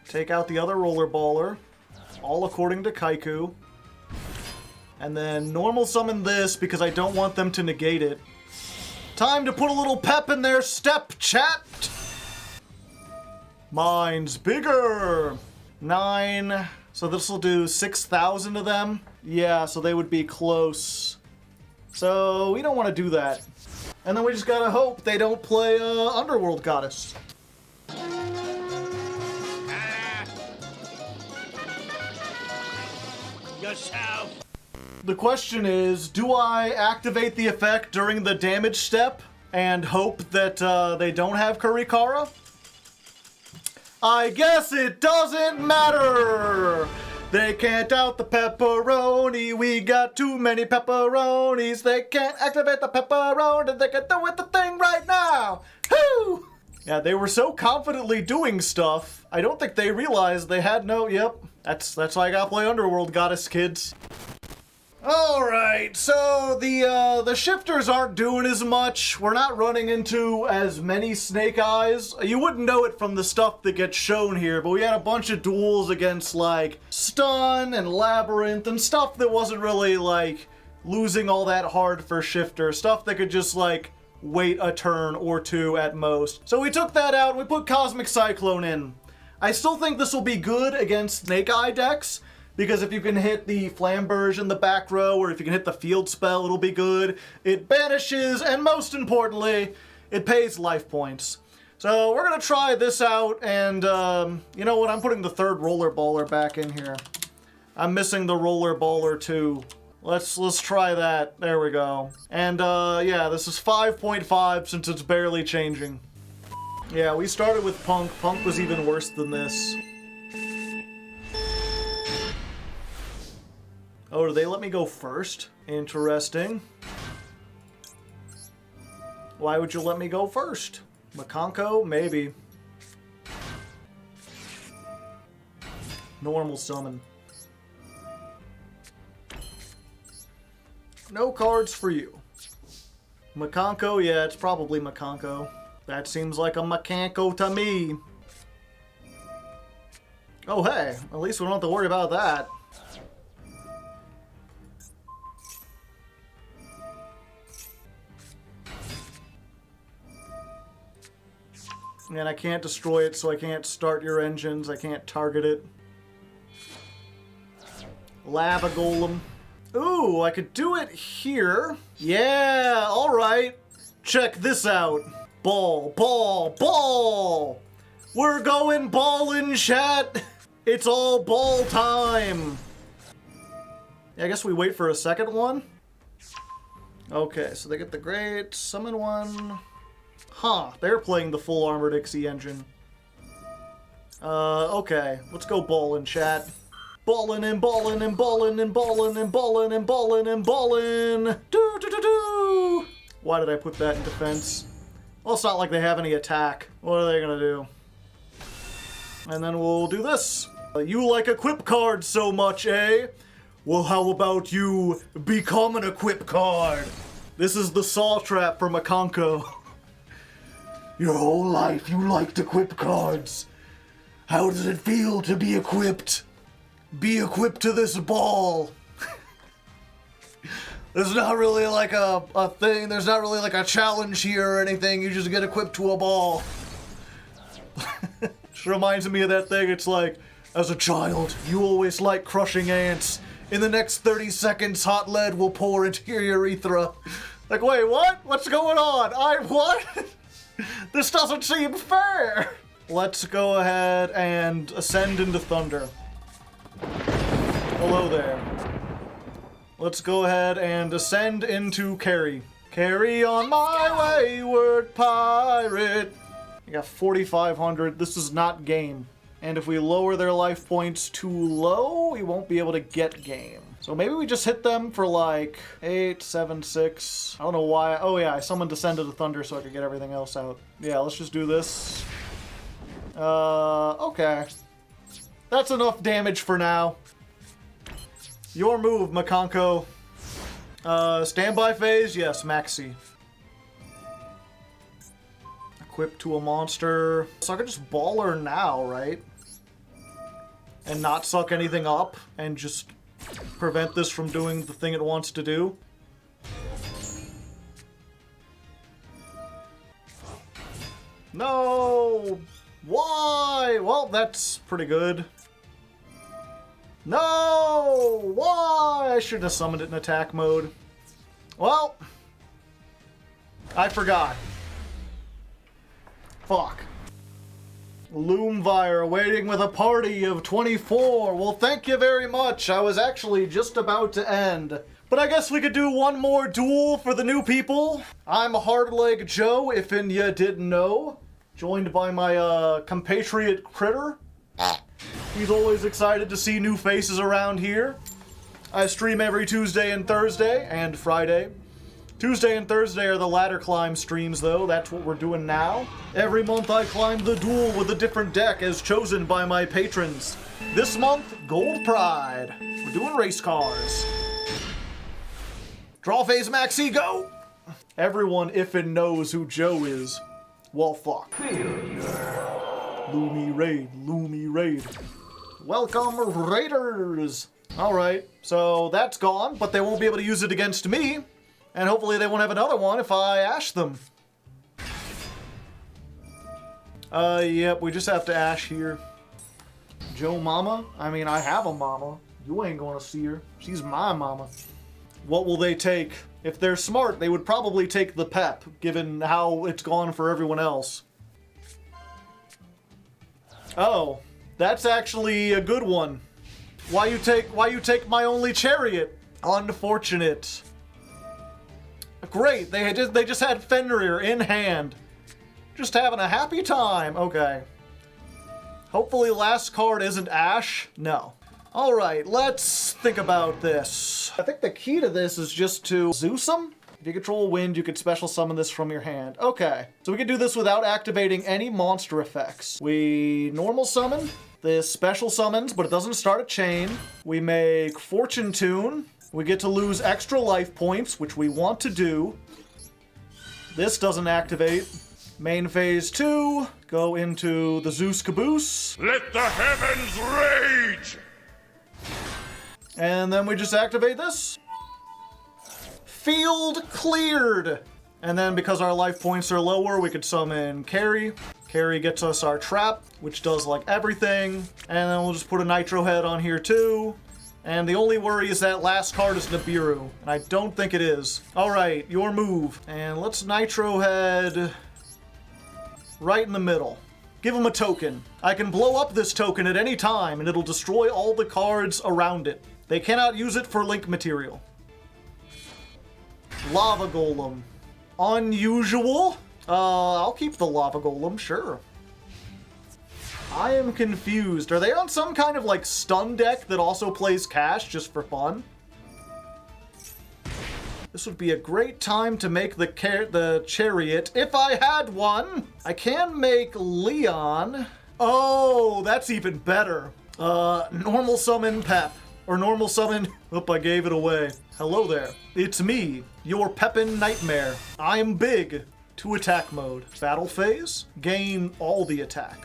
A: Take out the other roller baller. All according to Kaiku. And then normal summon this because I don't want them to negate it. Time to put a little pep in their step, chat! Mine's bigger! 9. So this will do 6,000 of them. Yeah, so they would be close. So we don't want to do that. And then we just gotta hope they don't play Underworld Goddess.
D: Yourself.
A: The question is, do I activate the effect during the damage step and hope that they don't have Kurikara? I guess it doesn't matter! They can't out the pepperoni, we got too many pepperonis. They can't activate the pepperoni, they can do it the thing right now! Whoo! Yeah, they were so confidently doing stuff, I don't think they realized they had no, yep. That's why I gotta play Underworld Goddess, kids. Alright, so the shifters aren't doing as much. We're not running into as many Snake Eyes. You wouldn't know it from the stuff that gets shown here, but we had a bunch of duels against, like, Stun and Labrynth and stuff that wasn't really, like, losing all that hard for shifter. Stuff that could just, like, wait a turn or two at most. So we took that out and we put Cosmic Cyclone in. I still think this will be good against Snake Eye decks, because if you can hit the Flamberge in the back row, or if you can hit the field spell, it'll be good. It banishes, and most importantly, it pays life points. So we're gonna try this out, and you know what, I'm putting the third roller baller back in here. I'm missing the roller baller too. Let's try that, there we go. And yeah, this is 5.5 since it's barely changing. Yeah, we started with Punk. Punk was even worse than this. Oh, do they let me go first? Interesting. Why would you let me go first? Mikanko? Maybe. Normal summon. No cards for you. Mikanko? Yeah, it's probably Mikanko. That seems like a Mikanko to me. Oh, hey. At least we don't have to worry about that. And I can't destroy it, so I can't start your engines. I can't target it. Lava Golem. Ooh, I could do it here. Yeah, alright. Check this out. Ball, ball, ball! We're going ballin', chat! It's all ball time! Yeah, I guess we wait for a second one. Okay, so they get the great summon one. Huh, they're playing the full armored Ixie engine. Okay, let's go ballin', chat. Ballin' and ballin' and ballin' and ballin' and ballin' and ballin' and ballin'. Do do do do. Why did I put that in defense? Well, it's not like they have any attack. What are they gonna do? And then we'll do this. You like equip cards so much, eh? Well, how about you become an equip card? This is the saw trap for Mikanko. Your whole life you liked equip cards. How does it feel to be equipped? Be equipped to this ball. There's not really like a thing, there's not really like a challenge here or anything, you just get equipped to a ball. Just reminds me of that thing, it's like, as a child, you always liked crushing ants. In the next 30 seconds, hot lead will pour into your urethra. Like, wait, what? What's going on? What? This doesn't seem fair. Let's go ahead and ascend into Thunder. Hello there. Let's go ahead and ascend into Carry. Carry on my wayward pirate. I got 4,500. This is not game. And if we lower their life points too low, we won't be able to get game. So maybe we just hit them for like 8, 7, 6. I don't know why. Oh yeah, I summoned Descend to the Thunder so I could get everything else out. Yeah, let's just do this. Okay. That's enough damage for now. Your move, Mikanko. Standby phase? Yes, Maxx C. Equip to a monster. So I could just ball her now, right? And not suck anything up and just prevent this from doing the thing it wants to do. No! Why? Well, that's pretty good. No! Why? I shouldn't have summoned it in attack mode. Well, I forgot. Fuck. Loomvire waiting with a party of 24. Well, thank you very much. I was actually just about to end. But I guess we could do one more duel for the new people. I'm Hardleg Joe, if you didn't know. Joined by my compatriot Critter. He's always excited to see new faces around here. I stream every Tuesday and Thursday and Friday. Tuesday and Thursday are the ladder climb streams, though. That's what we're doing now. Every month I climb the duel with a different deck as chosen by my patrons. This month, Gold Pride. We're doing race cars. Draw phase, Maxx C, go! Everyone ifin knows who Joe is. Well, fuck. Loomy Raid, Loomy Raid. Welcome, Raiders! Alright, so that's gone, but they won't be able to use it against me. And hopefully they won't have another one if I ash them. Yep, we just have to ash here. Joe Mama? I mean, I have a mama. You ain't gonna see her. She's my mama. What will they take? If they're smart, they would probably take the Pep, given how it's gone for everyone else. Oh, that's actually a good one. Why you take my only chariot? Unfortunate. Great, they just had Fenrir in hand. Just having a happy time. Okay. Hopefully last card isn't Ash. No. Alright, let's think about this. I think the key to this is just to Zeus them. If you control wind, you could special summon this from your hand. Okay, so we can do this without activating any monster effects. We normal summon, this special summons, but it doesn't start a chain. We make Fortune Tune. We get to lose extra life points, which we want to do. This doesn't activate. Main phase 2, go into the Zeus Caboose.
B: Let the heavens rage!
A: And then we just activate this. Field cleared! And then because our life points are lower, we could summon Carry. Carry gets us our trap, which does like everything. And then we'll just put a Nitro Head on here too. And the only worry is that last card is Nibiru, and I don't think it is. Alright, your move. And let's Nitro Head right in the middle. Give him a token. I can blow up this token at any time, and it'll destroy all the cards around it. They cannot use it for link material. Lava Golem. Unusual? I'll keep the Lava Golem, sure. I am confused. Are they on some kind of like stun deck that also plays Kash just for fun? This would be a great time to make the chariot if I had one. I can make Leon. Oh, that's even better. Normal summon Pep. Or normal summon... Oop, I gave it away. Hello there. It's me, your Peppin' Nightmare. I am big. To attack mode. Battle phase. Gain all the attack.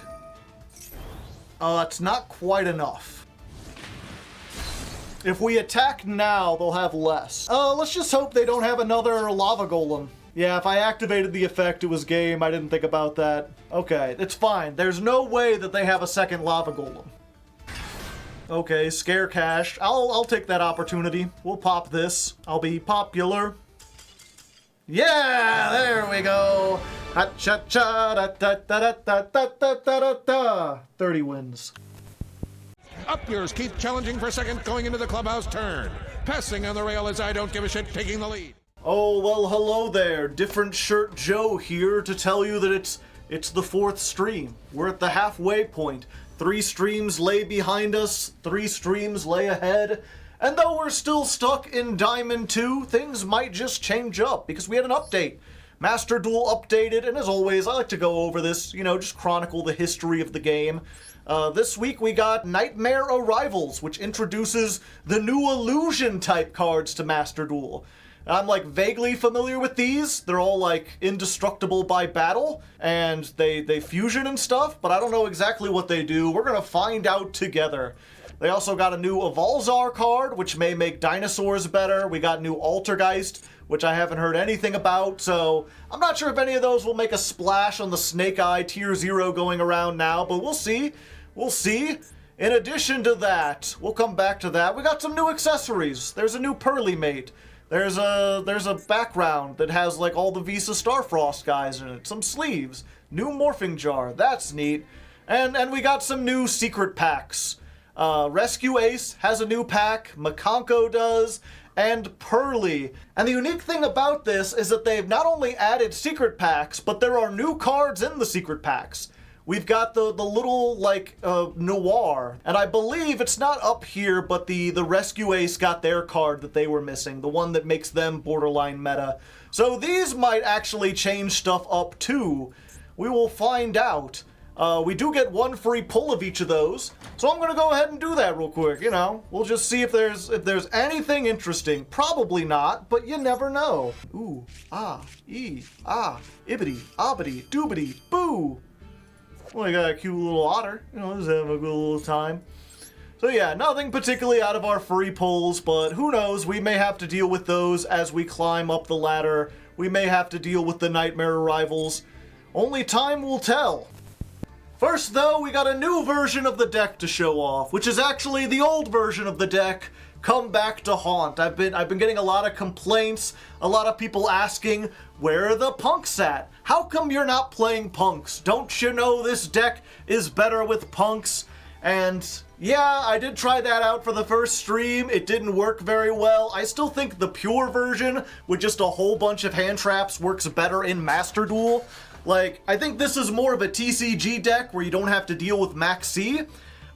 A: It's not quite enough. If we attack now, they'll have less. Let's just hope they don't have another Lava Golem. Yeah, if I activated the effect, it was game. I didn't think about that. Okay, it's fine. There's no way that they have a second Lava Golem. Okay, Scare Kash. I'll take that opportunity. We'll pop this. I'll be popular. Yeah, there we go. Ha-cha-cha-da-da-da-da-da-da-da-da-da. 30 wins.
J: Up yours, Keith, challenging for second, going into the clubhouse turn. Passing on the rail as I don't give a shit, taking the lead.
A: Oh, well, hello there. Different Shirt Joe here to tell you that it's the 4th stream. We're at the halfway point. 3 streams lay behind us, 3 streams lay ahead. And though we're still stuck in Diamond 2, things might just change up because we had an update. Master Duel updated, and as always, I like to go over this, you know, just chronicle the history of the game. This week we got Nightmare Arrivals, which introduces the new illusion type cards to Master Duel. I'm like vaguely familiar with these. They're all like indestructible by battle, and they fusion and stuff, but I don't know exactly what they do. We're gonna find out together. They also got a new Evolzar card, which may make dinosaurs better. We got new Altergeist, which I haven't heard anything about, so I'm not sure if any of those will make a splash on the Snake Eye Tier 0 going around now, but we'll see. We'll see. In addition to that, we'll come back to that. We got some new accessories. There's a new Pearly Mate. There's a background that has like all the Visa Starfrost guys in it. Some sleeves. New Morphing Jar. That's neat. And we got some new secret packs. Rescue Ace has a new pack. Mikanko does. And Pearly. And the unique thing about this is that they've not only added secret packs, but there are new cards in the secret packs. We've got the little, like, Noir. And I believe it's not up here, but the Rescue Ace got their card that they were missing. The one that makes them borderline meta. So these might actually change stuff up, too. We will find out. We do get 1 free pull of each of those. So I'm going to go ahead and do that real quick, you know. We'll just see if there's anything interesting. Probably not, but you never know. Ooh, ah, ee, ah, ibbity, obbity, doobity, boo. Well, I got a cute little otter, you know, just having a good little time. So yeah, nothing particularly out of our free pulls, but who knows, we may have to deal with those as we climb up the ladder. We may have to deal with the Nightmare Arrivals. Only time will tell. First though, we got a new version of the deck to show off, which is actually the old version of the deck come back to haunt. I've been getting a lot of complaints, a lot of people asking, where are the punks at? How come you're not playing punks? Don't you know this deck is better with punks? And yeah, I did try that out for the first stream. It didn't work very well. I still think the pure version with just a whole bunch of hand traps works better in Master Duel. Like, I think this is more of a TCG deck where you don't have to deal with Maxx C,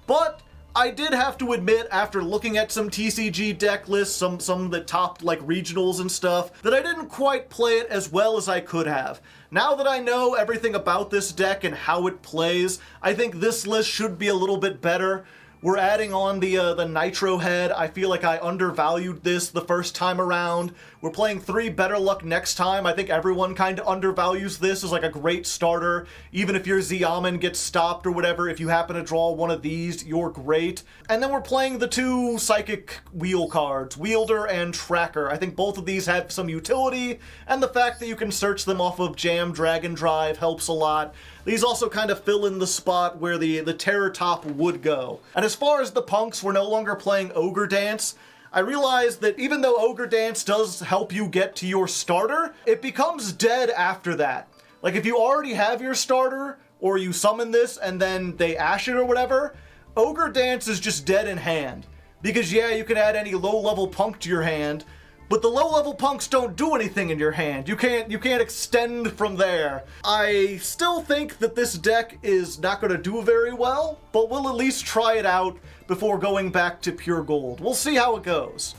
A: but I did have to admit, after looking at some TCG deck lists, some of the top, like, regionals and stuff, that I didn't quite play it as well as I could have. Now that I know everything about this deck and how it plays, I think this list should be a little bit better. We're adding on the Nitro head. I feel like I undervalued this the first time around. We're playing 3 Better Luck next time. I think everyone kind of undervalues this as like a great starter. Even if your Xiamen gets stopped or whatever, if you happen to draw one of these, you're great. And then we're playing the 2 Psychic Wheel cards, Wielder and Tracker. I think both of these have some utility, and the fact that you can search them off of Jam, Dragon Drive helps a lot. These also kind of fill in the spot where the Terror Top would go. And as far as the punks, we're no longer playing Ogre Dance. I realized that even though Ogre Dance does help you get to your starter, it becomes dead after that. Like if you already have your starter, or you summon this and then they ash it or whatever, Ogre Dance is just dead in hand. Because yeah, you can add any low-level punk to your hand, but the low-level punks don't do anything in your hand. You can't extend from there. I still think that this deck is not going to do very well, but we'll at least try it out before going back to pure gold. We'll see how it goes.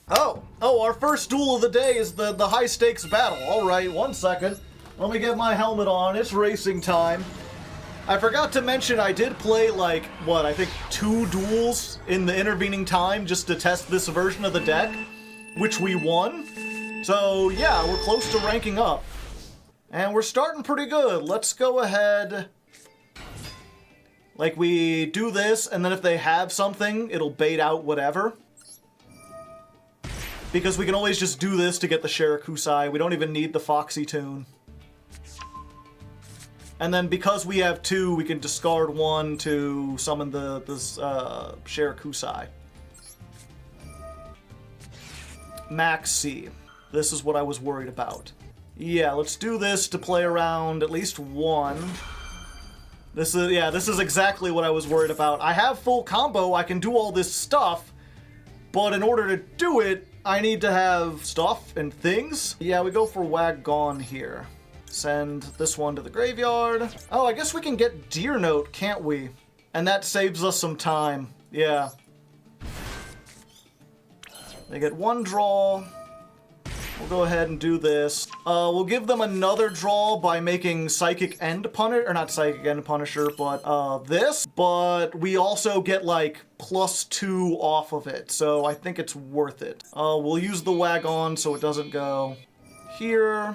A: Oh, our first duel of the day is the high-stakes battle. All right, 1 second. Let me get my helmet on. It's racing time. I forgot to mention I did play, like, what, I think 2 duels in the intervening time just to test this version of the deck, which we won. So, yeah, we're close to ranking up. And we're starting pretty good. Let's go ahead. Like, we do this, and then if they have something, it'll bait out whatever. Because we can always just do this to get the Shirakusai. We don't even need the Foxy Tune. And then because we have 2, we can discard 1 to summon the Shirakusai. Maxx C. This is what I was worried about. Yeah, let's do this to play around at least one. This is exactly what I was worried about. I have full combo, I can do all this stuff, but in order to do it, I need to have stuff and things. Yeah, we go for Wagon here. Send this one to the graveyard. Oh, I guess we can get Deer Note, can't we? And that saves us some time. Yeah. They get one draw. We'll go ahead and do this. We'll give them another draw by making Psychic End Punisher, or not Psychic End Punisher, but this. But we also get like +2 off of it, so I think it's worth it. We'll use the Wagon so it doesn't go here.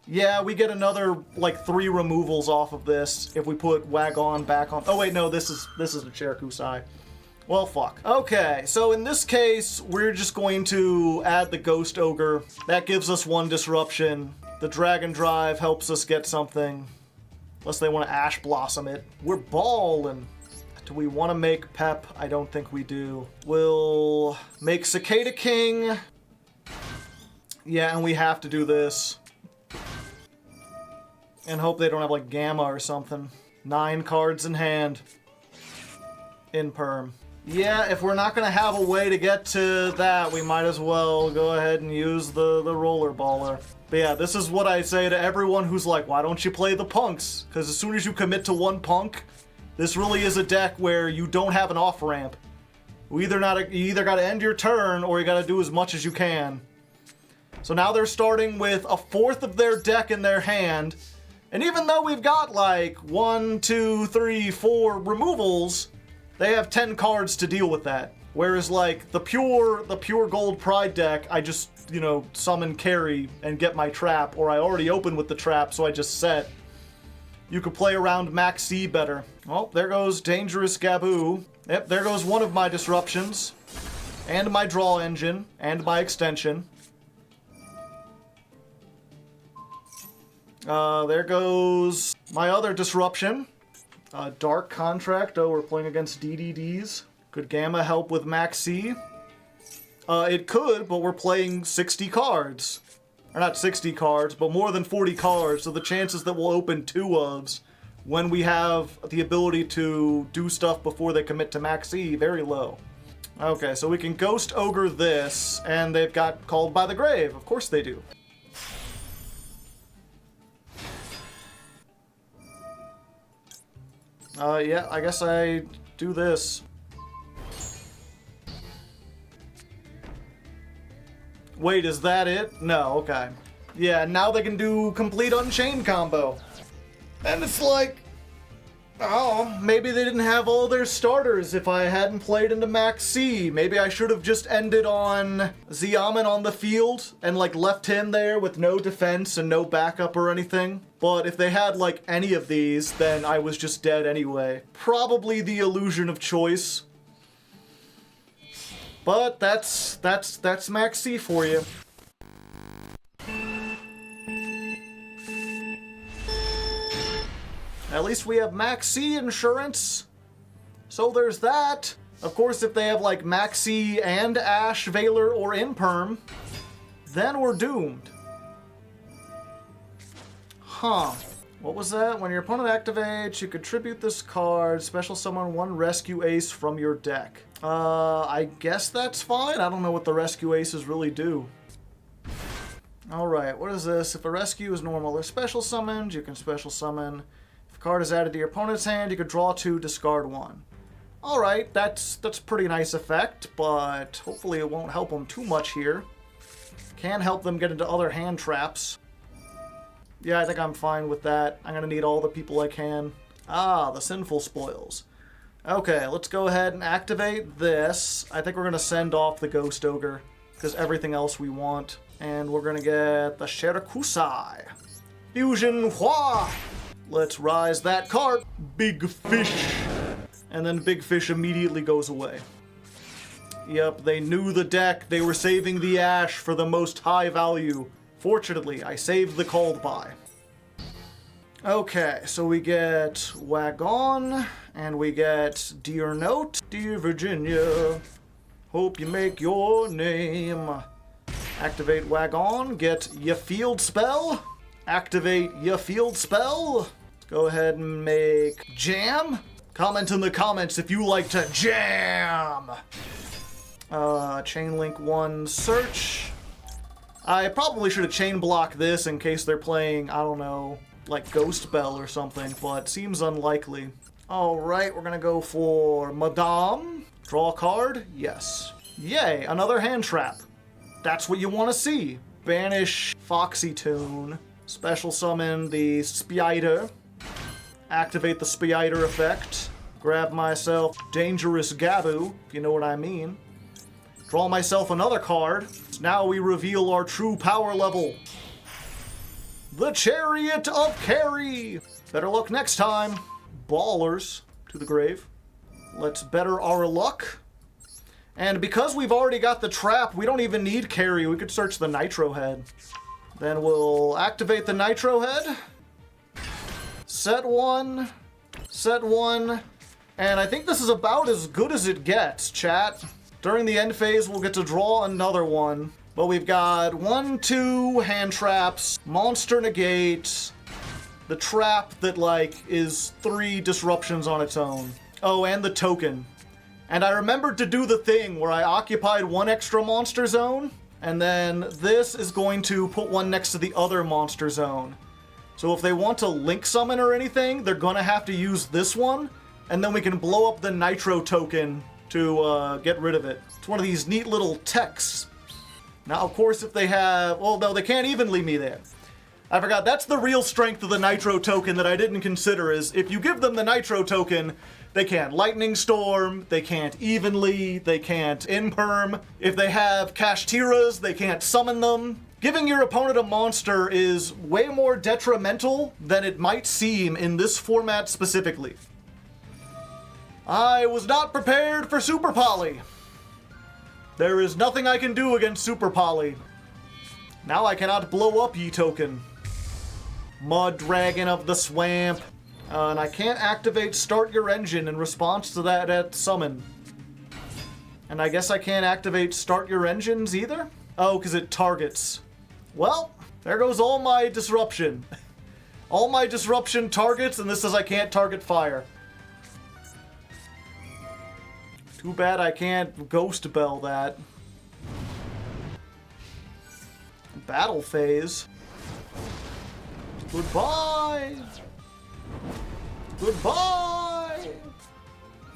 A: Yeah, we get another like 3 removals off of this if we put Wagon back on. Oh wait, no, this is a Cherkusai. Well, fuck. Okay, so in this case, we're just going to add the Ghost Ogre. That gives us 1 disruption. The Dragon Drive helps us get something. Unless they want to Ash Blossom it. We're ballin'. Do we want to make Pep? I don't think we do. We'll make Cicada King. Yeah, and we have to do this. And hope they don't have like Gamma or something. 9 cards in hand. In perm. Yeah, if we're not gonna have a way to get to that, we might as well go ahead and use the roller baller. But yeah, this is what I say to everyone who's like, why don't you play the punks? Because as soon as you commit to 1 punk, this really is a deck where you don't have an off ramp. You either gotta end your turn or you gotta do as much as you can. So now they're starting with 1/4 of their deck in their hand, and even though we've got like 1, 2, 3, 4 removals, they have 10 cards to deal with that. Whereas like the pure gold pride deck, I just, you know, summon carry and get my trap, or I already open with the trap, so I just set. You could play around Maxx C better. Well, there goes Dangerous Gaboo. Yep, there goes one of my disruptions. And my draw engine. And my extension. There goes my other disruption. Dark Contract. Oh, we're playing against DDDs. Could Gamma help with Maxx C? It could, but we're playing 60 cards. Or not 60 cards, but more than 40 cards, so the chances that we'll open 2 ofs when we have the ability to do stuff before they commit to Maxx C, very low. Okay, so we can Ghost Ogre this, and they've got Called by the Grave. Of course they do. Yeah, I guess I do this. Wait, is that it? No, okay. Yeah, now they can do complete Unchained combo. And it's like, oh, maybe they didn't have all their starters if I hadn't played into Maxx C. Maybe I should have just ended on Xiamen on the field and like left him there with no defense and no backup or anything. But if they had like any of these, then I was just dead anyway. Probably the illusion of choice. But that's Maxx C for you. At least we have Maxx C insurance. So there's that. Of course, if they have like Maxx C and Ash, Valor, or Imperm, then we're doomed. Huh. What was that? When your opponent activates, you contribute this card, special summon 1 rescue ace from your deck. I guess that's fine. I don't know what the rescue aces really do. Alright, what is this? If a rescue is normal or special summoned, you can special summon. If a card is added to your opponent's hand, you can draw 2, discard 1. Alright, that's pretty nice effect, but hopefully it won't help them too much here. Can help them get into other hand traps. Yeah, I think I'm fine with that. I'm gonna need all the people I can. Ah, the Sinful Spoils. Okay, let's go ahead and activate this. I think we're gonna send off the Ghost Ogre, because everything else we want. And we're gonna get the Shirakusai. Fusion Hua! Let's rise that card. Big Fish. And then Big Fish immediately goes away. Yep, they knew the deck. They were saving the Ash for the most high value. Fortunately, I saved the Called By. Okay, so we get Wagon, and we get Dear Note. Dear Virginia, hope you make your name. Activate Wagon, get your field spell. Activate your field spell. Go ahead and make jam. Comment in the comments if you like to jam. Chain link 1 search. I probably should have chain blocked this in case they're playing, I don't know, like Ghost Bell or something, but seems unlikely. Alright, we're gonna go for Madame. Draw a card? Yes. Yay, another hand trap. That's what you want to see. Banish Foxy Tune. Special summon the Spider. Activate the Spider effect. Grab myself Dangerous Gabu, if you know what I mean. Draw myself another card. Now we reveal our true power level. The Chariot of Carry. Better luck next time. Ballers to the grave. Let's better our luck. And because we've already got the trap, we don't even need carry. We could search the Nitro Head. Then we'll activate the Nitro Head. Set one. Set one. And I think this is about as good as it gets, chat. During the end phase, we'll get to draw another one. But we've got 1, 2 hand traps, monster negate, the trap that, like, is 3 disruptions on its own. Oh, and the token. And I remembered to do the thing where I occupied 1 extra monster zone, and then this is going to put 1 next to the other monster zone. So if they want to link summon or anything, they're gonna have to use this one, and then we can blow up the Nitro token to get rid of it. It's one of these neat little techs. Now, of course, if they have... Well, no, they can't even leave me there. I forgot, that's the real strength of the Nitro token that I didn't consider, is if you give them the Nitro token, they can't Lightning Storm, they can't Evenly, they can't Imperm. If they have Kashtiras, they can't summon them. Giving your opponent a monster is way more detrimental than it might seem in this format specifically. I was not prepared for Super Poly. There is nothing I can do against Super Poly. Now I cannot blow up ye token. Mud Dragon of the Swamp. And I can't activate Start Your Engine in response to that summon. And I guess I can't activate Start Your Engines either? Oh, because it targets. Well, there goes all my disruption. All my disruption targets, and this says I can't target fire. Too bad I can't Ghost Bell that. Battle phase. Goodbye! Goodbye!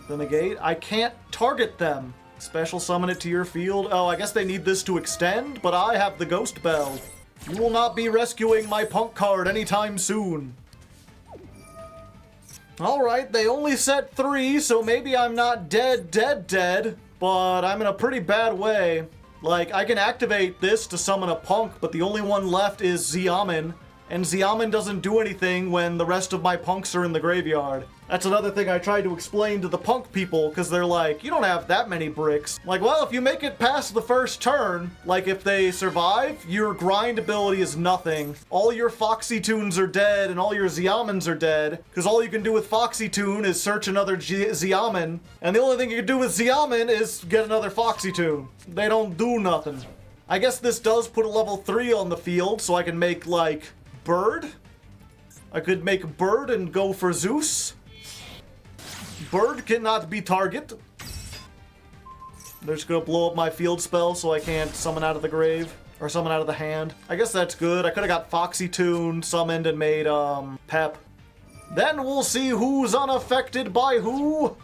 A: The negate. I can't target them. Special summon it to your field. Oh, I guess they need this to extend, but I have the Ghost Bell. You will not be rescuing my punk card anytime soon. Alright, they only set 3, so maybe I'm not dead, but I'm in a pretty bad way. Like, I can activate this to summon a punk, but the only one left is Xiamen, and Xiamen doesn't do anything when the rest of my punks are in the graveyard. That's another thing I tried to explain to the punk people, because they're like, you don't have that many bricks. Like, well, if you make it past the first turn, like if they survive, your grind ability is nothing. All your Foxy Tunes are dead, and all your Xiamens are dead, because all you can do with Foxy Tune is search another Xiamen, and the only thing you can do with Xiamen is get another Foxy Tune. They don't do nothing. I guess this does put a level 3 on the field, so I can make, like, Bird? I could make Bird and go for Zeus. Bird cannot be target. They're just gonna blow up my field spell so I can't summon out of the grave. Or summon out of the hand. I guess that's good. I could've got Foxy Tune, summoned, and made, Pep. Then we'll see who's unaffected by who.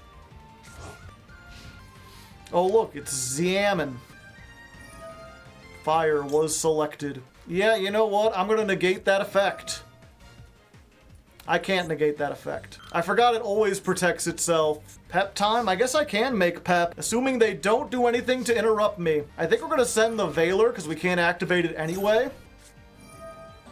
A: Oh look, it's Xiamen. Fire was selected. Yeah, you know what? I'm gonna negate that effect. I can't negate that effect. I forgot it always protects itself. Pep time? I guess I can make Pep, assuming they don't do anything to interrupt me. I think we're gonna send the Veiler, because we can't activate it anyway.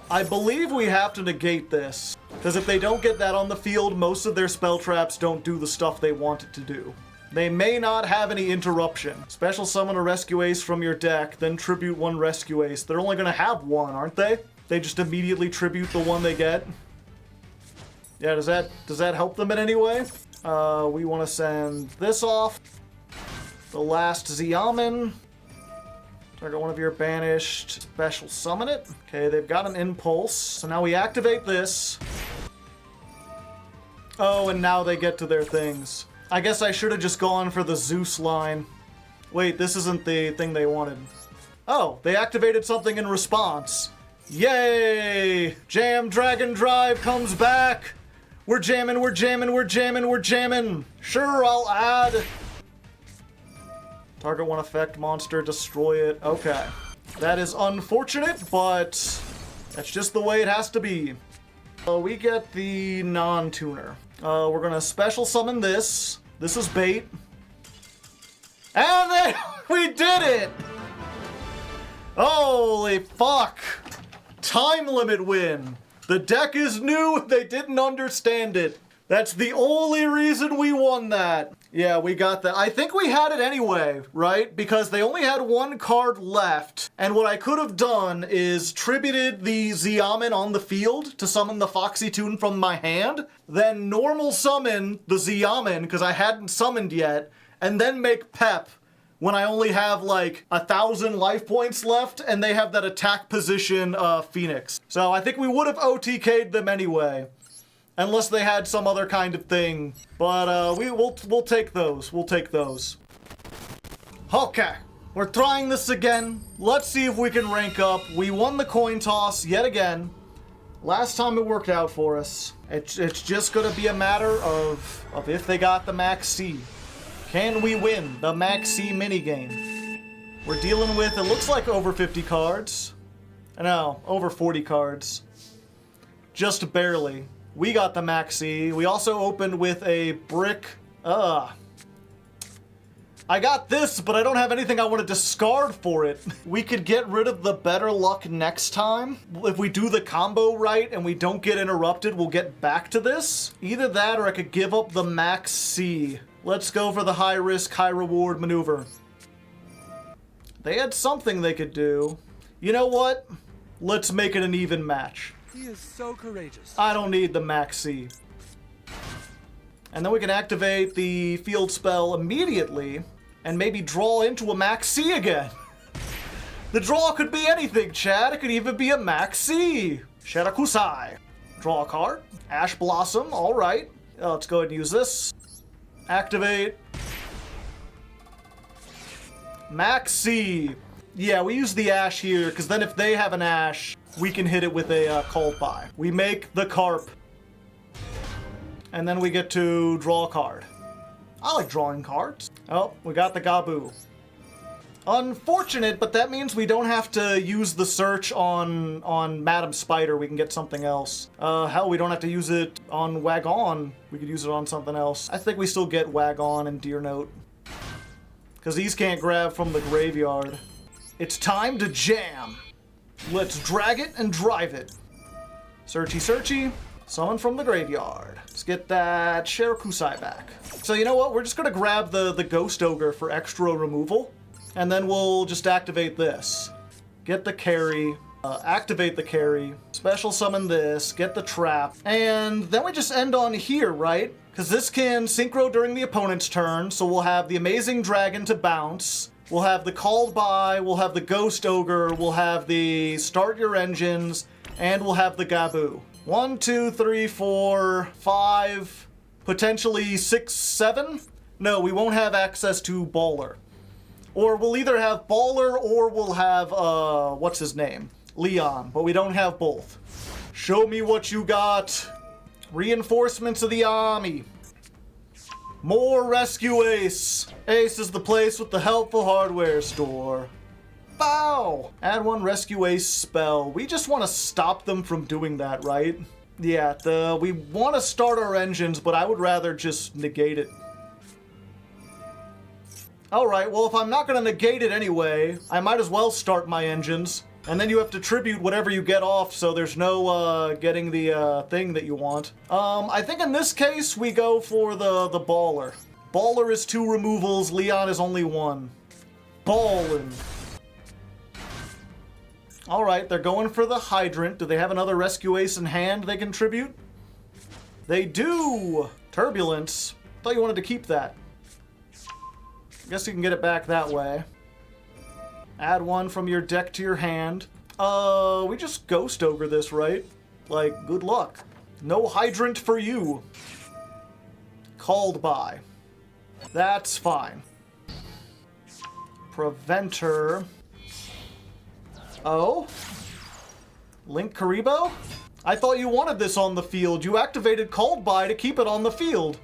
A: I believe we have to negate this, because if they don't get that on the field, most of their spell traps don't do the stuff they want it to do. They may not have any interruption. Special summon a Rescue Ace from your deck, then tribute 1 Rescue Ace. They're only gonna have 1, aren't they? They just immediately tribute the one they get. Yeah, does that help them in any way? We want to send this off. The last Xiamen. Target one of your banished. Special summon it. Okay, they've got an impulse. So now we activate this. Oh, and now they get to their things. I guess I should have just gone for the Zeus line. Wait, this isn't the thing they wanted. Oh, they activated something in response. Yay! Jam Dragon Drive comes back! We're jamming, we're jamming, we're jamming, we're jamming! Sure, I'll add. Target one effect monster, destroy it. Okay. That is unfortunate, but that's just the way it has to be. We get the non-tuner. We're gonna special summon this. This is bait. And then we did it! Holy fuck! Time limit win. The deck is new, they didn't understand it. That's the only reason we won that. Yeah, we got that. I think we had it anyway, right? Because they only had one card left. And what I could have done is tributed the Xiamen on the field to summon the Foxy Tune from my hand. Then normal summon the Xiamen, because I hadn't summoned yet. And then make Pep when I only have like 1,000 life points left. And they have that attack position Phoenix. So I think we would have OTK'd them anyway. Unless they had some other kind of thing. But we'll take those. We'll take those. Okay. We're trying this again. Let's see if we can rank up. We won the coin toss yet again. Last time it worked out for us. It's just gonna be a matter of if they got the Maxx C. Can we win the Maxx C minigame? We're dealing with, it looks like over 50 cards. No, over 40 cards. Just barely. We got the Maxx C. We also opened with a brick. I got this, but I don't have anything I want to discard for it. We could get rid of the better luck next time. If we do the combo right and we don't get interrupted, we'll get back to this. Either that or I could give up the Maxx C. Let's go for the high risk, high reward maneuver. They had something they could do. You know what? Let's make it an even match.
D: He is so courageous.
A: I don't need the Maxx C. And then we can activate the field spell immediately and maybe draw into a Maxx C again. The draw could be anything, Chad. It could even be a Maxx C. Shirakusai. Draw a card. Ash Blossom. All right. Let's go ahead and use this. Activate. Maxx C. Yeah, we use the Ash here because then if they have an Ash, we can hit it with a Cold Buy. We make the Carp. And then we get to draw a card. I like drawing cards. Oh, we got the Gabu. Unfortunate, but that means we don't have to use the search on Madam Spider. We can get something else. Hell, we don't have to use it on Wagon. We could use it on something else. I think we still get Wagon and Deer Note. Because these can't grab from the graveyard. It's time to jam. Let's drag it and drive it. Searchy, searchy. Summon from the graveyard. Let's get that Shirakusai back. So you know what? We're just going to grab the Ghost Ogre for extra removal. And then we'll just activate this. Get the carry. Activate the carry. Special summon this. Get the trap. And then we just end on here, right? Because this can synchro during the opponent's turn. So we'll have the Amazing Dragon to bounce. We'll have the Called By, we'll have the Ghost Ogre, we'll have the Start Your Engines, and we'll have the Gabu. 1, 2, 3, 4, 5, potentially 6, 7? No, we won't have access to Baller. Or we'll either have Baller or we'll have, what's his name? Leon, but we don't have both. Show me what you got. Reinforcements of the army. More Rescue Ace. Ace is the place with the helpful hardware store. Bow! Add one Rescue Ace spell. We just want to stop them from doing that, right? Yeah, we want to start our engines, but I would rather just negate it. Alright, well if I'm not going to negate it anyway, I might as well start my engines. And then you have to tribute whatever you get off, so there's no getting the thing that you want. I think in this case, we go for the Baller. Baller is 2 removals, Leon is only 1. Ballin'. Alright, they're going for the Hydrant. Do they have another Rescue Ace in hand they can tribute? They do! Turbulence. Thought you wanted to keep that. I guess you can get it back that way. Add one from your deck to your hand. We just Ghost Ogre this, right? Like, good luck. No Hydrant for you. Called by. That's fine. Preventer. Oh? Link Karibo? I thought you wanted this on the field. You activated Called By to keep it on the field.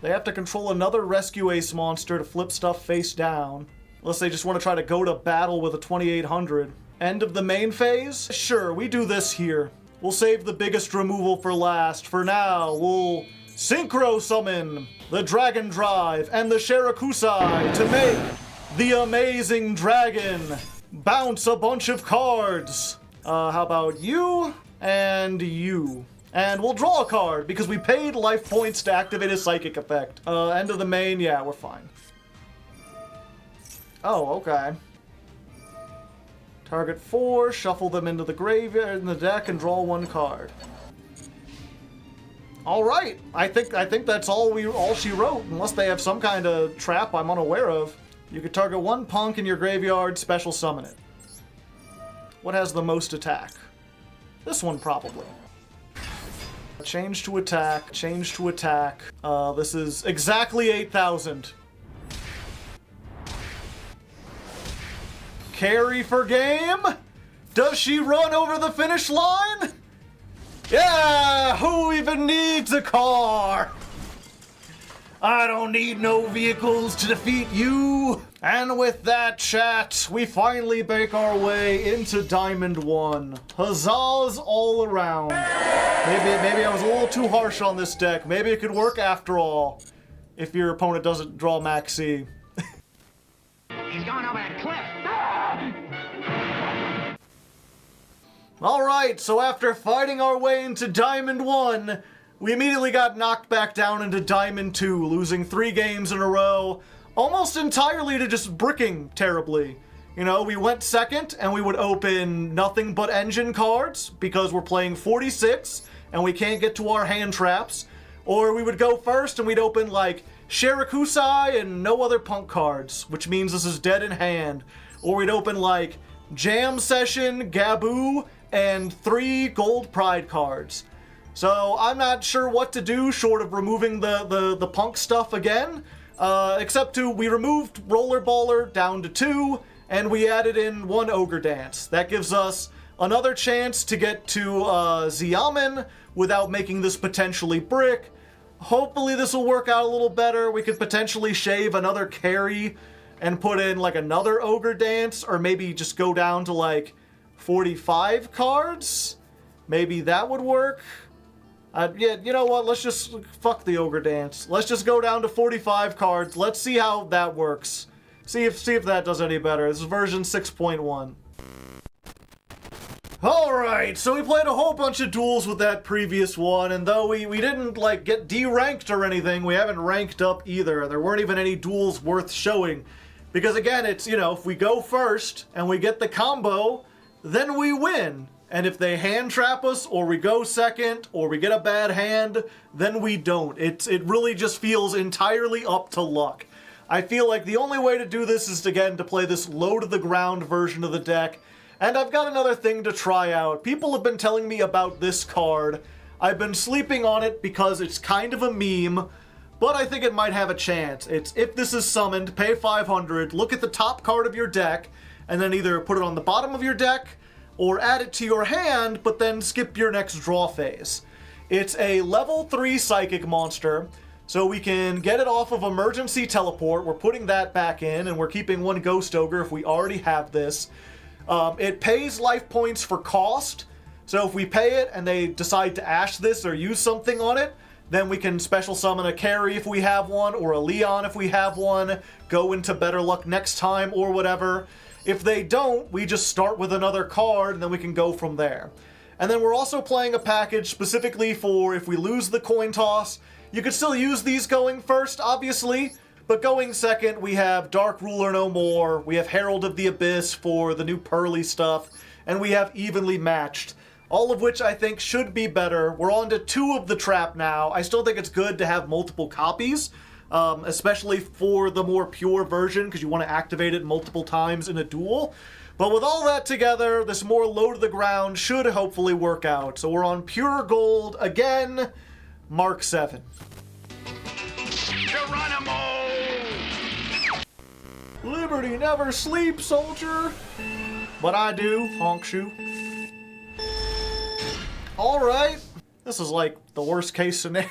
A: They have to control another Rescue Ace monster to flip stuff face down. Unless they just want to try to go to battle with a 2800. End of the main phase? Sure, we do this here. We'll save the biggest removal for last. For now, we'll Synchro Summon the Dragon Drive and the Shirakusai to make the Amazing Dragon bounce a bunch of cards. How about you and you? And we'll draw a card because we paid life points to activate a psychic effect. End of the main, yeah, we're fine. Oh, okay. Target 4, shuffle them into the graveyard in the deck and draw one card. All right, I think that's all she wrote, unless they have some kind of trap I'm unaware of. You could target one punk in your graveyard, special summon it. What has the most attack? This one, probably. Change to attack, change to attack. This is exactly 8,000. Carry for game? Does she run over the finish line? Yeah, who even needs a car? I don't need no vehicles to defeat you. And with that, chat, we finally make our way into Diamond 1. Huzzahs all around. Maybe I was a little too harsh on this deck. Maybe it could work after all, if your opponent doesn't draw Maxx C.
C: He's gone over that cliff.
A: Alright, so after fighting our way into Diamond 1, we immediately got knocked back down into Diamond 2, losing 3 games in a row, almost entirely to just bricking terribly. You know, we went second, and we would open nothing but engine cards, because we're playing 46, and we can't get to our hand traps. Or we would go first, and we'd open, like, Shirakusai and no other punk cards, which means this is dead in hand. Or we'd open, like, Jam Session, Gaboo, and 3 Gold Pride cards. So I'm not sure what to do short of removing the punk stuff again, except we removed Rollerballer down to 2, and we added in 1 Ogre Dance. That gives us another chance to get to Xiamen without making this potentially brick. Hopefully this will work out a little better. We could potentially shave another carry and put in like another Ogre Dance, or maybe just go down to like 45 cards. Maybe that would work. Yeah, you know what? Let's just fuck the Ogre Dance. Let's just go down to 45 cards. Let's see how that works. See if that does any better. This is version 6.1. Alright, so we played a whole bunch of duels with that previous one, and though we didn't, like, get D-ranked or anything, we haven't ranked up either. There weren't even any duels worth showing. Because again, it's, you know, if we go first and we get the combo, then we win. And if they hand trap us, or we go second, or we get a bad hand, then we don't. It really just feels entirely up to luck. I feel like the only way to do this is, again, to play this low-to-the-ground version of the deck. And I've got another thing to try out. People have been telling me about this card. I've been sleeping on it because it's kind of a meme, but I think it might have a chance. It's, if this is summoned, pay 500, look at the top card of your deck, and then either put it on the bottom of your deck, or add it to your hand, but then skip your next draw phase. It's a level 3 psychic monster, so we can get it off of emergency teleport. We're putting that back in, and we're keeping 1 Ghost Ogre if we already have this. It pays life points for cost, so if we pay it and they decide to ash this or use something on it, then we can special summon a carry if we have one, or a Leon if we have one, go into better luck next time, or whatever. If they don't, we just start with another card, and then we can go from there. And then we're also playing a package specifically for if we lose the coin toss. You could still use these going first, obviously, but going second, we have Dark Ruler No More, we have Herald of the Abyss for the new Pearly stuff, and we have Evenly Matched. All of which I think should be better. We're on to 2 of the trap now. I still think it's good to have multiple copies, especially for the more pure version, because you want to activate it multiple times in a duel. But with all that together, this more low to the ground should hopefully work out. So we're on pure gold again, Mark 7.
B: Geronimo!
A: Liberty never sleeps, soldier. But I do, honk shoe. Alright. This is like the worst case scenario.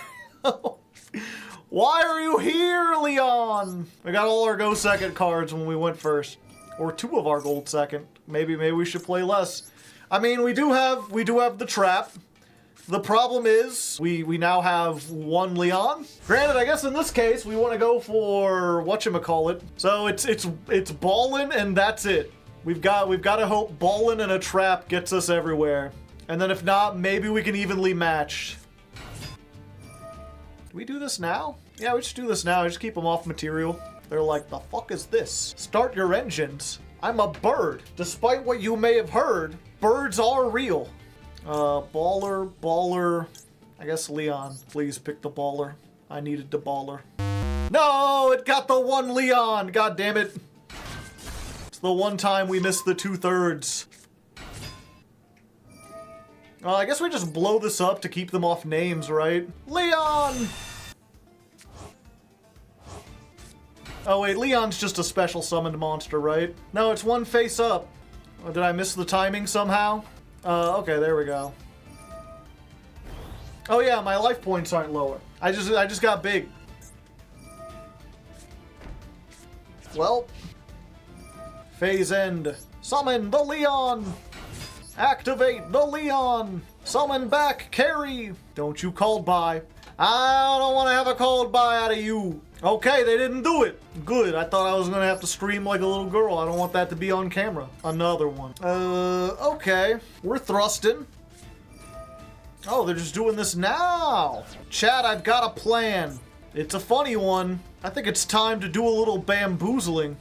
A: Why are you here, Leon? We got all our go second cards when we went first. Or 2 of our gold second. Maybe we should play less. I mean, we do have the trap. The problem is we now have 1 Leon. Granted, I guess in this case we want to go for whatchamacallit. So it's ballin' and that's it. We've got to hope ballin' and a trap gets us everywhere. And then if not, maybe we can evenly match. Do we do this now? Yeah, we just do this now. I just keep them off material. They're like, the fuck is this? Start your engines. I'm a bird. Despite what you may have heard, birds are real. Baller. I guess Leon. Please pick the baller. I needed the baller. No, it got the 1 Leon. God damn it. It's the one time we missed the 2/3. I guess we just blow this up to keep them off names, right? Leon! Oh wait, Leon's just a special summoned monster, right? No, it's 1 face up. Oh, did I miss the timing somehow? Okay, there we go. Oh yeah, my life points aren't lower. I just got big. Well. Phase end. Summon the Leon! Activate the Leon! Summon back Carrie! Don't you called by. I don't want to have a called by out of you. Okay, they didn't do it. Good, I thought I was going to have to scream like a little girl. I don't want that to be on camera. Another one. Okay. We're thrusting. Oh, they're just doing this now. Chat, I've got a plan. It's a funny one. I think it's time to do a little bamboozling.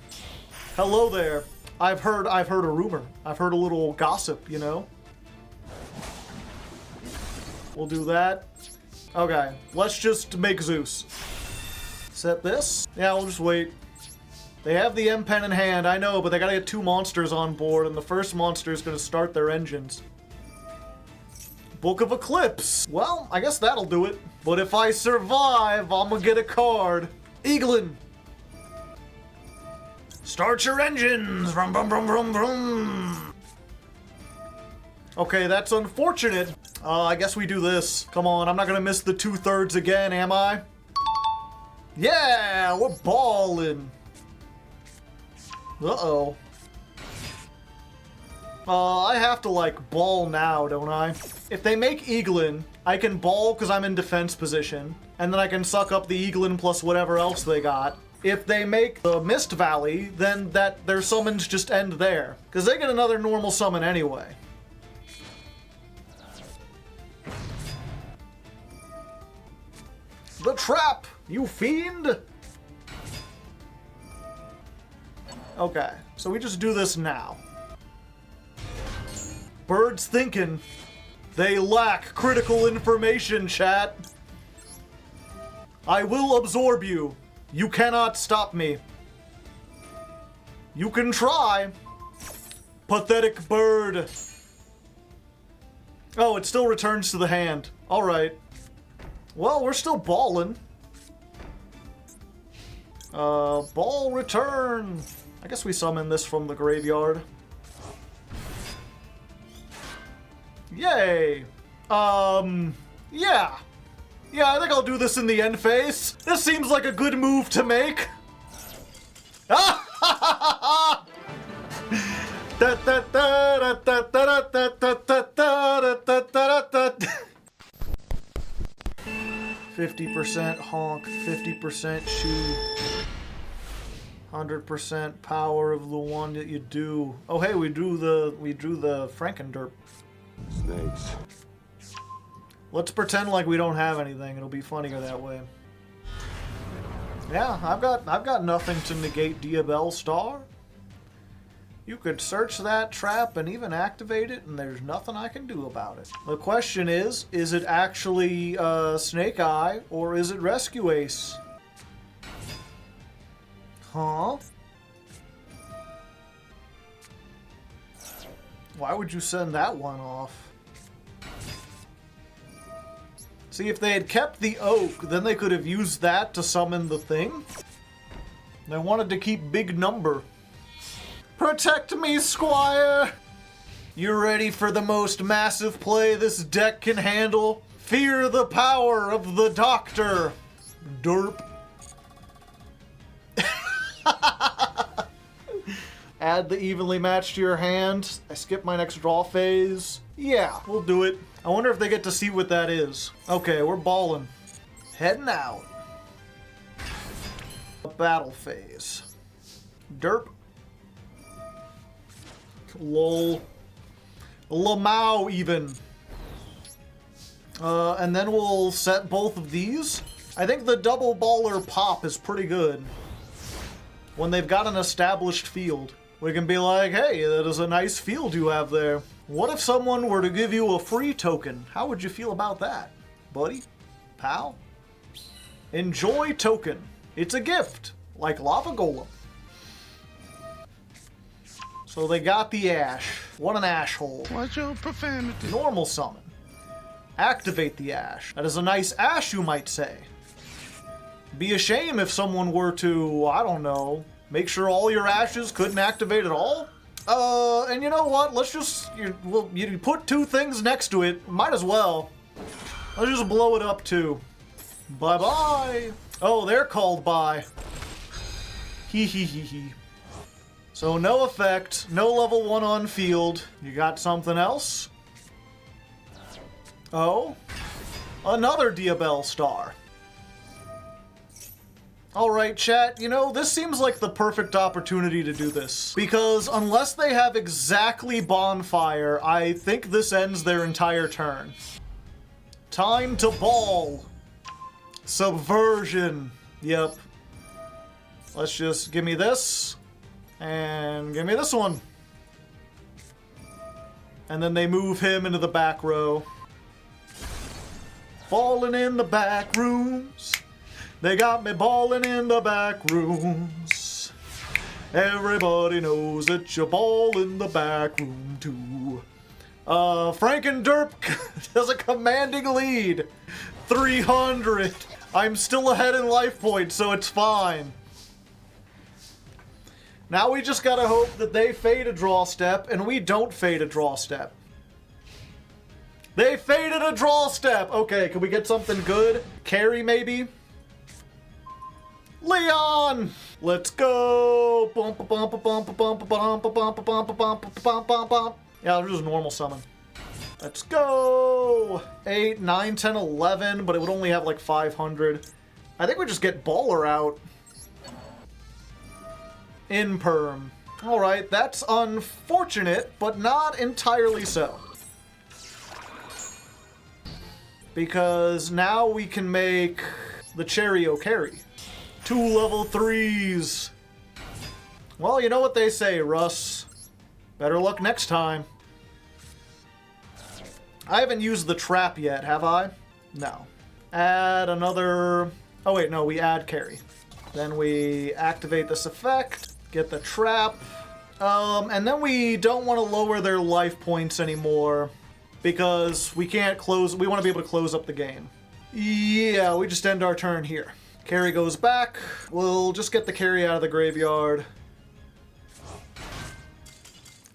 A: Hello there. I've heard a rumor. I've heard a little gossip, you know? We'll do that. Okay, let's just make Zeus. Set this. Yeah, we'll just wait. They have the M pen in hand, I know, but they gotta get 2 monsters on board, and the first monster is gonna start their engines. Book of Eclipse. Well, I guess that'll do it. But if I survive, I'm gonna get a card. Eaglin. Start your engines! Vroom, vroom, vroom, vroom, vroom. Okay, that's unfortunate. I guess we do this. Come on, I'm not gonna miss the 2/3 again, am I? Yeah, we're ballin'. Uh-oh. I have to, like, ball now, don't I? If they make Eaglin, I can ball because I'm in defense position, and then I can suck up the Eaglin plus whatever else they got. If they make the Mist Valley, then their summons just end there, because they get another normal summon anyway. The trap, you fiend! Okay, so we just do this now. Birds thinking. They lack critical information, chat. I will absorb you. You cannot stop me. You can try. Pathetic bird. Oh, it still returns to the hand. Alright. Well, we're still balling. Ball return. I guess we summon this from the graveyard. Yay! Yeah. Yeah, I think I'll do this in the end phase. This seems like a good move to make. 50% honk, 50% shoot. 100% power of the one that you do. Oh hey, we drew the Frankenderp.
E: Snakes.
A: Let's pretend like we don't have anything. It'll be funnier that way. Yeah, I've got nothing to negate Diabell Star. You could search that trap and even activate it, and there's nothing I can do about it. The question is it actually Snake Eye, or is it Rescue Ace? Huh? Why would you send that one off? See, if they had kept the oak, then they could have used that to summon the thing. They wanted to keep big number. Protect me, Squire! You ready for the most massive play this deck can handle? Fear the power of the Doctor! Derp. Add the evenly matched to your hand. I skip my next draw phase. Yeah, we'll do it. I wonder if they get to see what that is. Okay, we're balling. Heading out. Battle phase. Derp. Lol. Lamau even. And then we'll set both of these. I think the double baller pop is pretty good. When they've got an established field. We can be like, hey, that is a nice field you have there. What if someone were to give you a free token? How would you feel about that, buddy? Pal? Enjoy token. It's a gift, like Lava Golem. So they got the Ash. What an ash hole.
J: Watch your profanity.
A: Normal summon. Activate the Ash. That is a nice Ash, you might say. Be a shame if someone were to, I don't know, make sure all your Ashes couldn't activate at all. And you know what? Let's just, you put two things next to it. Might as well. Let's just blow it up too. Bye-bye. Oh, they're called bye. Hee hee hee hee. So no effect, no level 1 on field. You got something else? Oh? Another Diabell star. Alright, chat, you know, this seems like the perfect opportunity to do this. Because unless they have exactly Bonfire, I think this ends their entire turn. Time to ball. Subversion. Yep. Let's just give me this. And give me this one. And then they move him into the back row. Falling in the back rooms. They got me balling in the back rooms. Everybody knows that you ball in the back room too. Frankenderp has a commanding lead. 300. I'm still ahead in life points, so it's fine. Now we just gotta hope that they fade a draw step and we don't fade a draw step. They faded a draw step! Okay, can we get something good? Carry, maybe? Leon! Let's go! Yeah, I'll just normal summon. Let's go! 8, 9, 10, 11, but it would only have like 500. I think we just get Baller out. Imperm. Alright, that's unfortunate, but not entirely so. Because now we can make the Cheerio carry. 2 level 3s. Well, you know what they say, Russ. Better luck next time. I haven't used the trap yet, have I? No. Add another... Oh wait, no, we add carry. Then we activate this effect, get the trap, and then we don't want to lower their life points anymore because we can't close, we want to be able to close up the game. Yeah, we just end our turn here. Carry goes back, we'll just get the carry out of the graveyard.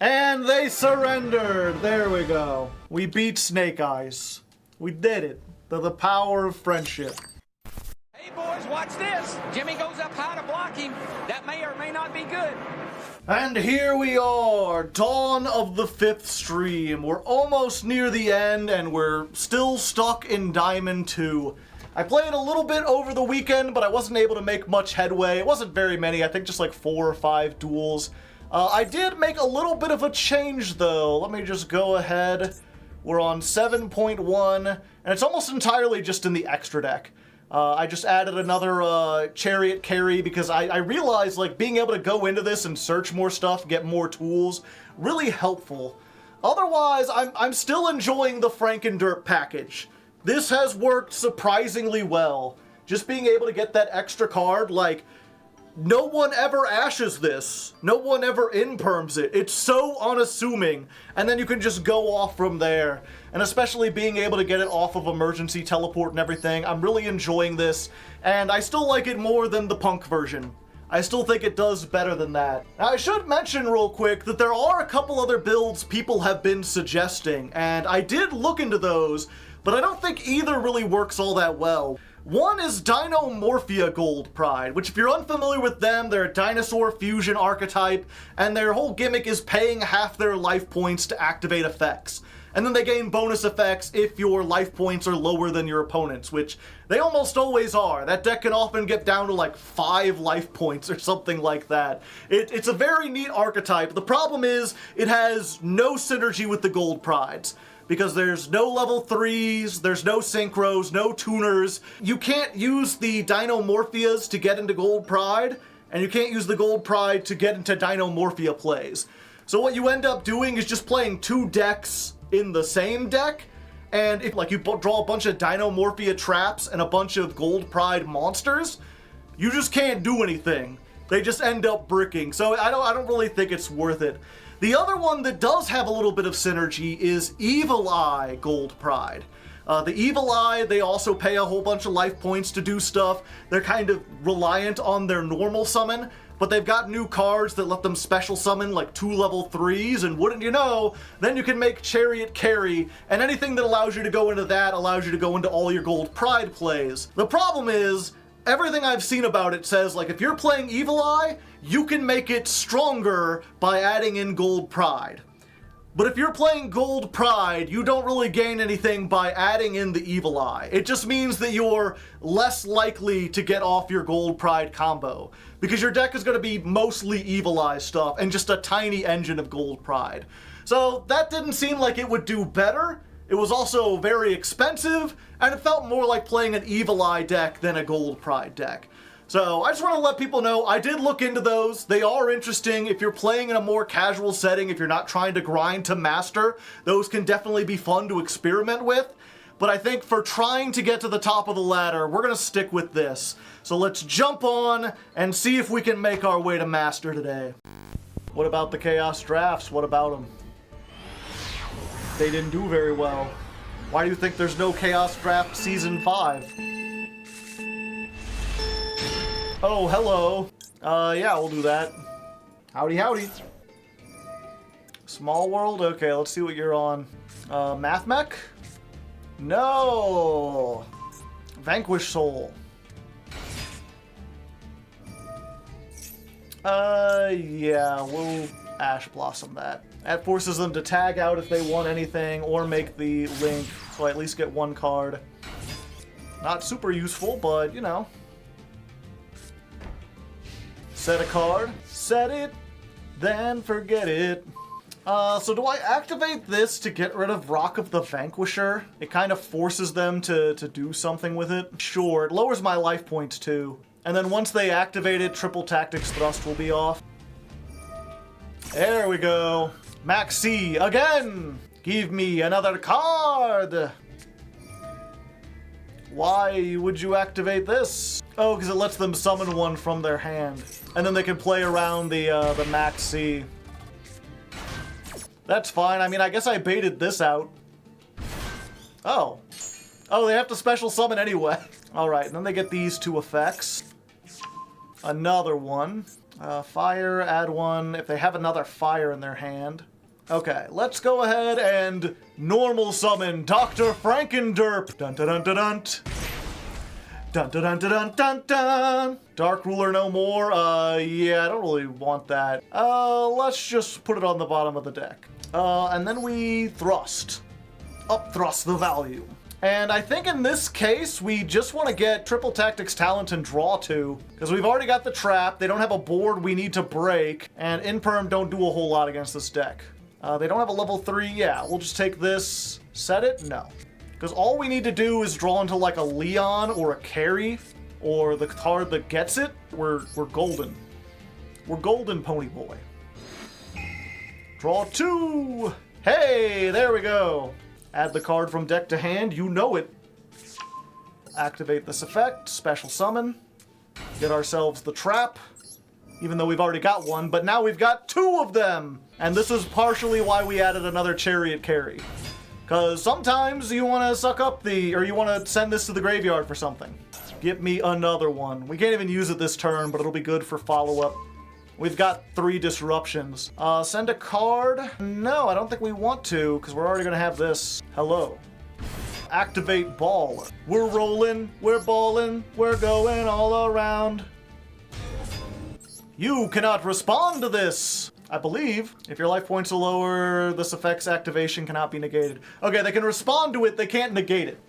A: And they surrendered! There we go. We beat Snake Eyes. We did it. The power of friendship.
D: Hey boys, watch this. Jimmy goes up high to block him. That may or may not be good.
A: And here we are, dawn of the 5th stream. We're almost near the end and we're still stuck in Diamond 2. I played a little bit over the weekend, but I wasn't able to make much headway. It wasn't very many, I think just like 4 or 5 duels. I did make a little bit of a change though. Let me just go ahead. We're on 7.1, and it's almost entirely just in the extra deck. I just added another chariot carry because I realized like being able to go into this and search more stuff, get more tools, really helpful. Otherwise, I'm still enjoying the Frankenderp package. This has worked surprisingly well. Just being able to get that extra card, like, no one ever ashes this. No one ever in-perms it. It's so unassuming, and then you can just go off from there. And especially being able to get it off of emergency teleport and everything, I'm really enjoying this, and I still like it more than the punk version. I still think it does better than that. Now, I should mention real quick that there are a couple other builds people have been suggesting, and I did look into those, but I don't think either really works all that well. One is Dinomorphia Gold Pride, which if you're unfamiliar with them, they're a dinosaur fusion archetype, and their whole gimmick is paying half their life points to activate effects. And then they gain bonus effects if your life points are lower than your opponent's, which they almost always are. That deck can often get down to like 5 life points or something like that. It's a very neat archetype. The problem is it has no synergy with the Gold Prides, because there's no level 3s, there's no synchros, no tuners. You can't use the Dinomorphias to get into Gold Pride, and you can't use the Gold Pride to get into Dinomorphia plays. So what you end up doing is just playing 2 decks in the same deck, and if like you draw a bunch of Dinomorphia traps and a bunch of Gold Pride monsters, you just can't do anything. They just end up bricking. So I don't really think it's worth it. The other one that does have a little bit of synergy is Evil Eye Gold Pride. The Evil Eye, they also pay a whole bunch of life points to do stuff. They're kind of reliant on their normal summon, but they've got new cards that let them special summon like 2 level 3s, and wouldn't you know, then you can make Chariot carry, and anything that allows you to go into that allows you to go into all your Gold Pride plays. The problem is, everything I've seen about it says, like, if you're playing Evil Eye, you can make it stronger by adding in Gold Pride. But if you're playing Gold Pride, you don't really gain anything by adding in the Evil Eye. It just means that you're less likely to get off your Gold Pride combo, because your deck is going to be mostly Evil Eye stuff and just a tiny engine of Gold Pride. So that didn't seem like it would do better. It was also very expensive, and it felt more like playing an Evil Eye deck than a Gold Pride deck. So I just want to let people know, I did look into those. They are interesting. If you're playing in a more casual setting, if you're not trying to grind to master, those can definitely be fun to experiment with. But I think for trying to get to the top of the ladder, we're going to stick with this. So let's jump on and see if we can make our way to master today. What about the Chaos Drafts? What about them? They didn't do very well. Why do you think there's no Chaos Draft Season 5? Oh, hello. Yeah, we'll do that. Howdy, howdy. Small World? Okay, let's see what you're on. Math Mech? No! Vanquish Soul. Yeah, we'll Ash Blossom that. That forces them to tag out if they want anything, or make the link, so I at least get 1 card. Not super useful, but, you know. Set a card, set it, then forget it. So do I activate this to get rid of Rock of the Vanquisher? It kind of forces them to do something with it. Sure, it lowers my life points too. And then once they activate it, Triple Tactics Thrust will be off. There we go. Maxx C, again! Give me another card! Why would you activate this? Oh, because it lets them summon one from their hand. And then they can play around the Maxx C. That's fine. I mean, I guess I baited this out. Oh. Oh, they have to special summon anyway. Alright, and then they get these 2 effects. Another one. Fire, add 1 if they have another fire in their hand. Okay, let's go ahead and normal summon Dr. Frankenderp. Dun dun dun dun dun. Dun dun dun dun dun dun dun. Dark Ruler no more. Yeah, I don't really want that. Let's just put it on the bottom of the deck. And then we thrust. Up thrust the value. And I think in this case, we just want to get Triple Tactics Talent and draw 2. Because we've already got the trap, they don't have a board we need to break, and Imperm don't do a whole lot against this deck. They don't have a level 3, yeah, we'll just take this, set it? No. Because all we need to do is draw into like a Leon or a Carry, or the card that gets it. We're golden. We're golden, Pony Boy. Draw 2! Hey, there we go. Add the card from deck to hand, you know it. Activate this effect, special summon. Get ourselves the trap. even though we've already got one, but now we've got 2 of them! And this is partially why we added another Chariot carry. Because sometimes you want to suck up or you want to send this to the graveyard for something. Get me another one. We can't even use it this turn, but it'll be good for follow-up. We've got 3 disruptions. Send a card? No, I don't think we want to, because we're already going to have this. Hello. Activate ball. We're rolling, we're balling, we're going all around. You cannot respond to this! I believe, if your life points are lower, this effect's activation cannot be negated. Okay, they can respond to it, they can't negate it.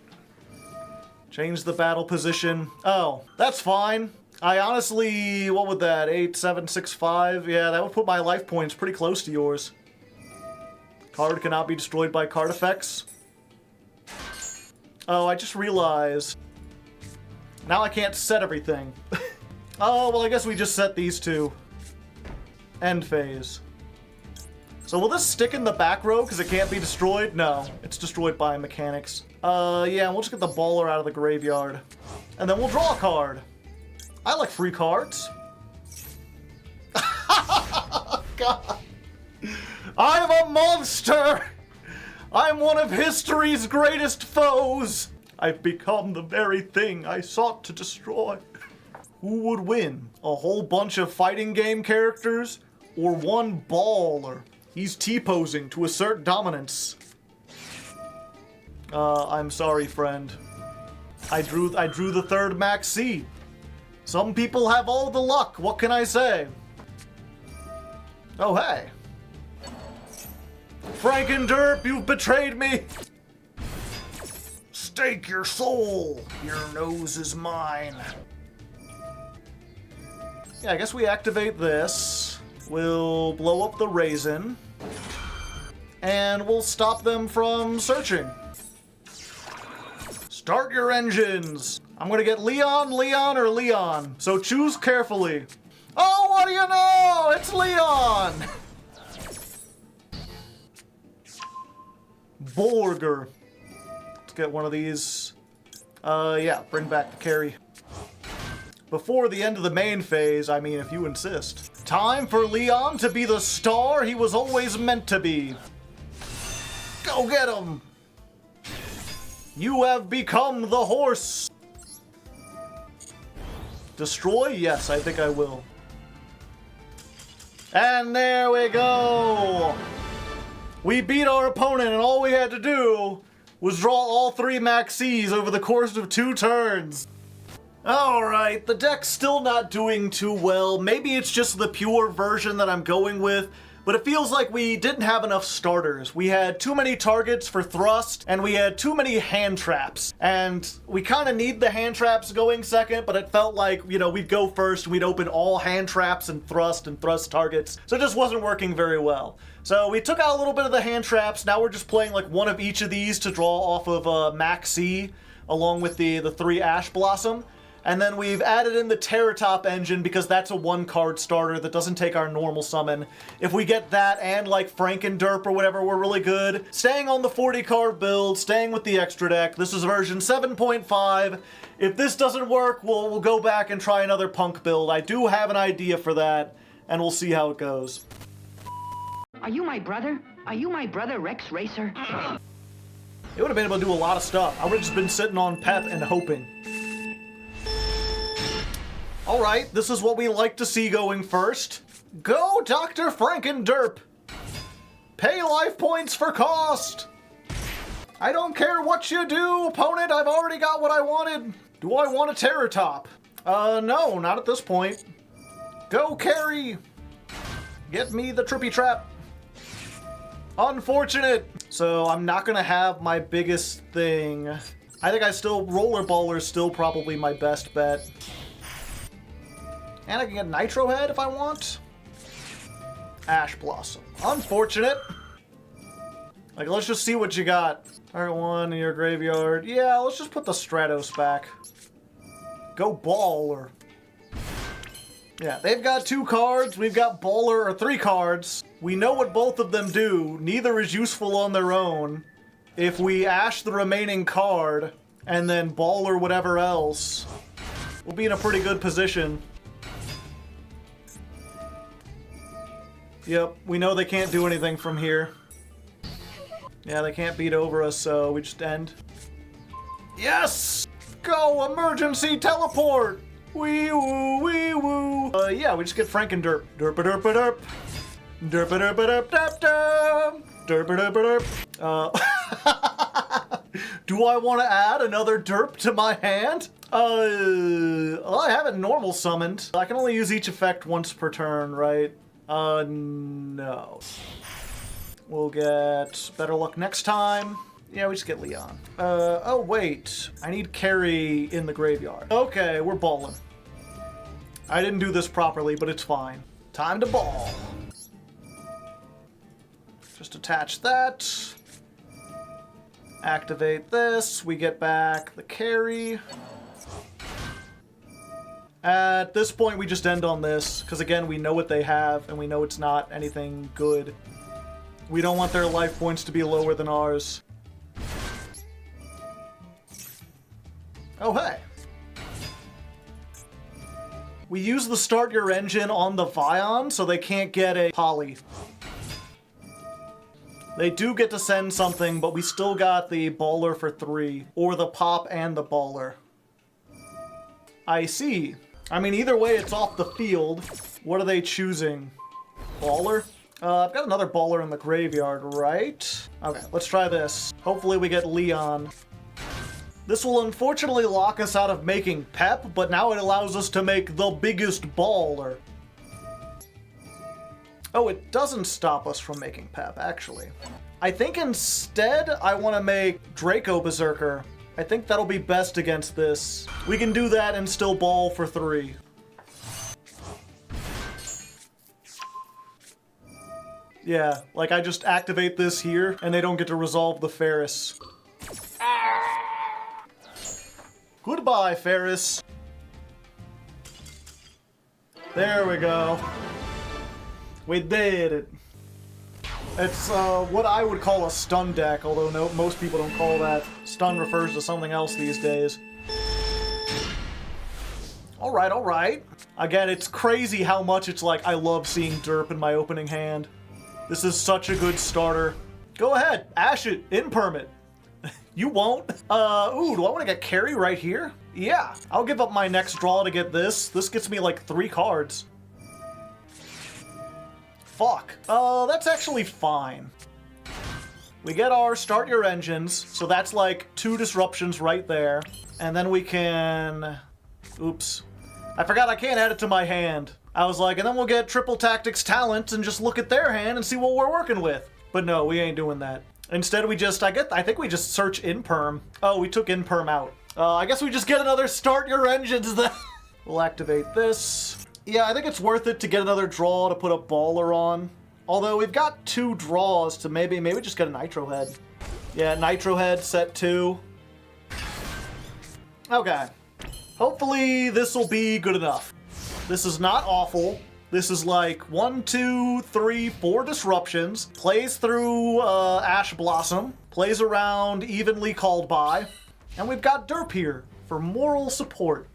A: Change the battle position. Oh, that's fine. I honestly, what would that, 8, 7, 6, 5? Yeah, that would put my life points pretty close to yours. Card cannot be destroyed by card effects. Oh, I just realized. Now I can't set everything. Oh, well, I guess we just set these 2. End phase. So will this stick in the back row because it can't be destroyed? No, it's destroyed by mechanics. Yeah, we'll just get the baller out of the graveyard. And then we'll draw a card. I like free cards. God. I'm a monster! I'm one of history's greatest foes! I've become the very thing I sought to destroy. Who would win? A whole bunch of fighting game characters? Or one baller? He's T-posing to assert dominance. I'm sorry, friend. I drew the 3rd Maxx C. Some people have all the luck, what can I say? Oh, hey. Frankenderp, you've betrayed me! Stake your soul! Your nose is mine. Yeah, I guess we activate this. We'll blow up the raisin. And we'll stop them from searching. Start your engines! I'm gonna get Leon, Leon, or Leon. So choose carefully. Oh, what do you know? It's Leon! Borger. Let's get one of these. Yeah, bring back the carry. Before the end of the main phase, I mean, if you insist. Time for Leon to be the star he was always meant to be. Go get him! You have become the horse! Destroy? Yes, I think I will. And there we go! We beat our opponent, and all we had to do was draw all 3 Maxx Cs over the course of 2 turns. Alright, the deck's still not doing too well. Maybe it's just the pure version that I'm going with, but it feels like we didn't have enough starters. We had too many targets for thrust, and we had too many hand traps. And we kind of need the hand traps going second, but it felt like, you know, we'd go first, we'd open all hand traps and thrust targets, so it just wasn't working very well. So we took out a little bit of the hand traps. Now we're just playing like one of each of these to draw off of Maxx C, along with the 3 Ash Blossom. And then we've added in the Terratop engine because that's a 1-card starter that doesn't take our normal summon. If we get that and like Frankenderp or whatever, we're really good. Staying on the 40-card build, staying with the extra deck. This is version 7.5. If this doesn't work, we'll go back and try another punk build. I do have an idea for that, and we'll see how it goes.
C: Are you my brother? Are you my brother, Rex Racer?
A: It would have been able to do a lot of stuff. I would have just been sitting on Pep and hoping. Alright, this is what we like to see going first. Go, Dr. Frankenderp! Pay life points for cost! I don't care what you do, opponent, I've already got what I wanted. Do I want a Terratop? No, not at this point. Go, carry! Get me the Trippy Trap. Unfortunate! So I'm not gonna have my biggest thing. I think Rollerballer is still probably my best bet. And I can get Nitro Head if I want. Ash Blossom. Unfortunate. Like, let's just see what you got. Target 1 in your graveyard. Yeah, let's just put the Stratos back. Go Baller. Yeah, they've got 2 cards. We've got Baller, or 3 cards. We know what both of them do. Neither is useful on their own. If we Ash the remaining card, and then Baller whatever else, we'll be in a pretty good position. Yep, we know they can't do anything from here. Yeah, they can't beat over us, so we just end. Yes! Go! Emergency teleport! Wee woo, wee woo! Yeah, we just get Franken-derp. Derp-a-derp-a-derp. Derp-a-derp-a-derp-derp-derp. Derp-a-derp-a-derp. Do I want to add another derp to my hand? Well, I have it normal summoned. I can only use each effect once per turn, right? No. We'll get better luck next time. Yeah, we just get Leon. Oh wait. I need carry in the graveyard. Okay, we're balling. I didn't do this properly, but it's fine. Time to ball. Just attach that. Activate this. We get back the carry. At this point, we just end on this, because again, we know what they have, and we know it's not anything good. We don't want their life points to be lower than ours. Oh, hey. We use the start your engine on the Vion, so they can't get a poly. They do get to send something, but we still got the baller for 3, or the pop and the baller. I see. I mean, either way, it's off the field. What are they choosing? Baller? I've got another baller in the graveyard, right? Okay, let's try this. Hopefully we get Leon. This will unfortunately lock us out of making Pep, but now it allows us to make the biggest baller. Oh, it doesn't stop us from making Pep, actually. I think instead I want to make Draco Berserker. I think that'll be best against this. We can do that and still ball for 3. Yeah, like I just activate this here, and they don't get to resolve the Ferris. Goodbye, Ferris. There we go. We did it. It's what I would call a stun deck, although no, most people don't call that. Stun refers to something else these days. Alright, alright. Again, it's crazy how much it's like I love seeing derp in my opening hand. This is such a good starter. Go ahead, ash it, imperm it. You won't. Ooh, do I want to get carry right here? Yeah, I'll give up my next draw to get this. This gets me like 3 cards. Fuck. That's actually fine. We get our start your engines, so that's like 2 disruptions right there. And then we can... Oops. I forgot I can't add it to my hand. I was like, and then we'll get Triple Tactics Talent and just look at their hand and see what we're working with. But no, we ain't doing that. Instead, we just, I think we just search Imperm. Oh, we took Imperm out. I guess we just get another start your engines then. We'll activate this. Yeah, I think it's worth it to get another draw to put a baller on. Although we've got 2 draws to maybe just get a Nitro Head. Yeah, Nitro Head, set 2. Okay. Hopefully this will be good enough. This is not awful. This is like 1, 2, 3, 4 disruptions. Plays through Ash Blossom. Plays around Evenly Called By. And we've got Derp here for moral support.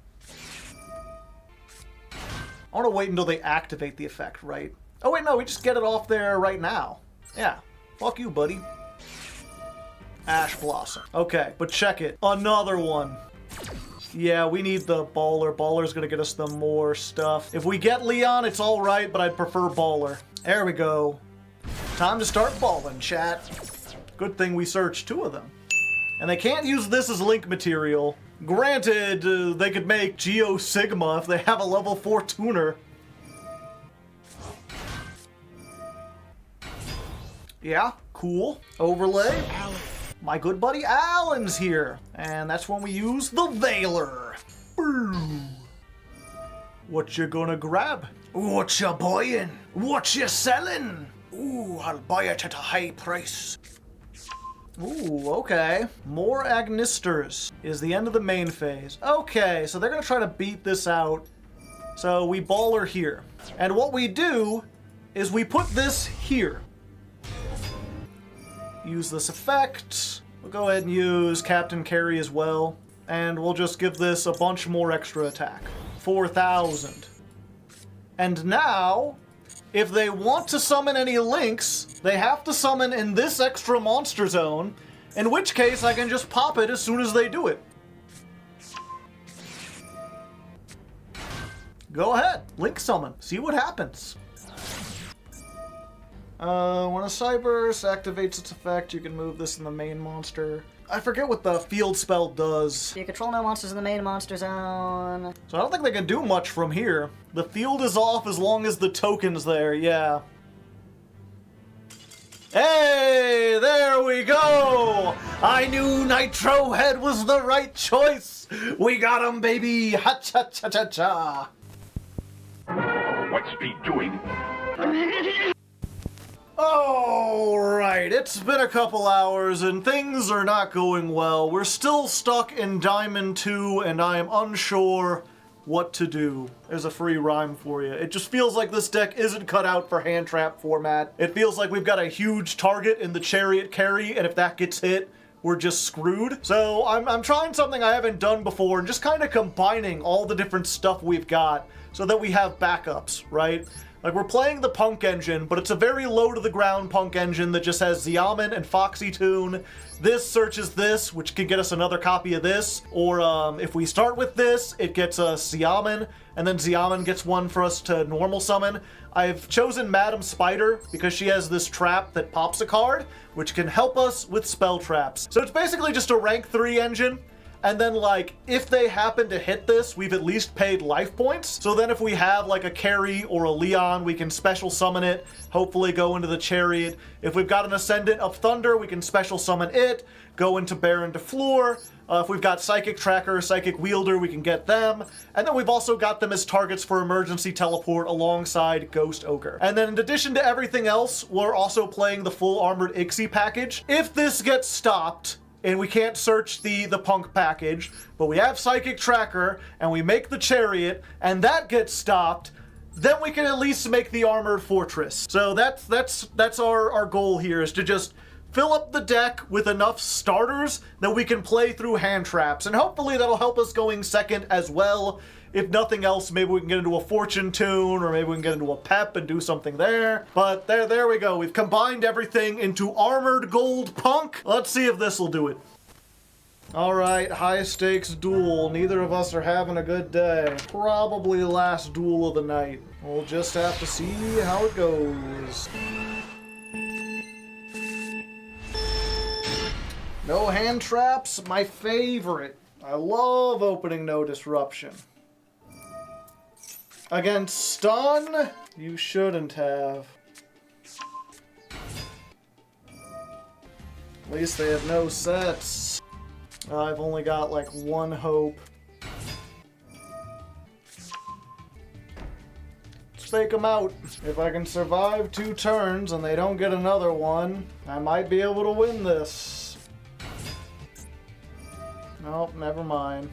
A: I want to wait until they activate the effect, right? Oh wait, no, we just get it off there right now. Yeah, fuck you, buddy. Ash Blossom. Okay, but check it. Another one. Yeah, we need the baller. Baller's gonna get us the more stuff. If we get Leon, it's alright, but I'd prefer baller. There we go. Time to start balling, chat. Good thing we searched 2 of them. And they can't use this as link material. Granted, they could make Geo Sigma if they have a level 4 tuner. Yeah, cool. Overlay. My good buddy Alan's here. And that's when we use the Veiler. Boom. What you gonna grab? What you buying? What you selling? Ooh, I'll buy it at a high price. Ooh, okay. More Ignisters is the end of the main phase. Okay, so they're gonna try to beat this out. So we baller here. And what we do is we put this here. Use this effect. We'll go ahead and use Captain Carry as well. And we'll just give this a bunch more extra attack. 4,000. And now, if they want to summon any links, they have to summon in this extra monster zone, in which case I can just pop it as soon as they do it. Go ahead, link summon, see what happens. When a Cyberse activates its effect, you can move this in the main monster. I forget what the field spell does.
I: You control no monsters in the main monster zone.
A: So I don't think they can do much from here. The field is off as long as the token's there, yeah. Hey, there we go! I knew Nitro Head was the right choice! We got him, baby! Ha-cha-cha-cha-cha!
B: What's Speed doing?
A: Alright, it's been a couple hours and things are not going well. We're still stuck in Diamond 2 and I am unsure what to do. There's a free rhyme for you. It just feels like this deck isn't cut out for hand trap format. It feels like we've got a huge target in the Chariot carry, and if that gets hit, we're just screwed. So I'm trying something I haven't done before and just kind of combining all the different stuff we've got so that we have backups, right? Like, we're playing the Punk engine, but it's a very low-to-the-ground Punk engine that just has Xiamen and Foxy Tune. This searches this, which can get us another copy of this. Or, if we start with this, it gets us Xiamen, and then Xiamen gets one for us to normal summon. I've chosen Madam Spider because she has this trap that pops a card, which can help us with spell traps. So it's basically just a rank 3 engine. And then, like, if they happen to hit this, we've at least paid life points. So then if we have, like, a Carry or a Leon, we can special summon it, hopefully go into the Chariot. If we've got an Ascendant of Thunder, we can special summon it, go into Baron de Fleur. If we've got Psychic Tracker, Psychic Wielder, we can get them. And then we've also got them as targets for Emergency Teleport alongside Ghost Ogre. And then in addition to everything else, we're also playing the full Armored Ixie package. If this gets stopped, and we can't search the Punk package, but we have Psychic Tracker, and we make the Chariot, and that gets stopped, then we can at least make the Armored Fortress. So that's our goal here, is to just fill up the deck with enough starters that we can play through hand traps, and hopefully that'll help us going second as well. If nothing else, maybe we can get into a Fortune Tune, or maybe we can get into a Pep and do something there. But there we go. We've combined everything into Armored Gold Punk. Let's see if this will do it. Alright, high stakes duel. Neither of us are having a good day. Probably last duel of the night. We'll just have to see how it goes. No hand traps, my favorite. I love opening No Disruption. Against stun, you shouldn't have. At least they have no sets. I've only got like one hope. Let's fake them out. If I can survive 2 turns and they don't get another one, I might be able to win this. Nope, never mind.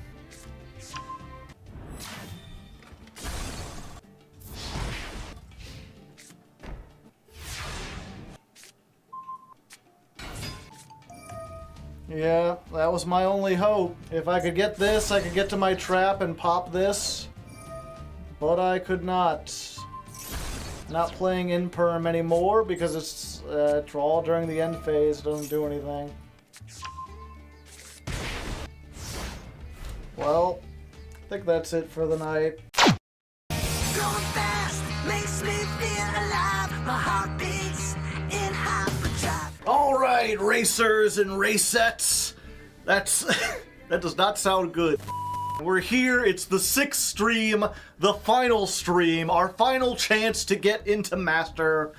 A: Yeah, that was my only hope. If I could get this, I could get to my trap and pop this. But I could not. Not playing in perm anymore because it's draw during the end phase. It doesn't do anything. Well, I think that's it for the night.
K: Going fast makes me feel alive. My heart beats in hyperdrive.
A: Alright, racers and racettes. That does not sound good. We're here, it's the 6th stream, the final stream, our final chance to get into Master.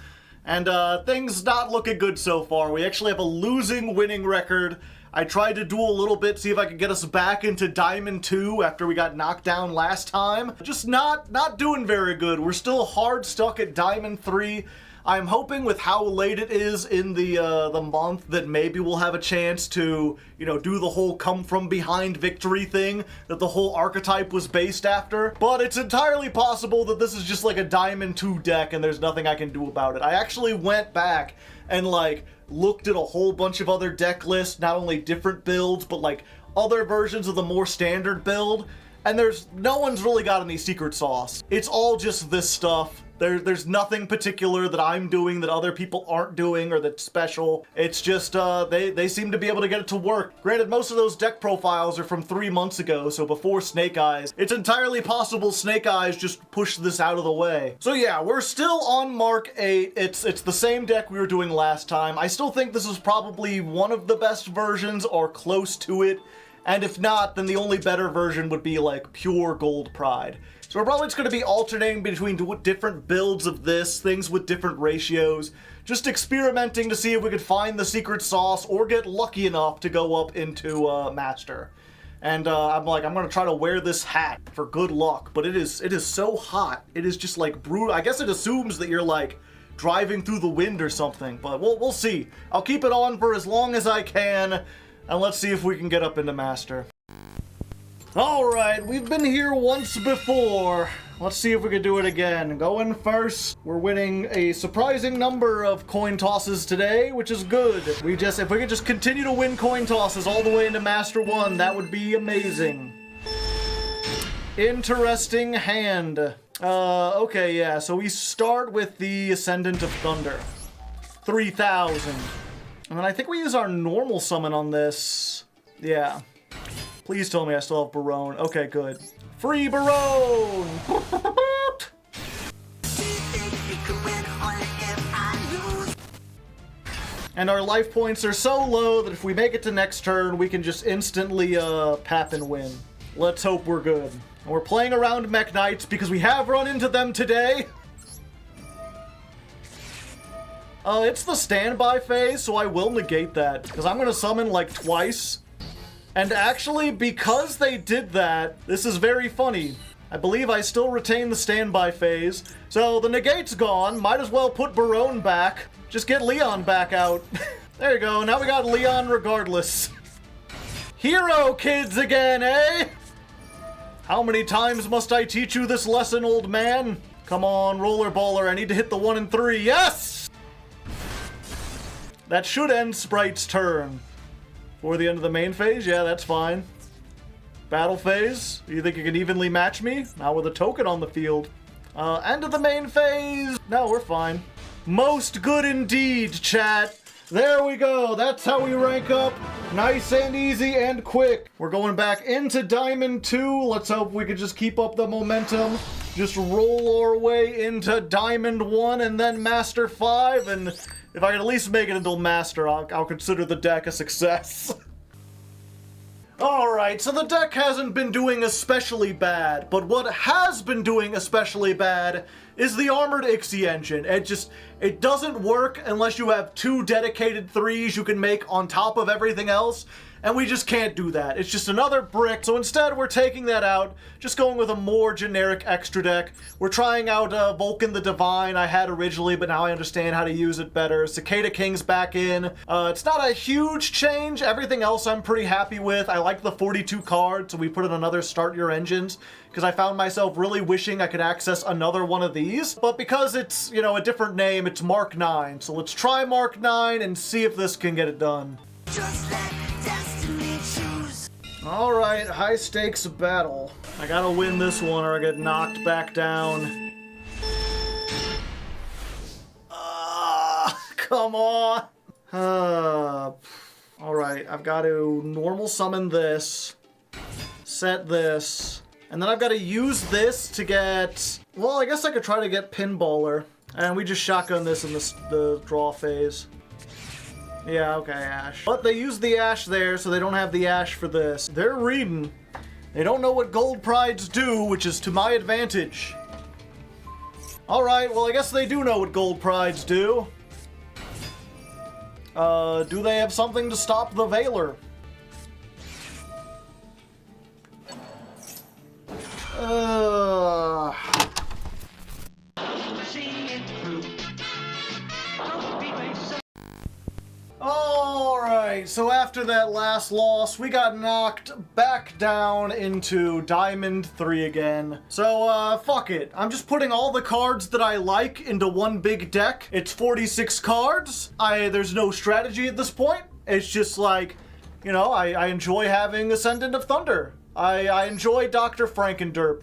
A: And things not looking good so far. We actually have a losing winning record. I tried to duel a little bit, see if I could get us back into Diamond 2 after we got knocked down last time. Just not doing very good. We're still hard stuck at Diamond 3. I'm hoping with how late it is in the month that maybe we'll have a chance to, you know, do the whole come from behind victory thing that the whole archetype was based after. But it's entirely possible that this is just like a Diamond 2 deck and there's nothing I can do about it. I actually went back and like looked at a whole bunch of other deck lists, not only different builds, but like other versions of the more standard build. And no one's really got any secret sauce. It's all just this stuff. There's nothing particular that I'm doing that other people aren't doing or that's special. It's just, they seem to be able to get it to work. Granted, most of those deck profiles are from 3 months ago, so before Snake Eyes. It's entirely possible Snake Eyes just pushed this out of the way. So yeah, we're still on Mark 8. It's the same deck we were doing last time. I still think this is probably one of the best versions or close to it. And if not, then the only better version would be like pure Gold Pride. So we're probably just going to be alternating between different builds of this, things with different ratios, just experimenting to see if we could find the secret sauce or get lucky enough to go up into Master. And I'm going to try to wear this hat for good luck, but it is so hot. It is just like brutal. I guess it assumes that you're like driving through the wind or something, but we'll see. I'll keep it on for as long as I can, and let's see if we can get up into Master. Alright, we've been here once before. Let's see if we can do it again. Going first, we're winning a surprising number of coin tosses today, which is good. If we could just continue to win coin tosses all the way into Master 1, that would be amazing. Interesting hand. Okay, yeah, so we start with the Ascendant of Thunder. 3,000. And then I think we use our normal summon on this. Yeah. Please tell me I still have Barone. Okay, good. Free Barone! And our life points are so low that if we make it to next turn, we can just instantly pap and win. Let's hope we're good. And we're playing around Mech Knights because we have run into them today. It's the standby phase, so I will negate that, because I'm going to summon like twice. And actually, because they did that, this is very funny. I believe I still retain the standby phase. So the negate's gone, might as well put Barone back. Just get Leon back out. There you go, now we got Leon regardless. Hero kids again, eh? How many times must I teach you this lesson, old man? Come on, Rollerballer, I need to hit the 1 and 3, yes! That should end Sprite's turn. For the end of the main phase? Yeah, that's fine. Battle phase? You think you can evenly match me? Not with a token on the field. End of the main phase? No, we're fine. Most good indeed, chat. There we go. That's how we rank up. Nice and easy and quick. We're going back into Diamond 2. Let's hope we can just keep up the momentum. Just roll our way into Diamond 1 and then Master 5. And if I can at least make it until Master, I'll consider the deck a success. Alright, so the deck hasn't been doing especially bad, but what has been doing especially bad is the Armored Ixie engine. It doesn't work unless you have 2 dedicated 3s you can make on top of everything else, and we just can't do that. It's just another brick, so instead we're taking that out, just going with a more generic extra deck. We're trying out Vulcan the Divine I had originally, but now I understand how to use it better. Cicada King's back in. It's not a huge change. Everything else I'm pretty happy with. I like the 42 cards, so we put in another Start Your Engines, because I found myself really wishing I could access another one of these. But because it's, you know, a different name, it's Mark 9. So let's try Mark 9 and see if this can get it done.
K: Just let destiny choose.
A: Alright, high stakes battle. I gotta win this one or I get knocked back down. Come on! Alright, I've got to normal summon this, set this, and then I've got to use this to get... Well, I guess I could try to get Pinballer. And we just shotgun this in the draw phase. Yeah, okay, Ash. But they use the Ash there, so they don't have the Ash for this. They're reading. They don't know what Gold Prides do, which is to my advantage. Alright, well I guess they do know what Gold Prides do. Do they have something to stop the Veiler? Alright, so after that last loss, we got knocked back down into Diamond 3 again. So, fuck it. I'm just putting all the cards that I like into one big deck. It's 46 cards. There's no strategy at this point. It's just like, you know, I enjoy having Ascendant of Thunder. I enjoy Dr. Frankenderp.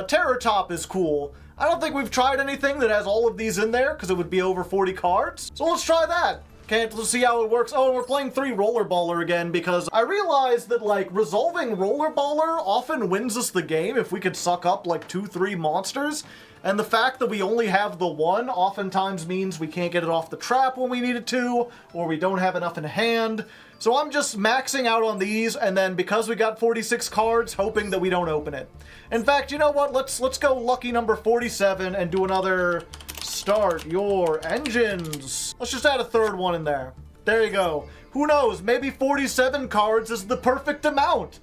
A: Terror Top is cool. I don't think we've tried anything that has all of these in there, because it would be over 40 cards. So let's try that. Okay, let's see how it works. Oh, and we're playing 3 Rollerballer again, because I realized that, like, resolving Rollerballer often wins us the game if we could suck up, like, 2-3 monsters. And the fact that we only have the 1 oftentimes means we can't get it off the trap when we need it to, or we don't have enough in hand. So I'm just maxing out on these, and then because we got 46 cards, hoping that we don't open it. In fact, you know what? Let's go lucky number 47 and do another start your engines. Let's just add a 3rd one in there. There you go. Who knows? Maybe 47 cards is the perfect amount.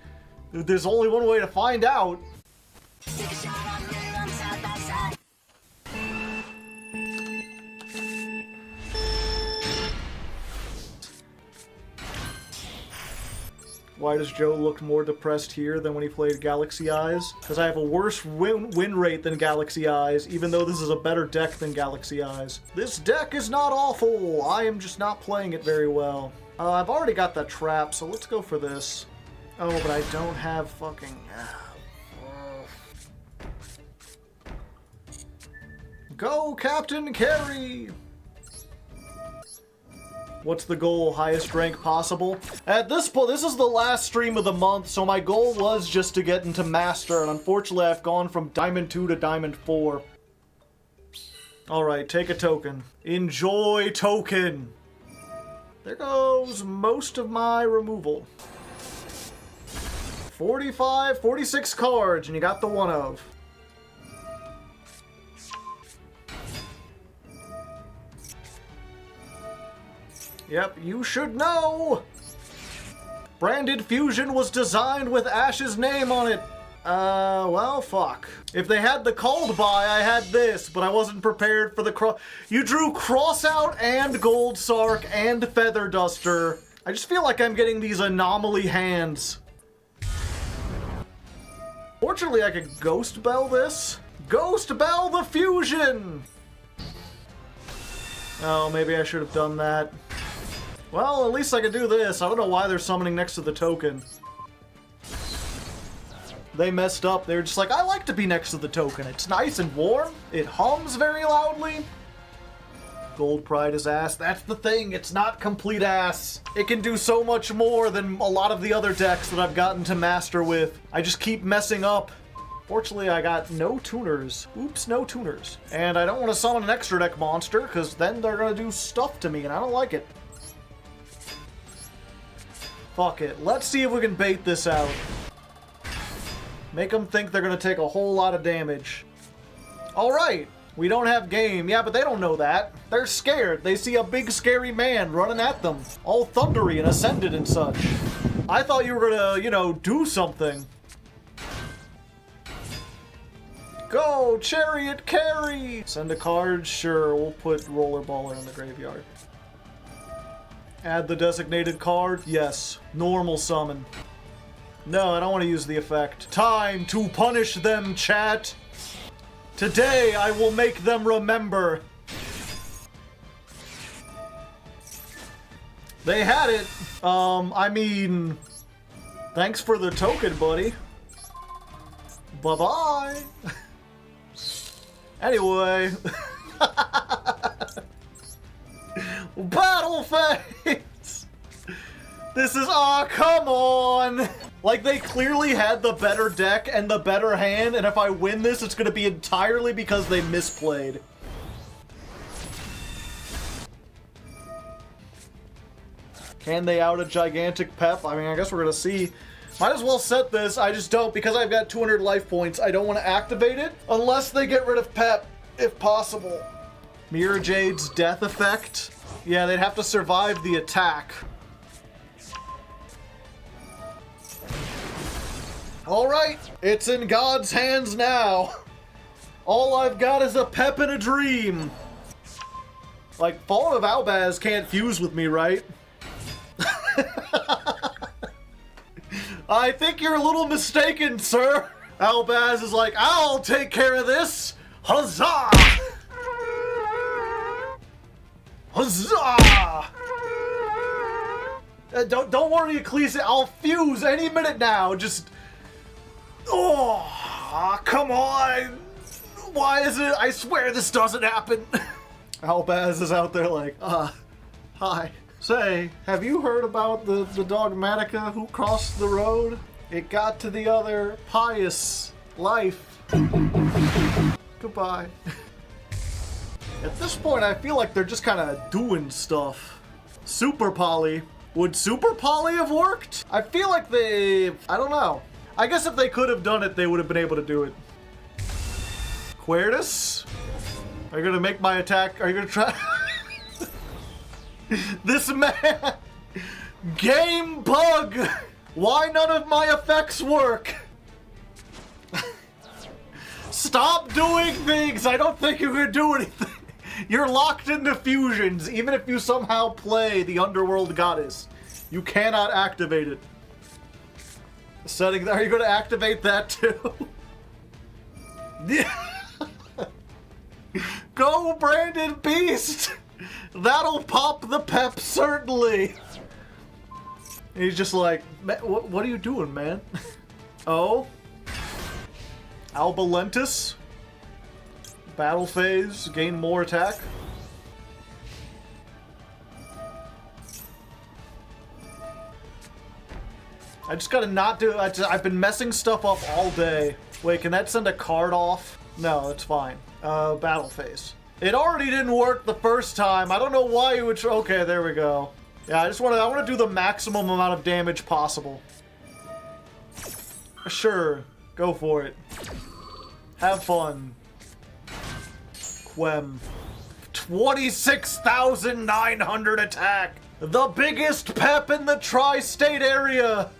A: There's only one way to find out.
K: Take a shot on me, run side by side.
A: Why does Joe look more depressed here than when he played Galaxy Eyes? Because I have a worse win rate than Galaxy Eyes, even though this is a better deck than Galaxy Eyes. This deck is not awful. I am just not playing it very well. I've already got that trap, so let's go for this. Oh, but I don't have fucking... Go, Captain Carey! What's the goal? Highest rank possible? At this point, this is the last stream of the month, so my goal was just to get into Master, and unfortunately I've gone from Diamond 2 to Diamond 4. Alright, take a token. Enjoy token! There goes most of my removal. 46 cards, and you got the 1 of. Yep, you should know! Branded Fusion was designed with Ash's name on it. Well, fuck. If they had the called by, I had this, but I wasn't prepared for the cross. You drew Crossout and Gold Sark and Feather Duster. I just feel like I'm getting these anomaly hands. Fortunately, I could Ghost Bell this. Ghost Bell the Fusion! Oh, maybe I should have done that. Well, at least I could do this. I don't know why they're summoning next to the token. They messed up. They were just like, I like to be next to the token. It's nice and warm. It hums very loudly. Gold Pride is ass. That's the thing. It's not complete ass. It can do so much more than a lot of the other decks that I've gotten to master with. I just keep messing up. Fortunately, I got no tuners. Oops, no tuners. And I don't want to summon an extra deck monster, because then they're going to do stuff to me, and I don't like it. Fuck it. Let's see if we can bait this out. Make them think they're going to take a whole lot of damage. Alright. We don't have game. Yeah, but they don't know that. They're scared. They see a big scary man running at them. All thundery and ascended and such. I thought you were going to, you know, do something. Go, Chariot Carry! Send a card? Sure, we'll put Rollerballer in the graveyard. Add the designated card? Yes. Normal summon. No, I don't want to use the effect. Time to punish them, chat! Today, I will make them remember. They had it. I mean... Thanks for the token, buddy. Bye-bye! Anyway... Battle Phase! This is... Aw, come on! Like, they clearly had the better deck and the better hand, and if I win this, it's gonna be entirely because they misplayed. Can they out a gigantic pep? I mean, I guess we're gonna see. Might as well set this. I just don't, because I've got 200 life points, I don't want to activate it unless they get rid of pep, if possible. Mirror Jade's death effect? Yeah, they'd have to survive the attack. Alright, it's in God's hands now. All I've got is a pep and a dream. Like, Fallen of Albaz can't fuse with me, right? I think you're a little mistaken, sir. Albaz is like, I'll take care of this. Huzzah! Huzzah! Don't worry, Ecclesia. I'll fuse any minute now. Just... Oh, come on. Why is it? I swear this doesn't happen. Albaz is out there like, hi. Say, have you heard about the dogmatica who crossed the road? It got to the other pious life. Goodbye. At this point, I feel like they're just kind of doing stuff. Super Poly. Would Super Poly have worked? I feel like I don't know. I guess if they could have done it, they would have been able to do it. Quertus? Are you gonna make my attack? Are you gonna try? This man! Game bug! Why none of my effects work? Stop doing things! I don't think you can do anything. You're locked into fusions, even if you somehow play the Underworld Goddess. You cannot activate it. Setting, are you going to activate that too? Go, Branded Beast! That'll pop the pep, certainly! And he's just like, what are you doing, man? Oh? Albalentus? Battle phase, gain more attack. I just gotta not do. I've been messing stuff up all day. Wait, can that send a card off? No, it's fine. Battle phase. It already didn't work the first time. I don't know why you would. Okay, there we go. Yeah, I want to do the maximum amount of damage possible. Sure, go for it. Have fun. Quem. 26,900 attack. The biggest pep in the tri-state area.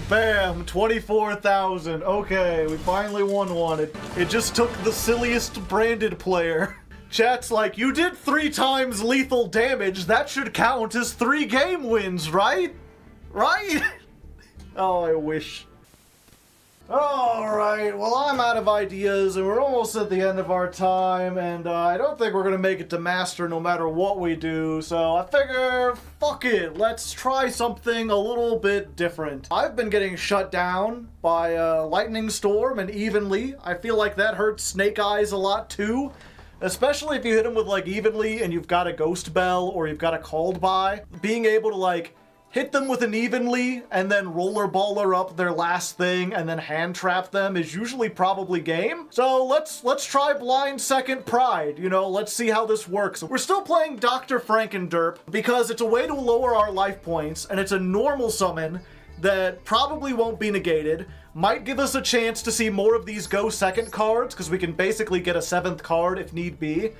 A: Bam, 24,000. Okay, we finally won one. It just took the silliest branded player. Chat's like, you did 3 times lethal damage. That should count as 3 game wins, right? Right? Oh, I wish. Alright, well, I'm out of ideas, and we're almost at the end of our time, and I don't think we're gonna make it to Master no matter what we do, so I figure, fuck it, let's try something a little bit different. I've been getting shut down by Lightning Storm and Evenly. I feel like that hurts Snake Eyes a lot too, especially if you hit him with, like, Evenly and you've got a Ghost Bell or you've got a Called By. Being able to, like, hit them with an Evenly and then rollerballer up their last thing and then hand trap them is usually probably game. So let's try Blind Second Pride, you know, let's see how this works. We're still playing Dr. Frankenderp because it's a way to lower our life points and it's a normal summon that probably won't be negated. Might give us a chance to see more of these go second cards because we can basically get a 7th card if need be.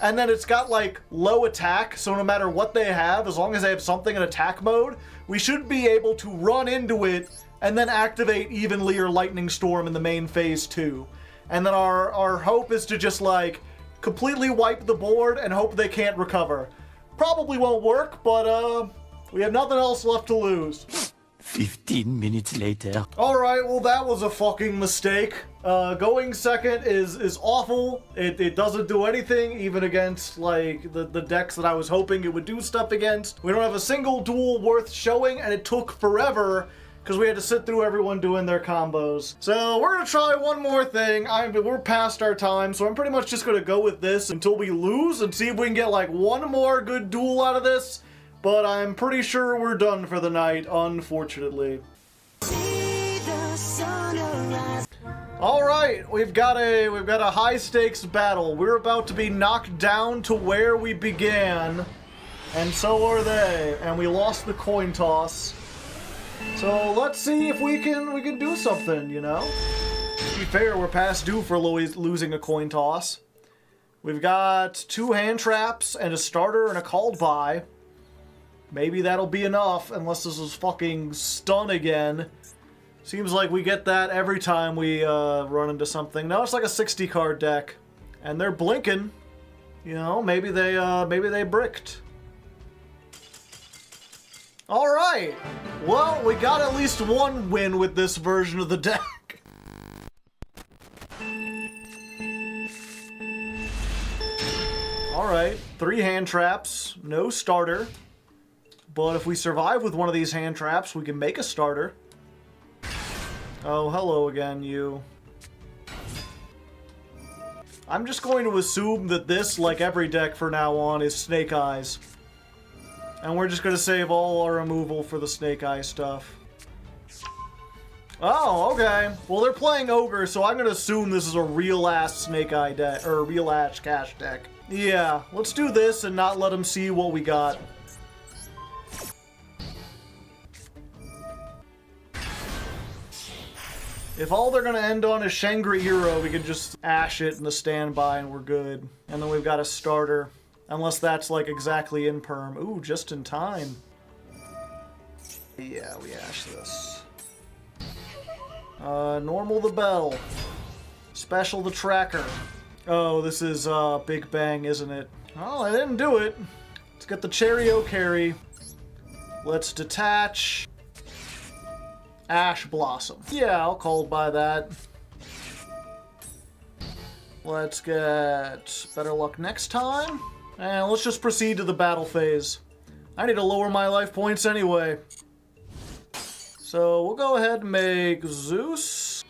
A: And then it's got, like, low attack, so no matter what they have, as long as they have something in attack mode, we should be able to run into it and then activate Evenly or Lightning Storm in the main phase too. And then our hope is to just, like, completely wipe the board and hope they can't recover. Probably won't work, but, we have nothing else left to lose.
H: 15 minutes later.
A: Alright, well that was a fucking mistake. Going second is awful. It doesn't do anything, even against, like, the decks that I was hoping it would do stuff against. We don't have a single duel worth showing, and it took forever, because we had to sit through everyone doing their combos. So we're gonna try one more thing. We're past our time, so I'm pretty much just gonna go with this until we lose, and see if we can get, like, one more good duel out of this. But I'm pretty sure we're done for the night, unfortunately. Alright, we've got a high stakes battle. We're about to be knocked down to where we began. And so are they. And we lost the coin toss. So let's see if we can do something, you know? To be fair, we're past due for losing a coin toss. We've got 2 hand traps and a starter and a called by. Maybe that'll be enough, unless this is fucking stun again. Seems like we get that every time we run into something. No, it's like a 60 card deck. And they're blinking. You know, maybe they bricked. Alright! Well, we got at least one win with this version of the deck. Alright, 3 hand traps, no starter. But if we survive with one of these hand traps, we can make a starter. Oh, hello again, you. I'm just going to assume that this, like every deck for now on, is Snake Eyes. And we're just going to save all our removal for the Snake Eye stuff. Oh, okay. Well, they're playing Ogre, so I'm going to assume this is a real-ass Snake Eye deck, or a real-ass Kash deck. Yeah, let's do this and not let them see what we got. If all they're gonna end on is Shangri-Hero, we could just ash it in the standby and we're good. And then we've got a starter. Unless that's like exactly in perm. Ooh, just in time. Yeah, we ash this. Normal the Bell. Special the Tracker. Oh, this is Big Bang, isn't it? Oh, I didn't do it. Let's get the Cheerio carry. Let's detach. Ash Blossom. Yeah, I'll call by that. Let's get better luck next time. And let's just proceed to the battle phase. I need to lower my life points anyway. So we'll go ahead and make Zeus.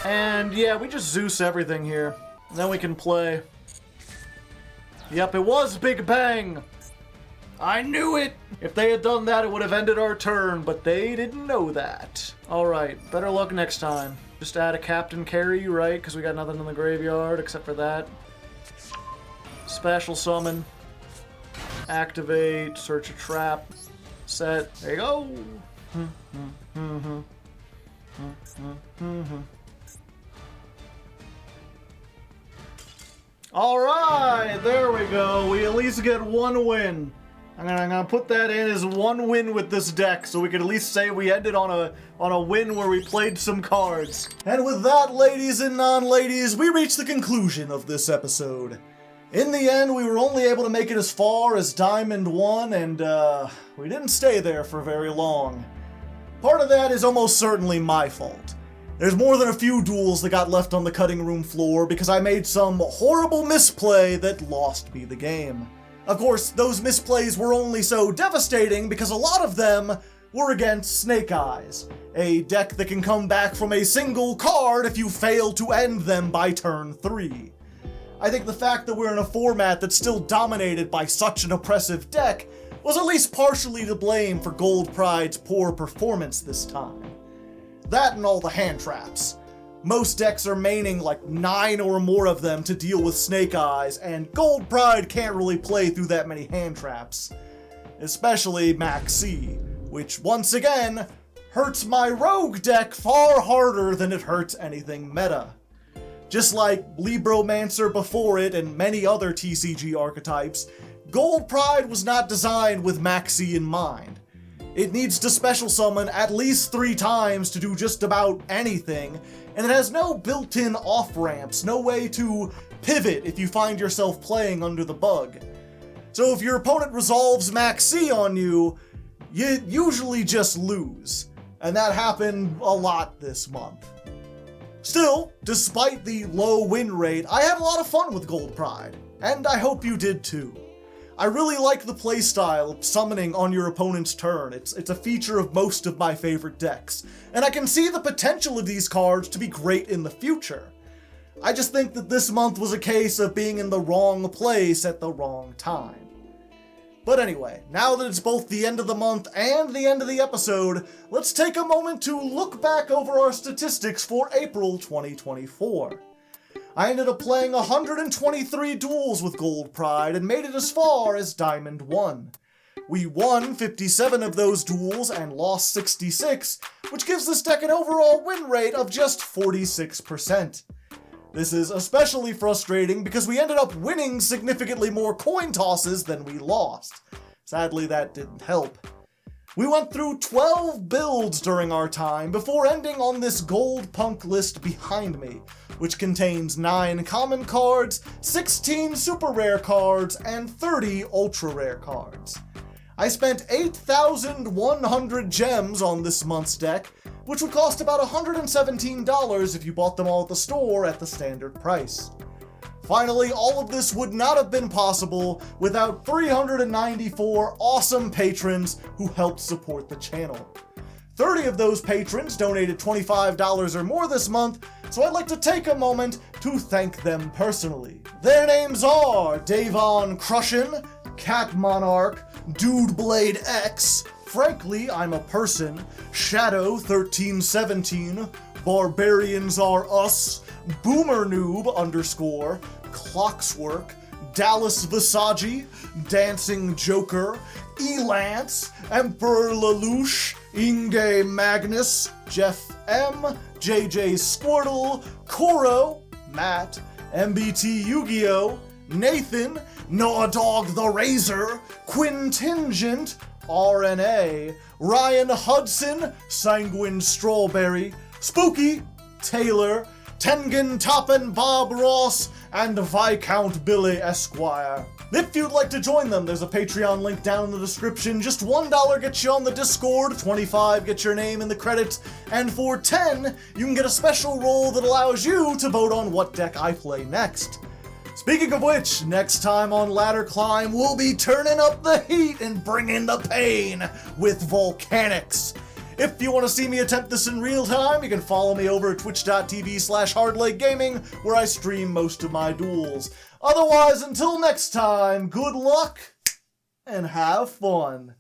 A: And yeah, we just Zeus everything here. And then we can play. Yep, it was Big Bang. I knew it! If they had done that, it would have ended our turn, but they didn't know that. Alright, better luck next time. Just add a Captain Carry, right? Because we got nothing in the graveyard except for that. Special Summon. Activate, search a trap. Set. There you go! Alright, there we go. We at least get one win. I'm gonna put that in as one win with this deck, so we can at least say we ended on a win where we played some cards. And with that, ladies and non-ladies, we reach the conclusion of this episode. In the end, we were only able to make it as far as Diamond 1, and we didn't stay there for very long. Part of that is almost certainly my fault. There's more than a few duels that got left on the cutting room floor because I made some horrible misplay that lost me the game. Of course, those misplays were only so devastating because a lot of them were against Snake Eyes, a deck that can come back from a single card if you fail to end them by turn 3. I think the fact that we're in a format that's still dominated by such an oppressive deck was at least partially to blame for Gold Pride's poor performance this time. That and all the hand traps. Most decks are maining like 9 or more of them to deal with Snake Eyes, and Gold Pride can't really play through that many hand traps. Especially Maxx C, which once again hurts my rogue deck far harder than it hurts anything meta. Just like Libromancer before it and many other TCG archetypes, Gold Pride was not designed with Maxx C in mind. It needs to special summon at least 3 times to do just about anything, and it has no built-in off-ramps, no way to pivot if you find yourself playing under the bug. So if your opponent resolves Maxx C on you, you usually just lose. And that happened a lot this month. Still, despite the low win rate, I had a lot of fun with Gold Pride, and I hope you did too. I really like the playstyle of summoning on your opponent's turn. It's a feature of most of my favorite decks, and I can see the potential of these cards to be great in the future. I just think that this month was a case of being in the wrong place at the wrong time. But anyway, now that it's both the end of the month and the end of the episode, let's take a moment to look back over our statistics for April 2024. I ended up playing 123 duels with Gold Pride and made it as far as Diamond 1. We won 57 of those duels and lost 66, which gives this deck an overall win rate of just 46%. This is especially frustrating because we ended up winning significantly more coin tosses than we lost. Sadly, that didn't help. We went through 12 builds during our time before ending on this gold punk list behind me, which contains 9 common cards, 16 super rare cards, and 30 ultra rare cards. I spent 8,100 gems on this month's deck, which would cost about $117 if you bought them all at the store at the standard price. Finally, all of this would not have been possible without 394 awesome patrons who helped support the channel. 30 of those patrons donated $25 or more this month, so I'd like to take a moment to thank them personally. Their names are Davon Crushin, Cat Monarch, Dude Blade X, Frankly I'm a Person, Shadow 1317, Barbarians Are Us, Boomer Noob _ Clockswork, Dallas Visagi, Dancing Joker, Elance, Emperor Lelouch, Inge Magnus, Jeff M, JJ Squirtle, Koro, Matt, MBT Yu-Gi-Oh, Nathan, Noah Dog the Razor, Quintingent, RNA, Ryan Hudson, Sanguine Strawberry, Spooky, Taylor, Tengen Toppin Bob Ross, and Viscount Billy Esquire. If you'd like to join them, there's a Patreon link down in the description. Just $1 gets you on the Discord, $25 gets your name in the credits, and for $10, you can get a special role that allows you to vote on what deck I play next. Speaking of which, next time on Ladder Climb, we'll be turning up the heat and bringing the pain with Volcanics. If you want to see me attempt this in real time, you can follow me over at twitch.tv/Hardleg Gaming, where I stream most of my duels. Otherwise, until next time, good luck and have fun.